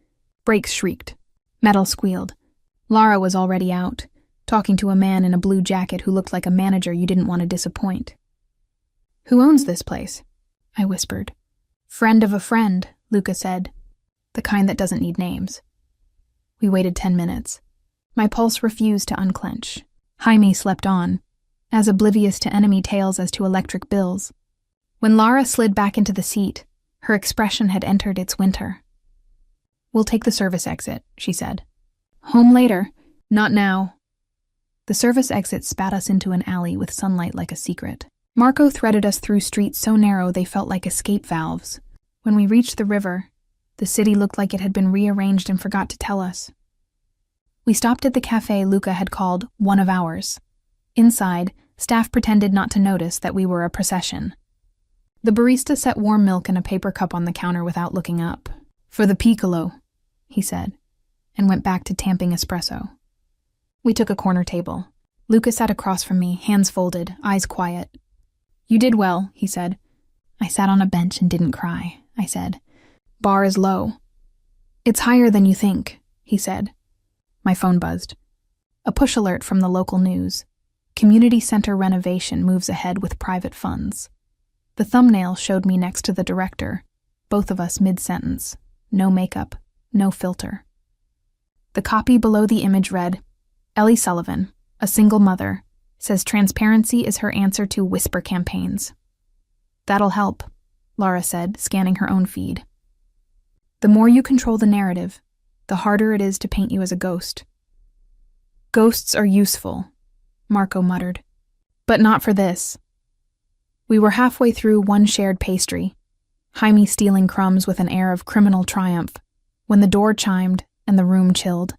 Brakes shrieked. Metal squealed. Lara was already out, talking to a man in a blue jacket who looked like a manager you didn't want to disappoint. Who owns this place? I whispered. Friend of a friend, Luca said. The kind that doesn't need names. We waited 10 minutes. My pulse refused to unclench. Jaime slept on, as oblivious to enemy tales as to electric bills. When Lara slid back into the seat, her expression had entered its winter. We'll take the service exit, she said. Home later. Not now. The service exit spat us into an alley with sunlight like a secret. Marco threaded us through streets so narrow they felt like escape valves. When we reached the river, the city looked like it had been rearranged and forgot to tell us. We stopped at the cafe Luca had called one of ours. Inside, staff pretended not to notice that we were a procession. The barista set warm milk in a paper cup on the counter without looking up. For the piccolo, he said, and went back to tamping espresso. We took a corner table. Luca sat across from me, hands folded, eyes quiet. You did well, he said. I sat on a bench and didn't cry, I said. Bar is low. It's higher than you think, he said. My phone buzzed. A push alert from the local news. Community center renovation moves ahead with private funds. The thumbnail showed me next to the director, both of us mid-sentence. No makeup, no filter. The copy below the image read, Ellie Sullivan, a single mother, says transparency is her answer to whisper campaigns. That'll help, Lara said, scanning her own feed. The more you control the narrative, the harder it is to paint you as a ghost. Ghosts are useful, Marco muttered. But not for this. We were halfway through one shared pastry, Jaime stealing crumbs with an air of criminal triumph, when the door chimed and the room chilled.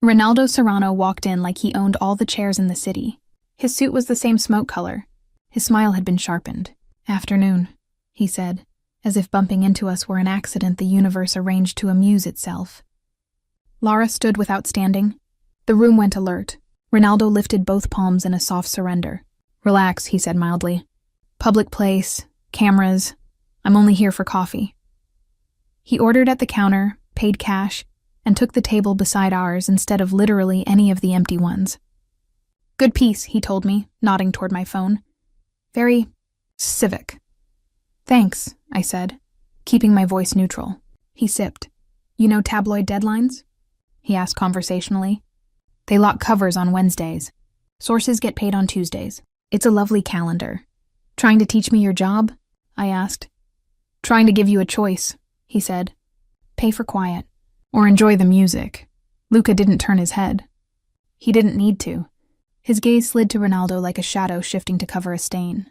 Ronaldo Serrano walked in like he owned all the chairs in the city. His suit was the same smoke color. His smile had been sharpened. Afternoon, he said, as if bumping into us were an accident the universe arranged to amuse itself. Lara stood without standing. The room went alert. Ronaldo lifted both palms in a soft surrender. "Relax," he said mildly. "Public place, cameras. I'm only here for coffee." He ordered at the counter, paid cash, and took the table beside ours instead of literally any of the empty ones. "Good piece," he told me, nodding toward my phone. "Very civic." "Thanks," I said, keeping my voice neutral. He sipped. "You know tabloid deadlines?" he asked conversationally. "They lock covers on Wednesdays. Sources get paid on Tuesdays. It's a lovely calendar." "Trying to teach me your job?" I asked. "Trying to give you a choice," he said. "Pay for quiet, or enjoy the music." Luca didn't turn his head. He didn't need to. His gaze slid to Ronaldo like a shadow shifting to cover a stain.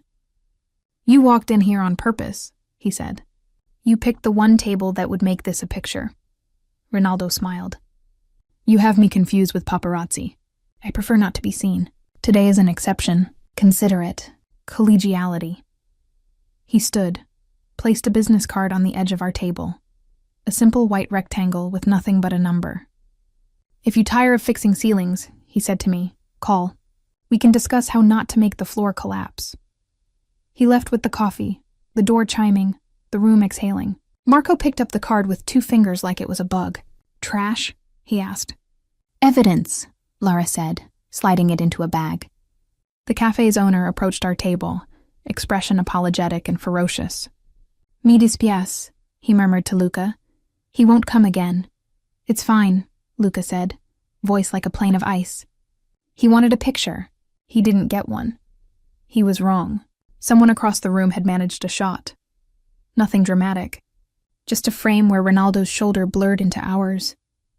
"You walked in here on purpose," he said. "You picked the one table that would make this a picture." Ronaldo smiled. "You have me confused with paparazzi. I prefer not to be seen. Today is an exception. Consider it collegiality." He stood, placed a business card on the edge of our table. A simple white rectangle with nothing but a number. "If you tire of fixing ceilings," he said to me, "call. We can discuss how not to make the floor collapse." He left with the coffee, the door chiming, the room exhaling. Marco picked up the card with 2 fingers like it was a bug. "Trash?" he asked. "Evidence," Lara said, sliding it into a bag. The cafe's owner approached our table, expression apologetic and ferocious. "Mi dispiace," he murmured to Luca. "He won't come again." "It's fine," Luca said, voice like a plane of ice. He wanted a picture. He didn't get one. He was wrong. Someone across the room had managed a shot. Nothing dramatic. Just a frame where Ronaldo's shoulder blurred into ours.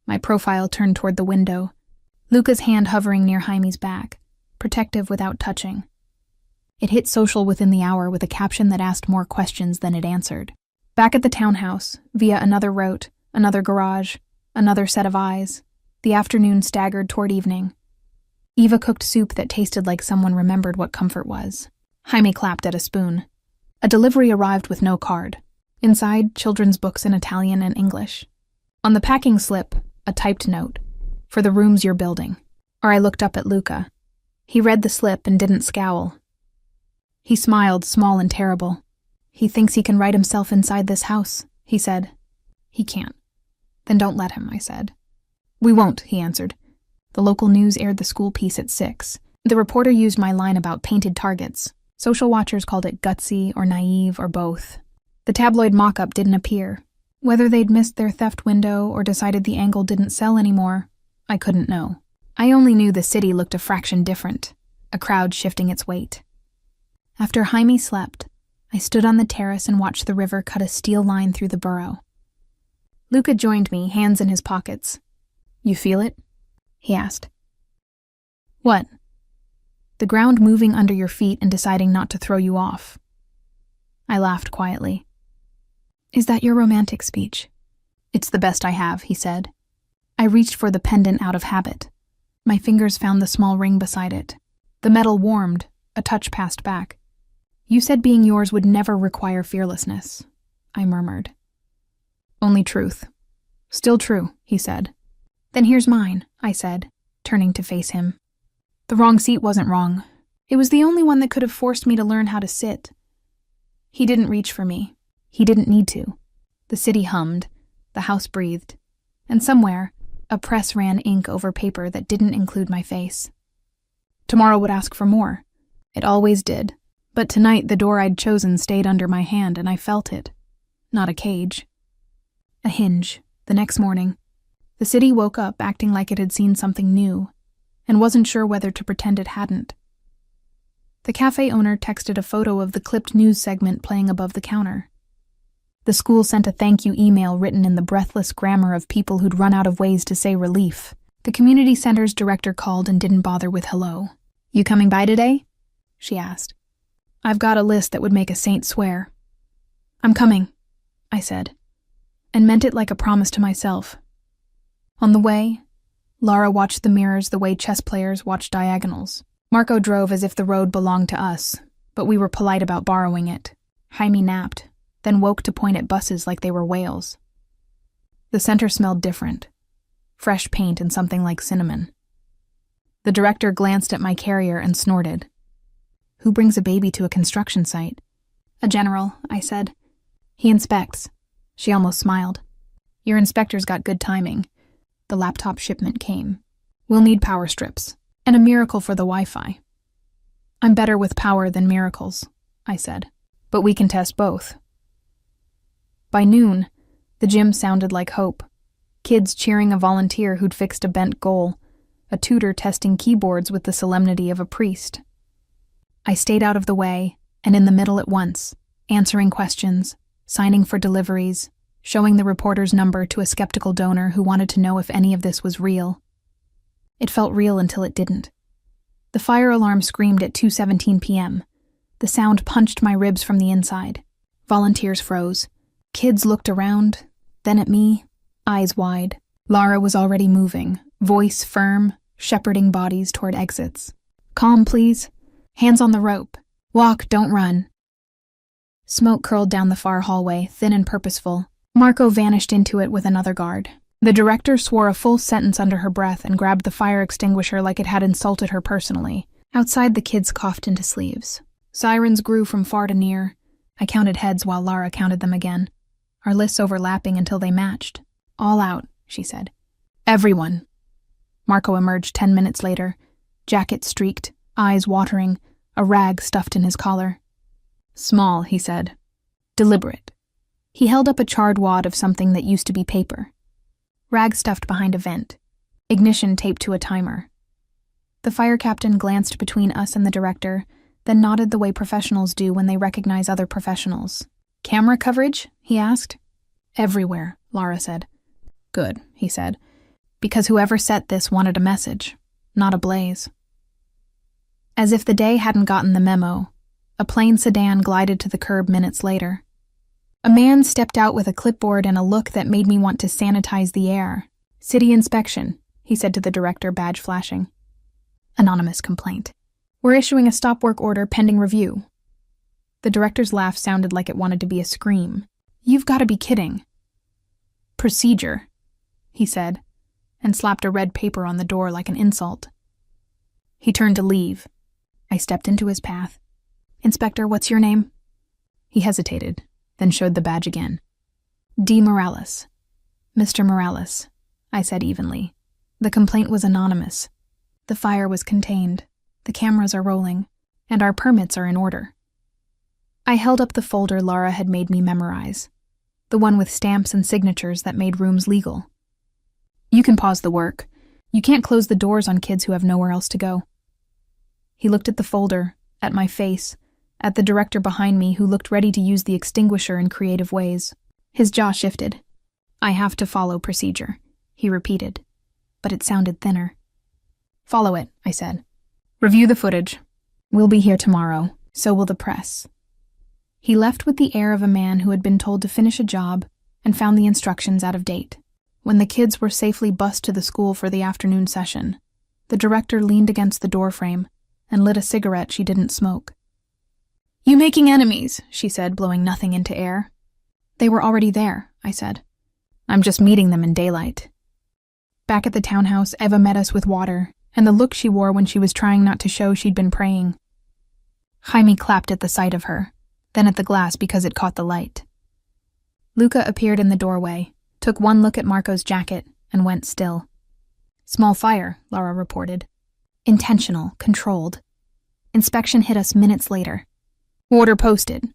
My profile turned toward the window. Luca's hand hovering near Jaime's back, protective without touching. It hit social within the hour with a caption that asked more questions than it answered. Back at the townhouse, via another route, another garage, another set of eyes, the afternoon staggered toward evening. Eva cooked soup that tasted like someone remembered what comfort was. Jaime clapped at a spoon. A delivery arrived with no card. Inside, children's books in Italian and English. On the packing slip, a typed note, "For the rooms you're building." Or I looked up at Luca. He read the slip and didn't scowl. He smiled, small and terrible. "He thinks he can write himself inside this house," he said. "He can't." "Then don't let him," I said. "We won't," he answered. The local news aired the school piece at 6. The reporter used my line about painted targets. Social watchers called it gutsy or naive or both. The tabloid mock-up didn't appear. Whether they'd missed their theft window or decided the angle didn't sell anymore, I couldn't know. I only knew the city looked a fraction different, a crowd shifting its weight. After Jaime slept, I stood on the terrace and watched the river cut a steel line through the burrow. Luca joined me, hands in his pockets. "You feel it?" he asked. "What?" "The ground moving under your feet and deciding not to throw you off." I laughed quietly. "Is that your romantic speech?" "It's the best I have," he said. I reached for the pendant out of habit. My fingers found the small ring beside it. The metal warmed, a touch passed back. "You said being yours would never require fearlessness," I murmured. "Only truth." "Still true," he said. "Then here's mine," I said, turning to face him. The wrong seat wasn't wrong. It was the only one that could have forced me to learn how to sit. He didn't reach for me. He didn't need to. The city hummed, the house breathed, and somewhere, a press ran ink over paper that didn't include my face. Tomorrow would ask for more. It always did. But tonight the door I'd chosen stayed under my hand and I felt it. Not a cage. A hinge. The next morning, the city woke up acting like it had seen something new, and wasn't sure whether to pretend it hadn't. The cafe owner texted a photo of the clipped news segment playing above the counter. The school sent a thank you email written in the breathless grammar of people who'd run out of ways to say relief. The community center's director called and didn't bother with hello. "You coming by today?" she asked. "I've got a list that would make a saint swear." "I'm coming," I said, and meant it like a promise to myself. On the way, Lara watched the mirrors the way chess players watch diagonals. Marco drove as if the road belonged to us, but we were polite about borrowing it. Jaime napped, then woke to point at buses like they were whales. The center smelled different. Fresh paint and something like cinnamon. The director glanced at my carrier and snorted. Who brings a baby to a construction site? A general, I said. He inspects. She almost smiled. Your inspector's got good timing. The laptop shipment came. We'll need power strips, and a miracle for the Wi-Fi. I'm better with power than miracles, I said, but we can test both. By noon, the gym sounded like hope. Kids cheering a volunteer who'd fixed a bent goal, a tutor testing keyboards with the solemnity of a priest. I stayed out of the way, and in the middle at once, answering questions, signing for deliveries, showing the reporter's number to a skeptical donor who wanted to know if any of this was real. It felt real until it didn't. The fire alarm screamed at 2:17 p.m. The sound punched my ribs from the inside. Volunteers froze. Kids looked around, then at me, eyes wide. Lara was already moving, voice firm, shepherding bodies toward exits. Calm, please. Hands on the rope. Walk, don't run. Smoke curled down the far hallway, thin and purposeful. Marco vanished into it with another guard. The director swore a full sentence under her breath and grabbed the fire extinguisher like it had insulted her personally. Outside, the kids coughed into sleeves. Sirens grew from far to near. I counted heads while Lara counted them again, our lists overlapping until they matched. All out, she said. Everyone. Marco emerged 10 minutes later, jacket streaked, eyes watering, a rag stuffed in his collar. Small, he said. Deliberate. He held up a charred wad of something that used to be paper. Rag stuffed behind a vent. Ignition taped to a timer. The fire captain glanced between us and the director, then nodded the way professionals do when they recognize other professionals. Camera coverage? He asked. Everywhere, Lara said. Good, he said, because whoever set this wanted a message, not a blaze. As if the day hadn't gotten the memo, a plain sedan glided to the curb minutes later. A man stepped out with a clipboard and a look that made me want to sanitize the air. City inspection, he said to the director, badge flashing. Anonymous complaint. We're issuing a stop work order pending review. The director's laugh sounded like it wanted to be a scream. You've got to be kidding. Procedure, he said, and slapped a red paper on the door like an insult. He turned to leave. I stepped into his path. Inspector, what's your name? He hesitated, then showed the badge again. D. Morales. Mr. Morales, I said evenly. The complaint was anonymous. The fire was contained. The cameras are rolling, and our permits are in order. I held up the folder Lara had made me memorize, the one with stamps and signatures that made rooms legal. You can pause the work. You can't close the doors on kids who have nowhere else to go. He looked at the folder, at my face, at the director behind me who looked ready to use the extinguisher in creative ways. His jaw shifted. I have to follow procedure, he repeated, but it sounded thinner. Follow it, I said. Review the footage. We'll be here tomorrow, so will the press. He left with the air of a man who had been told to finish a job and found the instructions out of date. When the kids were safely bused to the school for the afternoon session, the director leaned against the doorframe and lit a cigarette she didn't smoke. You making enemies, she said, blowing nothing into air. They were already there, I said. I'm just meeting them in daylight. Back at the townhouse, Eva met us with water, and the look she wore when she was trying not to show she'd been praying. Jaime clapped at the sight of her, then at the glass because it caught the light. Luca appeared in the doorway, took one look at Marco's jacket, and went still. Small fire, Lara reported. Intentional, controlled. Inspection hit us minutes later. Order posted.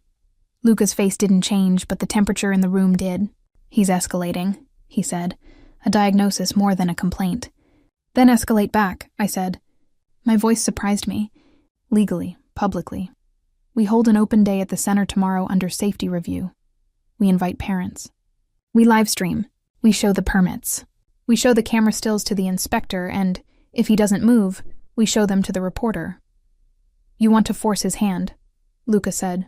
Luca's face didn't change, but the temperature in the room did. He's escalating, he said, a diagnosis more than a complaint. Then escalate back, I said. My voice surprised me. Legally, publicly. We hold an open day at the center tomorrow under safety review. We invite parents. We live stream. We show the permits. We show the camera stills to the inspector, and, if he doesn't move, we show them to the reporter. You want to force his hand, Luca said.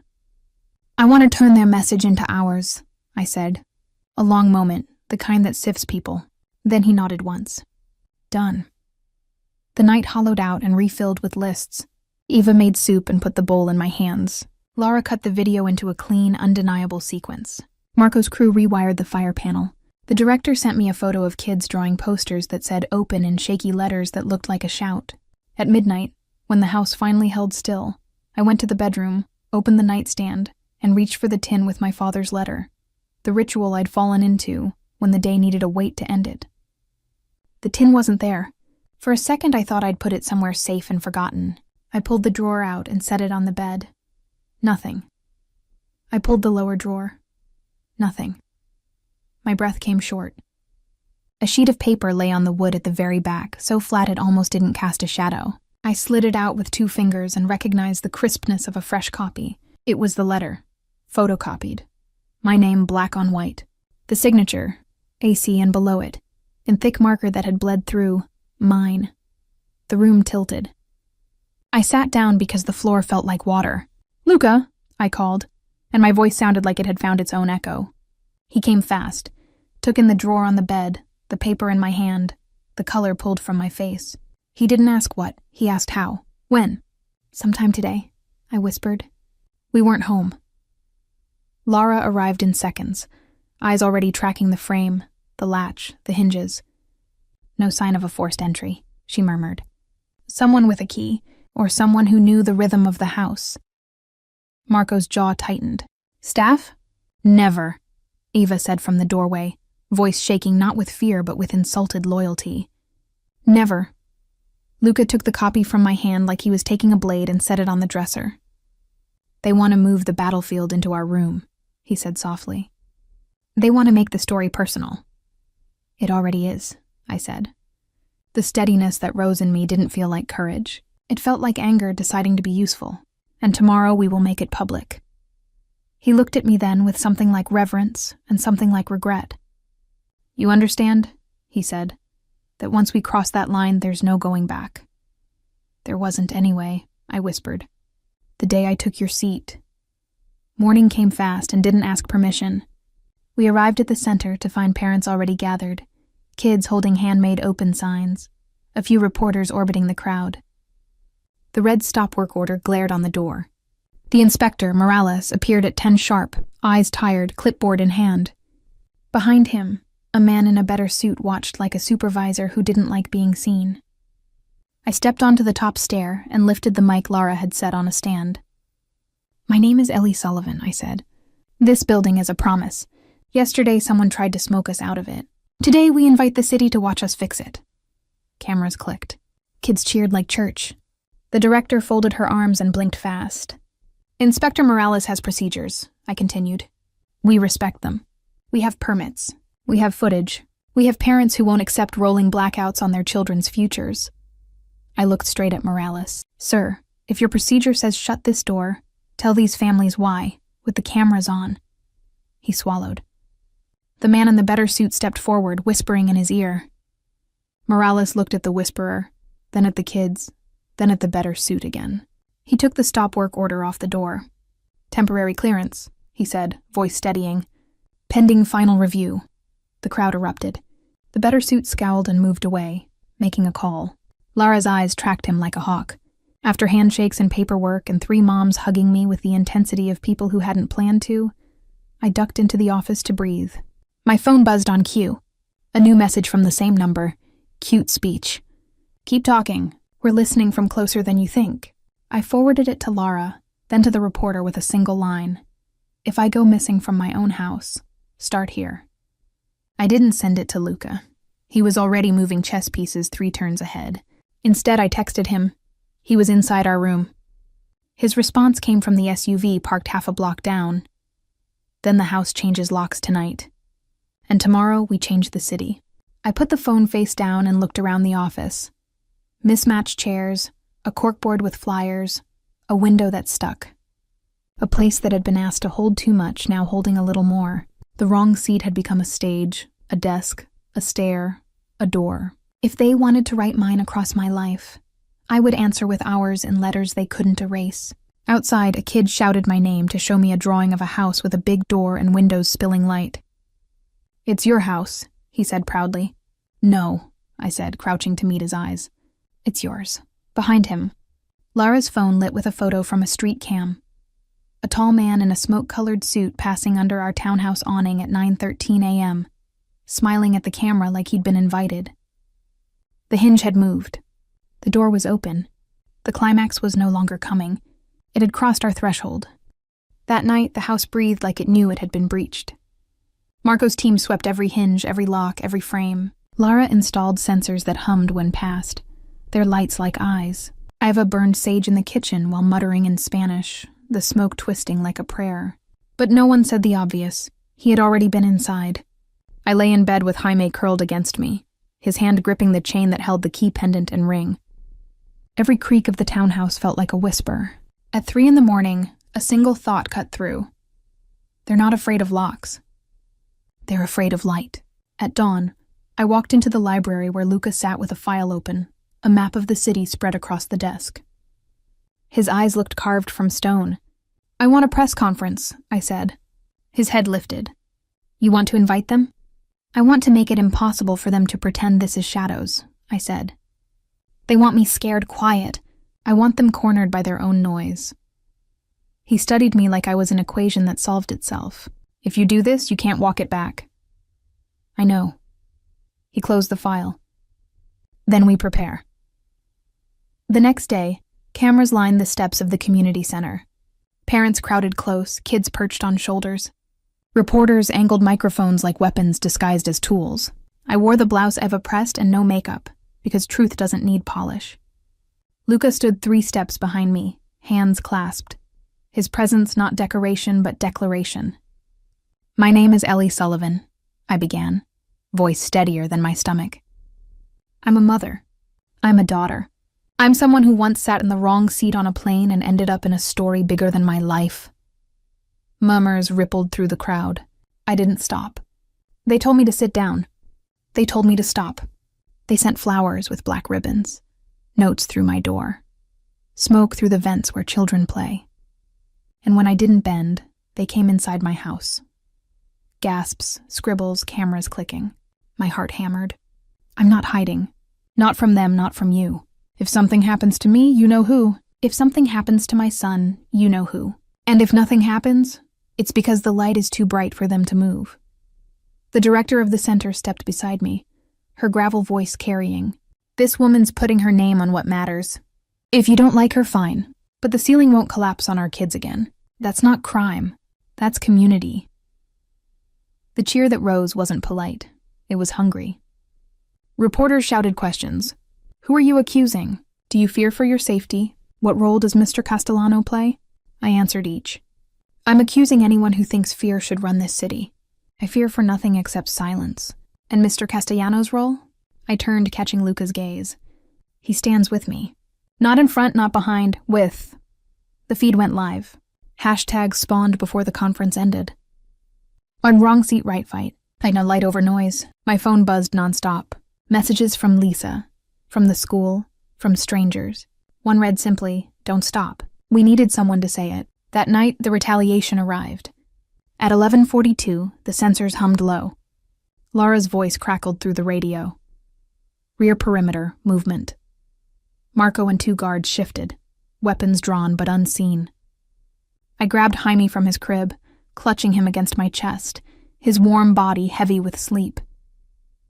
I want to turn their message into ours, I said. A long moment, the kind that sifts people. Then he nodded once. Done. The night hollowed out and refilled with lists. Eva made soup and put the bowl in my hands. Lara cut the video into a clean, undeniable sequence. Marco's crew rewired the fire panel. The director sent me a photo of kids drawing posters that said open in shaky letters that looked like a shout. At midnight, when the house finally held still, I went to the bedroom, opened the nightstand, and reached for the tin with my father's letter. The ritual I'd fallen into when the day needed a weight to end it. The tin wasn't there. For a second I thought I'd put it somewhere safe and forgotten. I pulled the drawer out and set it on the bed. Nothing. I pulled the lower drawer. Nothing. My breath came short. A sheet of paper lay on the wood at the very back, so flat it almost didn't cast a shadow. I slid it out with 2 fingers and recognized the crispness of a fresh copy. It was the letter, photocopied. My name black on white. The signature, AC, and below it, in thick marker that had bled through, mine. The room tilted. I sat down because the floor felt like water. "Luca," I called, and my voice sounded like it had found its own echo. He came fast, took in the drawer on the bed, the paper in my hand, the color pulled from my face. He didn't ask what, he asked how. "When?" "Sometime today," I whispered. We weren't home. Lara arrived in seconds, eyes already tracking the frame, the latch, the hinges. "No sign of a forced entry," she murmured. "Someone with a key, or someone who knew the rhythm of the house." Marco's jaw tightened. "Staff?" "Never," Eva said from the doorway, voice shaking not with fear but with insulted loyalty. "Never." Luca took the copy from my hand like he was taking a blade and set it on the dresser. "They want to move the battlefield into our room," he said softly. "They want to make the story personal." "It already is," I said. The steadiness that rose in me didn't feel like courage. It felt like anger deciding to be useful. "And tomorrow we will make it public." He looked at me then with something like reverence and something like regret. "You understand," he said, "that once we cross that line, there's no going back." "There wasn't anyway," I whispered. "The day I took your seat." Morning came fast and didn't ask permission. We arrived at the center to find parents already gathered, kids holding handmade open signs, a few reporters orbiting the crowd. The red stop work order glared on the door. The inspector, Morales, appeared at 10 sharp, eyes tired, clipboard in hand. Behind him, a man in a better suit watched like a supervisor who didn't like being seen. I stepped onto the top stair and lifted the mic Lara had set on a stand. "My name is Ellie Sullivan," I said. "This building is a promise. Yesterday someone tried to smoke us out of it. Today we invite the city to watch us fix it." Cameras clicked. Kids cheered like church. The director folded her arms and blinked fast. "Inspector Morales has procedures," I continued. "We respect them. We have permits. We have footage. We have parents who won't accept rolling blackouts on their children's futures." I looked straight at Morales. "Sir, if your procedure says shut this door, tell these families why, with the cameras on." He swallowed. The man in the better suit stepped forward, whispering in his ear. Morales looked at the whisperer, then at the kids, then at the better suit again. He took the stop work order off the door. "Temporary clearance," he said, voice steadying. "Pending final review." The crowd erupted. The better suit scowled and moved away, making a call. Lara's eyes tracked him like a hawk. After handshakes and paperwork and 3 moms hugging me with the intensity of people who hadn't planned to, I ducked into the office to breathe. My phone buzzed on cue. A new message from the same number. Cute speech. "Keep talking. We're listening from closer than you think." I forwarded it to Lara, then to the reporter with a single line. "If I go missing from my own house, start here." I didn't send it to Luca. He was already moving chess pieces 3 turns ahead. Instead, I texted him. He was inside our room. His response came from the SUV parked half a block down. "Then the house changes locks tonight. And tomorrow we change the city." I put the phone face down and looked around the office. Mismatched chairs, a corkboard with flyers, a window that stuck. A place that had been asked to hold too much, now holding a little more. The wrong seat had become a stage, a desk, a stair, a door. If they wanted to write mine across my life, I would answer with ours in letters they couldn't erase. Outside, a kid shouted my name to show me a drawing of a house with a big door and windows spilling light. "It's your house," he said proudly. "No," I said, crouching to meet his eyes. "It's yours." Behind him, Lara's phone lit with a photo from a street cam. A tall man in a smoke-colored suit passing under our townhouse awning at 9:13 a.m., smiling at the camera like he'd been invited. The hinge had moved. The door was open. The climax was no longer coming. It had crossed our threshold. That night, the house breathed like it knew it had been breached. Marco's team swept every hinge, every lock, every frame. Lara installed sensors that hummed when passed, their lights like eyes. Iva burned sage in the kitchen while muttering in Spanish, the smoke twisting like a prayer. But no one said the obvious. He had already been inside. I lay in bed with Jaime curled against me, his hand gripping the chain that held the key pendant and ring. Every creak of the townhouse felt like a whisper. At 3 a.m, a single thought cut through. They're not afraid of locks. They're afraid of light. At dawn, I walked into the library where Luca sat with a file open, a map of the city spread across the desk. His eyes looked carved from stone. "I want a press conference," I said. His head lifted. "You want to invite them?" "I want to make it impossible for them to pretend this is shadows," I said. "They want me scared quiet. I want them cornered by their own noise." He studied me like I was an equation that solved itself. "If you do this, you can't walk it back." "I know." He closed the file. "Then we prepare." The next day, cameras lined the steps of the community center. Parents crowded close, kids perched on shoulders. Reporters angled microphones like weapons disguised as tools. I wore the blouse Eva pressed and no makeup, because truth doesn't need polish. Luca stood 3 steps behind me, hands clasped. His presence not decoration but declaration. "My name is Ellie Sullivan," I began, voice steadier than my stomach. "I'm a mother. I'm a daughter. I'm someone who once sat in the wrong seat on a plane and ended up in a story bigger than my life." Murmurs rippled through the crowd. I didn't stop. They told me to sit down. They told me to stop. They sent flowers with black ribbons, notes through my door, smoke through the vents where children play. And when I didn't bend, they came inside my house. Gasps, scribbles, cameras clicking. My heart hammered. I'm not hiding. Not from them, not from you. If something happens to me, you know who. If something happens to my son, you know who. And if nothing happens, it's because the light is too bright for them to move. The director of the center stepped beside me, her gravel voice carrying. "This woman's putting her name on what matters. If you don't like her, fine. But the ceiling won't collapse on our kids again. That's not crime. That's community." The cheer that rose wasn't polite. It was hungry. Reporters shouted questions. "Who are you accusing? Do you fear for your safety? What role does Mr. Castellano play?" I answered each. "I'm accusing anyone who thinks fear should run this city. I fear for nothing except silence. And Mr. Castellano's role?" I turned, catching Luca's gaze. "He stands with me. Not in front, not behind, with." The feed went live. Hashtags spawned before the conference ended. On wrong seat, right fight. I know light over noise. My phone buzzed nonstop. Messages from Lisa, from the school, from strangers. One read simply, "Don't stop." We needed someone to say it. That night, the retaliation arrived. At 11:42, the sensors hummed low. Laura's voice crackled through the radio. "Rear perimeter, movement." Marco and 2 guards shifted, weapons drawn but unseen. I grabbed Jaime from his crib, clutching him against my chest, his warm body heavy with sleep.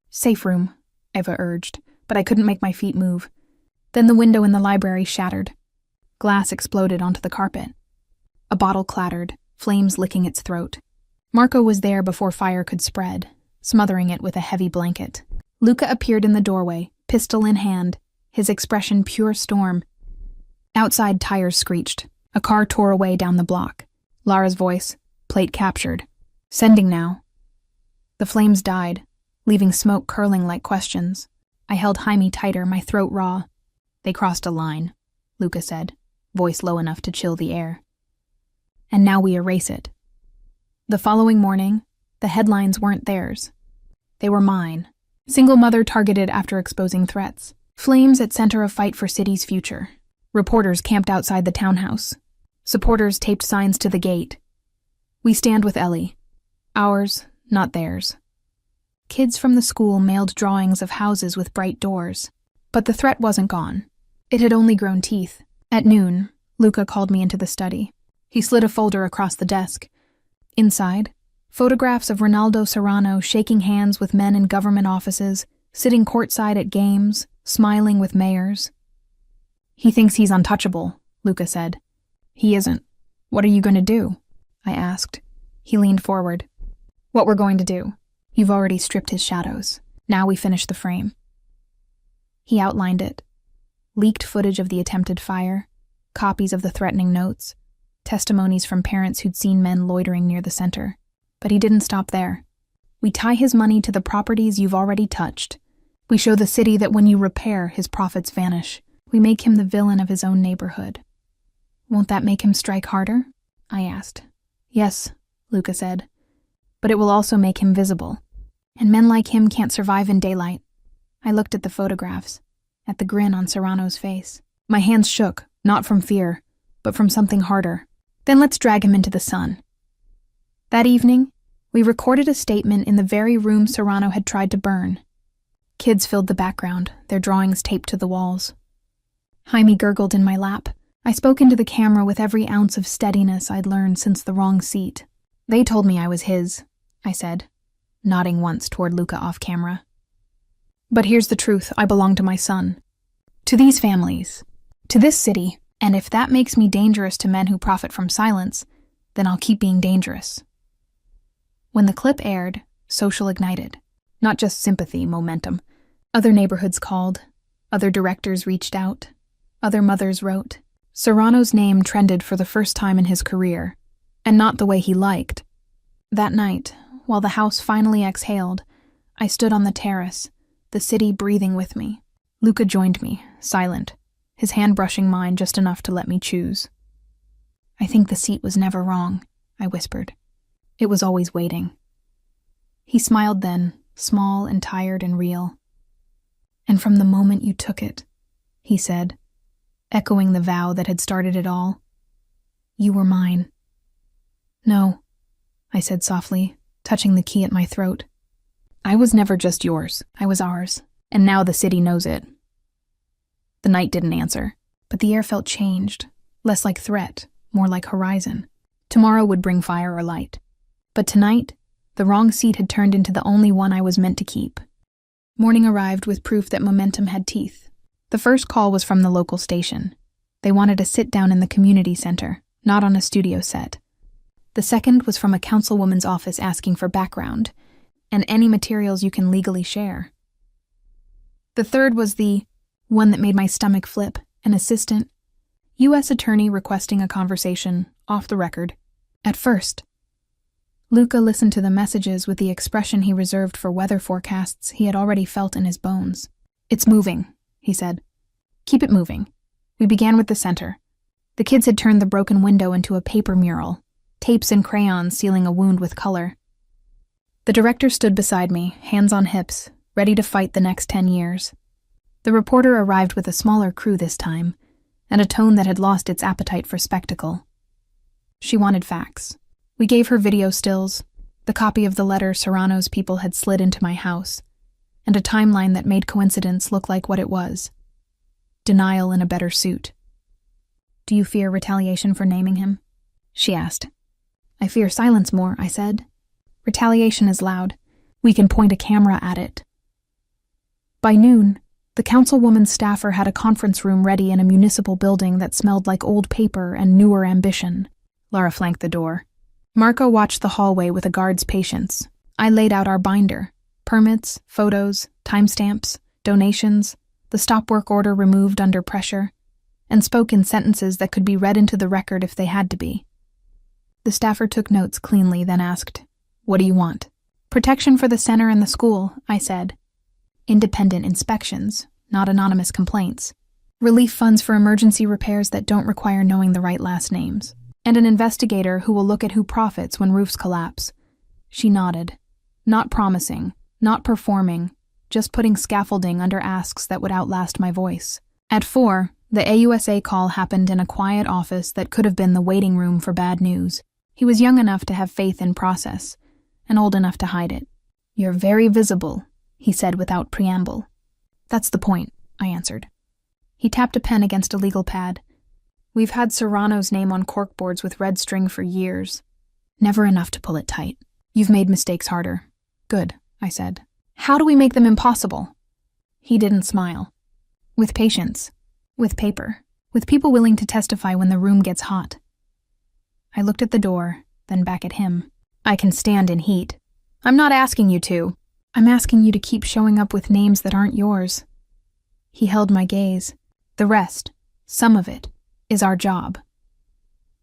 "Safe room," Eva urged, but I couldn't make my feet move. Then the window in the library shattered. Glass exploded onto the carpet. A bottle clattered, flames licking its throat. Marco was there before fire could spread, smothering it with a heavy blanket. Luca appeared in the doorway, pistol in hand, his expression pure storm. Outside, tires screeched. A car tore away down the block. Lara's voice, plate captured. "Sending now." The flames died, leaving smoke curling like questions. I held Jaime tighter, my throat raw. "They crossed a line," Luca said, voice low enough to chill the air. "And now we erase it." The following morning, the headlines weren't theirs. They were mine. Single mother targeted after exposing threats. Flames at center of fight for city's future. Reporters camped outside the townhouse. Supporters taped signs to the gate. "We stand with Ellie. Ours, not theirs." Kids from the school mailed drawings of houses with bright doors. But the threat wasn't gone. It had only grown teeth. At noon, Luca called me into the study. He slid a folder across the desk. Inside, photographs of Ronaldo Serrano shaking hands with men in government offices, sitting courtside at games, smiling with mayors. "He thinks he's untouchable," Luca said. "He isn't. What are you going to do?" I asked. He leaned forward. "What we're going to do. You've already stripped his shadows. Now we finish the frame." He outlined it. Leaked footage of the attempted fire, copies of the threatening notes, testimonies from parents who'd seen men loitering near the center. But he didn't stop there. "We tie his money to the properties you've already touched. We show the city that when you repair, his profits vanish. We make him the villain of his own neighborhood." "Won't that make him strike harder?" I asked. "Yes," Luca said. "But it will also make him visible. And men like him can't survive in daylight." I looked at the photographs, at the grin on Serrano's face. My hands shook, not from fear, but from something harder. "Then let's drag him into the sun." That evening, we recorded a statement in the very room Serrano had tried to burn. Kids filled the background, their drawings taped to the walls. Jaime gurgled in my lap. I spoke into the camera with every ounce of steadiness I'd learned since the wrong seat. "They told me I was his," I said, nodding once toward Luca off camera. "But here's the truth, I belong to my son. To these families. To this city. And if that makes me dangerous to men who profit from silence, then I'll keep being dangerous." When the clip aired, social ignited. Not just sympathy, momentum. Other neighborhoods called. Other directors reached out. Other mothers wrote. Serrano's name trended for the first time in his career, and not the way he liked. That night, while the house finally exhaled, I stood on the terrace, the city breathing with me. Luca joined me, silent, his hand brushing mine just enough to let me choose. "I think the seat was never wrong," I whispered. "It was always waiting." He smiled then, small and tired and real. "And from the moment you took it," he said, echoing the vow that had started it all, "you were mine." "No," I said softly, touching the key at my throat. "I was never just yours, I was ours, and now the city knows it." The night didn't answer, but the air felt changed, less like threat, more like horizon. Tomorrow would bring fire or light. But tonight, the wrong seat had turned into the only one I was meant to keep. Morning arrived with proof that momentum had teeth. The first call was from the local station. They wanted a sit-down in the community center, not on a studio set. The second was from a councilwoman's office asking for background, and any materials you can legally share. The third was the one that made my stomach flip, an assistant U.S. attorney requesting a conversation, off the record. At first, Luca listened to the messages with the expression he reserved for weather forecasts he had already felt in his bones. "It's moving," he said. "Keep it moving." We began with the center. The kids had turned the broken window into a paper mural, tapes and crayons sealing a wound with color. The director stood beside me, hands on hips, ready to fight the next 10 years. The reporter arrived with a smaller crew this time, and a tone that had lost its appetite for spectacle. She wanted facts. We gave her video stills, the copy of the letter Serrano's people had slid into my house, and a timeline that made coincidence look like what it was. Denial in a better suit. "Do you fear retaliation for naming him?" she asked. "I fear silence more," I said. "Retaliation is loud. We can point a camera at it." By noon, the councilwoman's staffer had a conference room ready in a municipal building that smelled like old paper and newer ambition. Lara flanked the door. Marco watched the hallway with a guard's patience. I laid out our binder. Permits, photos, timestamps, donations, the stop work order removed under pressure, and spoke in sentences that could be read into the record if they had to be. The staffer took notes cleanly, then asked, "What do you want?" "Protection for the center and the school," I said. "Independent inspections, not anonymous complaints. Relief funds for emergency repairs that don't require knowing the right last names. And an investigator who will look at who profits when roofs collapse." She nodded. Not promising, not performing, just putting scaffolding under asks that would outlast my voice. At 4, the AUSA call happened in a quiet office that could have been the waiting room for bad news. He was young enough to have faith in process, and old enough to hide it. "You're very visible," he said without preamble. "That's the point," I answered. He tapped a pen against a legal pad. We've had Serrano's name on corkboards with red string for years. Never enough to pull it tight. You've made mistakes harder. Good, I said. How do we make them impossible? He didn't smile. With patience. With paper. With people willing to testify when the room gets hot. I looked at the door, then back at him. I can stand in heat. I'm not asking you to. I'm asking you to keep showing up with names that aren't yours. He held my gaze. The rest, some of it, is our job.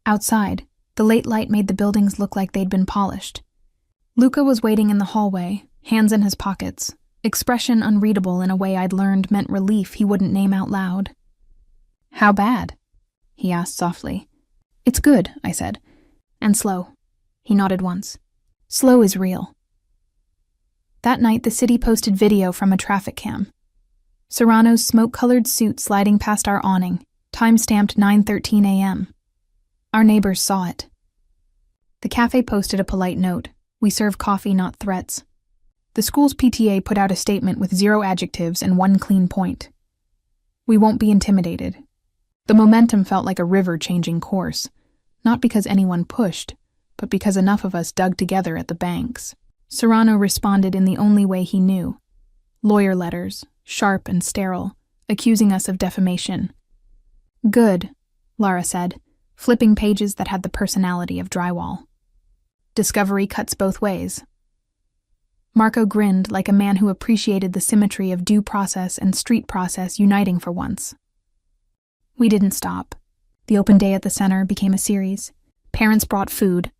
Outside, the late light made the buildings look like they'd been polished. Luca was waiting in the hallway, hands in his pockets, expression unreadable in a way I'd learned meant relief he wouldn't name out loud. How bad? He asked softly. It's good, I said. And slow. He nodded once. Slow is real. That night, the city posted video from a traffic cam. Serrano's smoke-colored suit sliding past our awning, time-stamped 9:13 a.m. Our neighbors saw it. The cafe posted a polite note. We serve coffee, not threats. The school's PTA put out a statement with 0 adjectives and 1 clean point. We won't be intimidated. The momentum felt like a river changing course, not because anyone pushed, but because enough of us dug together at the banks. Serrano responded in the only way he knew. Lawyer letters, sharp and sterile, accusing us of defamation. Good, Lara said, flipping pages that had the personality of drywall. Discovery cuts both ways. Marco grinned like a man who appreciated the symmetry of due process and street process uniting for once. We didn't stop. The open day at the center became a series. Parents brought food.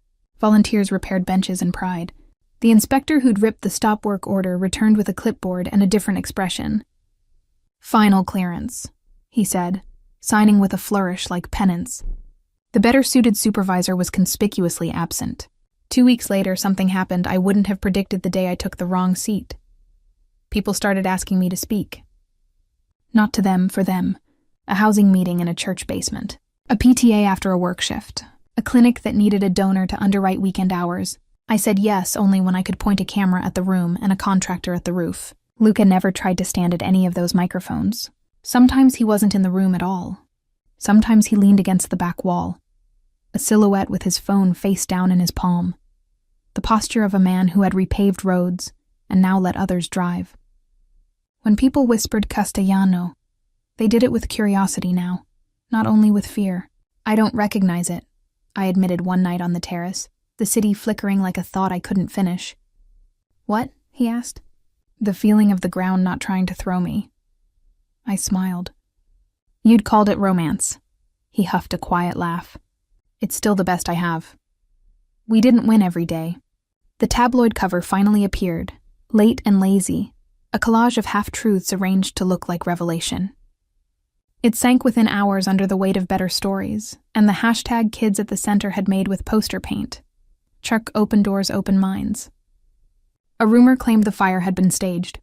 Volunteers repaired benches and pride. The inspector who'd ripped the stop work order returned with a clipboard and a different expression. Final clearance, he said, signing with a flourish like penance. The better-suited supervisor was conspicuously absent. 2 weeks later, something happened I wouldn't have predicted the day I took the wrong seat. People started asking me to speak. Not to them, for them. A housing meeting in a church basement. A PTA after a work shift. A clinic that needed a donor to underwrite weekend hours. I said yes only when I could point a camera at the room and a contractor at the roof. Luca never tried to stand at any of those microphones. Sometimes he wasn't in the room at all. Sometimes he leaned against the back wall, a silhouette with his phone face down in his palm. The posture of a man who had repaved roads and now let others drive. When people whispered Castellano, they did it with curiosity now, not only with fear. I don't recognize it, I admitted one night on the terrace, the city flickering like a thought I couldn't finish. What? He asked. The feeling of the ground not trying to throw me. I smiled. You'd called it romance. He huffed a quiet laugh. It's still the best I have. We didn't win every day. The tabloid cover finally appeared, late and lazy, a collage of half-truths arranged to look like revelation. It sank within hours under the weight of better stories, and the hashtag kids at the center had made with poster paint. Chuck open doors, open minds. A rumor claimed the fire had been staged.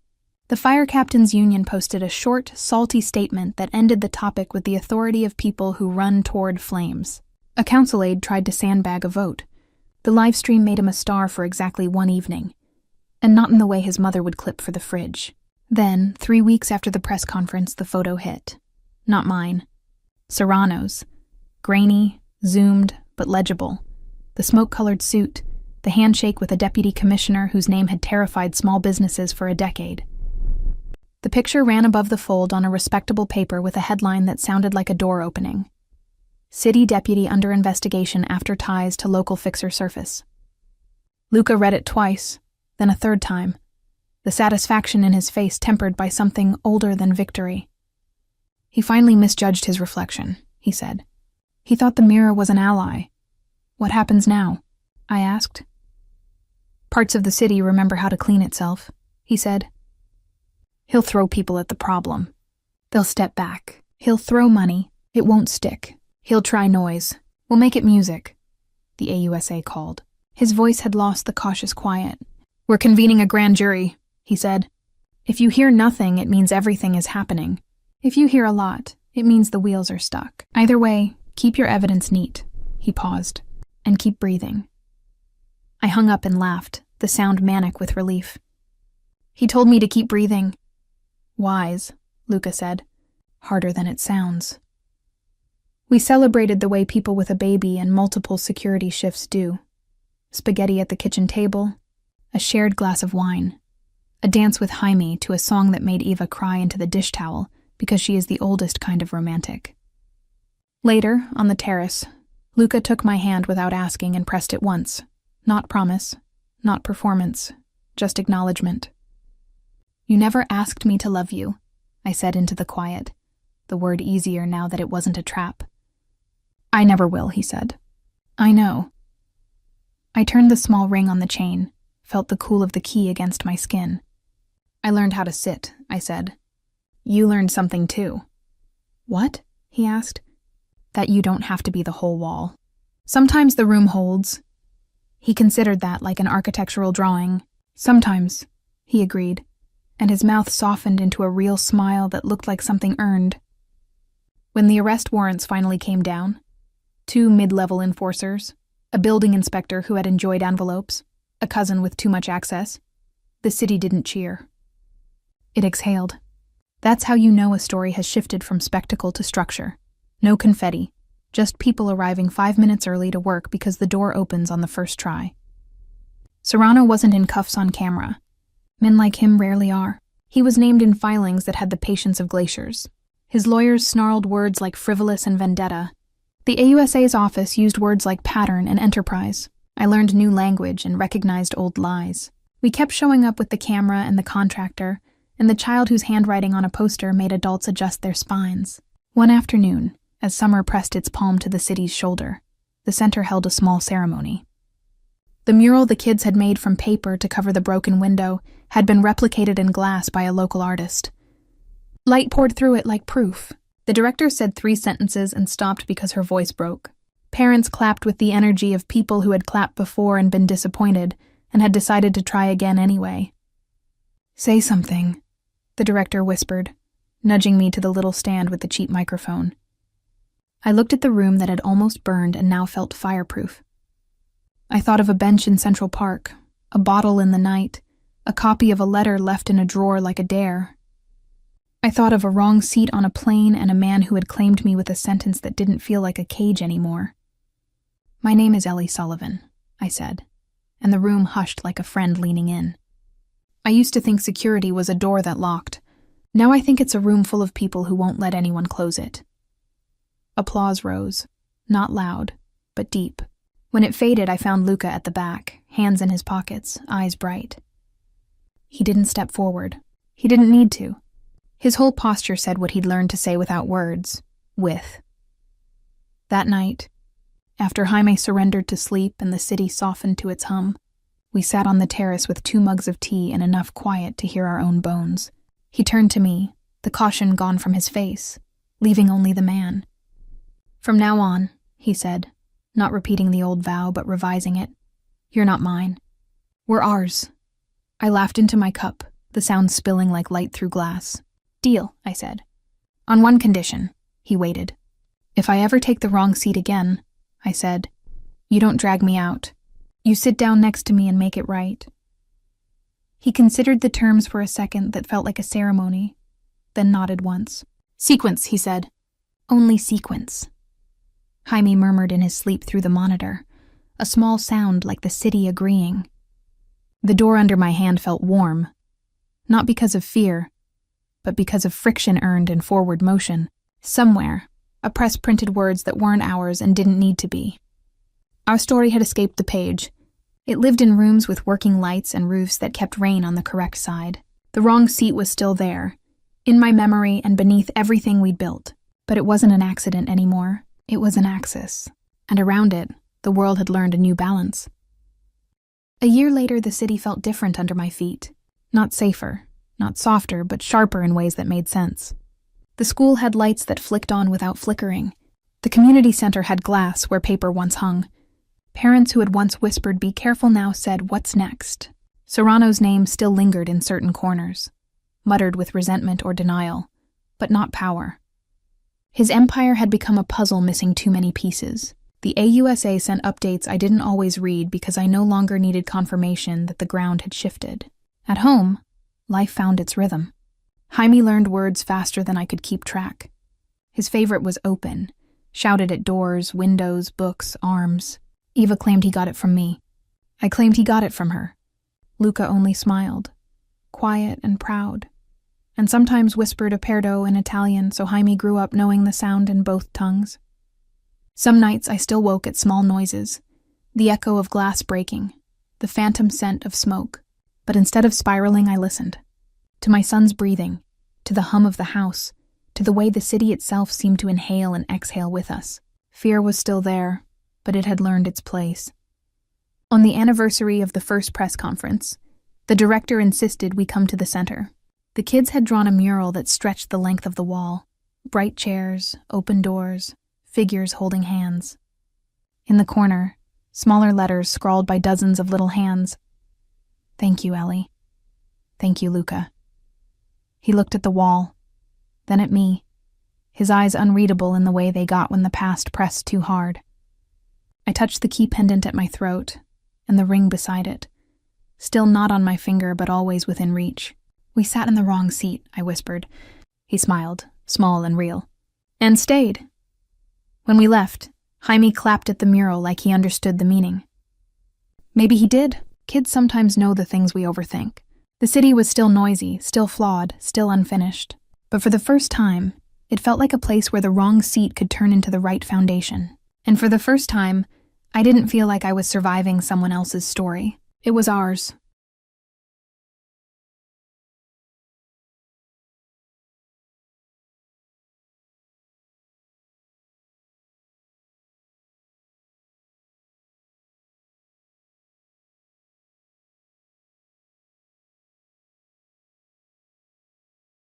The Fire Captains Union posted a short, salty statement that ended the topic with the authority of people who run toward flames. A council aide tried to sandbag a vote. The live stream made him a star for exactly one evening, and not in the way his mother would clip for the fridge. Then, 3 weeks after the press conference, the photo hit. Not mine. Serrano's. Grainy, zoomed, but legible. The smoke-colored suit, the handshake with a deputy commissioner whose name had terrified small businesses for a decade. The picture ran above the fold on a respectable paper with a headline that sounded like a door opening. City deputy under investigation after ties to local fixer surface. Luca read it twice, then a third time, the satisfaction in his face tempered by something older than victory. He finally misjudged his reflection, he said. He thought the mirror was an ally. What happens now? I asked. Parts of the city remember how to clean itself, he said. He'll throw people at the problem. They'll step back. He'll throw money. It won't stick. He'll try noise. We'll make it music, the AUSA called. His voice had lost the cautious quiet. We're convening a grand jury, he said. If you hear nothing, it means everything is happening. If you hear a lot, it means the wheels are stuck. Either way, keep your evidence neat, he paused, and keep breathing. I hung up and laughed, the sound manic with relief. He told me to keep breathing. Wise, Luca said. Harder than it sounds. We celebrated the way people with a baby and multiple security shifts do. Spaghetti at the kitchen table, a shared glass of wine, a dance with Jaime to a song that made Eva cry into the dish towel because she is the oldest kind of romantic. Later, on the terrace, Luca took my hand without asking and pressed it once. Not promise, not performance, just acknowledgement. "You never asked me to love you," I said into the quiet, the word easier now that it wasn't a trap. "I never will," he said. "I know." I turned the small ring on the chain, felt the cool of the key against my skin. "I learned how to sit," I said. "You learned something too." "What?" he asked. "That you don't have to be the whole wall. Sometimes the room holds." He considered that like an architectural drawing. "Sometimes," he agreed, and his mouth softened into a real smile that looked like something earned. When the arrest warrants finally came down, 2 mid-level enforcers, a building inspector who had enjoyed envelopes, a cousin with too much access, the city didn't cheer. It exhaled. That's how you know a story has shifted from spectacle to structure. No confetti, just people arriving 5 minutes early to work because the door opens on the first try. Serrano wasn't in cuffs on camera. Men like him rarely are. He was named in filings that had the patience of glaciers. His lawyers snarled words like frivolous and vendetta. The AUSA's office used words like pattern and enterprise. I learned new language and recognized old lies. We kept showing up with the camera and the contractor, and the child whose handwriting on a poster made adults adjust their spines. One afternoon, as summer pressed its palm to the city's shoulder, the center held a small ceremony. The mural the kids had made from paper to cover the broken window had been replicated in glass by a local artist. Light poured through it like proof. The director said 3 sentences and stopped because her voice broke. Parents clapped with the energy of people who had clapped before and been disappointed and had decided to try again anyway. "Say something," the director whispered, nudging me to the little stand with the cheap microphone. I looked at the room that had almost burned and now felt fireproof. I thought of a bench in Central Park, a bottle in the night, a copy of a letter left in a drawer like a dare. I thought of a wrong seat on a plane and a man who had claimed me with a sentence that didn't feel like a cage anymore. "My name is Ellie Sullivan," I said, and the room hushed like a friend leaning in. I used to think security was a door that locked. Now I think it's a room full of people who won't let anyone close it. Applause rose, not loud, but deep. When it faded, I found Luca at the back, hands in his pockets, eyes bright. He didn't step forward. He didn't need to. His whole posture said what he'd learned to say without words, with. That night, after Jaime surrendered to sleep and the city softened to its hum, we sat on the terrace with 2 mugs of tea and enough quiet to hear our own bones. He turned to me, the caution gone from his face, leaving only the man. "From now on," he said, not repeating the old vow but revising it, "you're not mine. We're ours." I laughed into my cup, the sound spilling like light through glass. "Deal," I said. "On one condition." He waited. "If I ever take the wrong seat again," I said, "you don't drag me out. You sit down next to me and make it right." He considered the terms for a second that felt like a ceremony, then nodded once. "Sequence," he said. "Only sequence." Jaime murmured in his sleep through the monitor, a small sound like the city agreeing. The door under my hand felt warm, not because of fear, but because of friction earned in forward motion. Somewhere, a press printed words that weren't ours and didn't need to be. Our story had escaped the page. It lived in rooms with working lights and roofs that kept rain on the correct side. The wrong seat was still there, in my memory and beneath everything we'd built. But it wasn't an accident anymore. It was an axis. And around it, the world had learned a new balance. A year later, the city felt different under my feet. Not safer, not softer, but sharper in ways that made sense. The school had lights that flicked on without flickering. The community center had glass where paper once hung. Parents who had once whispered, "Be careful," now said, "What's next?" Serrano's name still lingered in certain corners, muttered with resentment or denial, but not power. His empire had become a puzzle missing too many pieces. The AUSA sent updates I didn't always read because I no longer needed confirmation that the ground had shifted. At home, life found its rhythm. Jaime learned words faster than I could keep track. His favorite was open, shouted at doors, windows, books, arms. Eva claimed he got it from me. I claimed he got it from her. Luca only smiled, quiet and proud, and sometimes whispered aperto in Italian, so Jaime grew up knowing the sound in both tongues. Some nights I still woke at small noises, the echo of glass breaking, the phantom scent of smoke. But instead of spiraling, I listened. To my son's breathing, to the hum of the house, to the way the city itself seemed to inhale and exhale with us. Fear was still there, but it had learned its place. On the anniversary of the first press conference, the director insisted we come to the center. The kids had drawn a mural that stretched the length of the wall. Bright chairs, open doors, figures holding hands. In the corner, smaller letters scrawled by dozens of little hands. "Thank you, Ellie. Thank you, Luca." He looked at the wall, then at me, his eyes unreadable in the way they got when the past pressed too hard. I touched the key pendant at my throat, and the ring beside it, still not on my finger but always within reach. "We sat in the wrong seat," I whispered. He smiled, small and real. "And stayed." When we left, Jaime clapped at the mural like he understood the meaning. Maybe he did. Kids sometimes know the things we overthink. The city was still noisy, still flawed, still unfinished. But for the first time, it felt like a place where the wrong seat could turn into the right foundation. And for the first time, I didn't feel like I was surviving someone else's story. It was ours.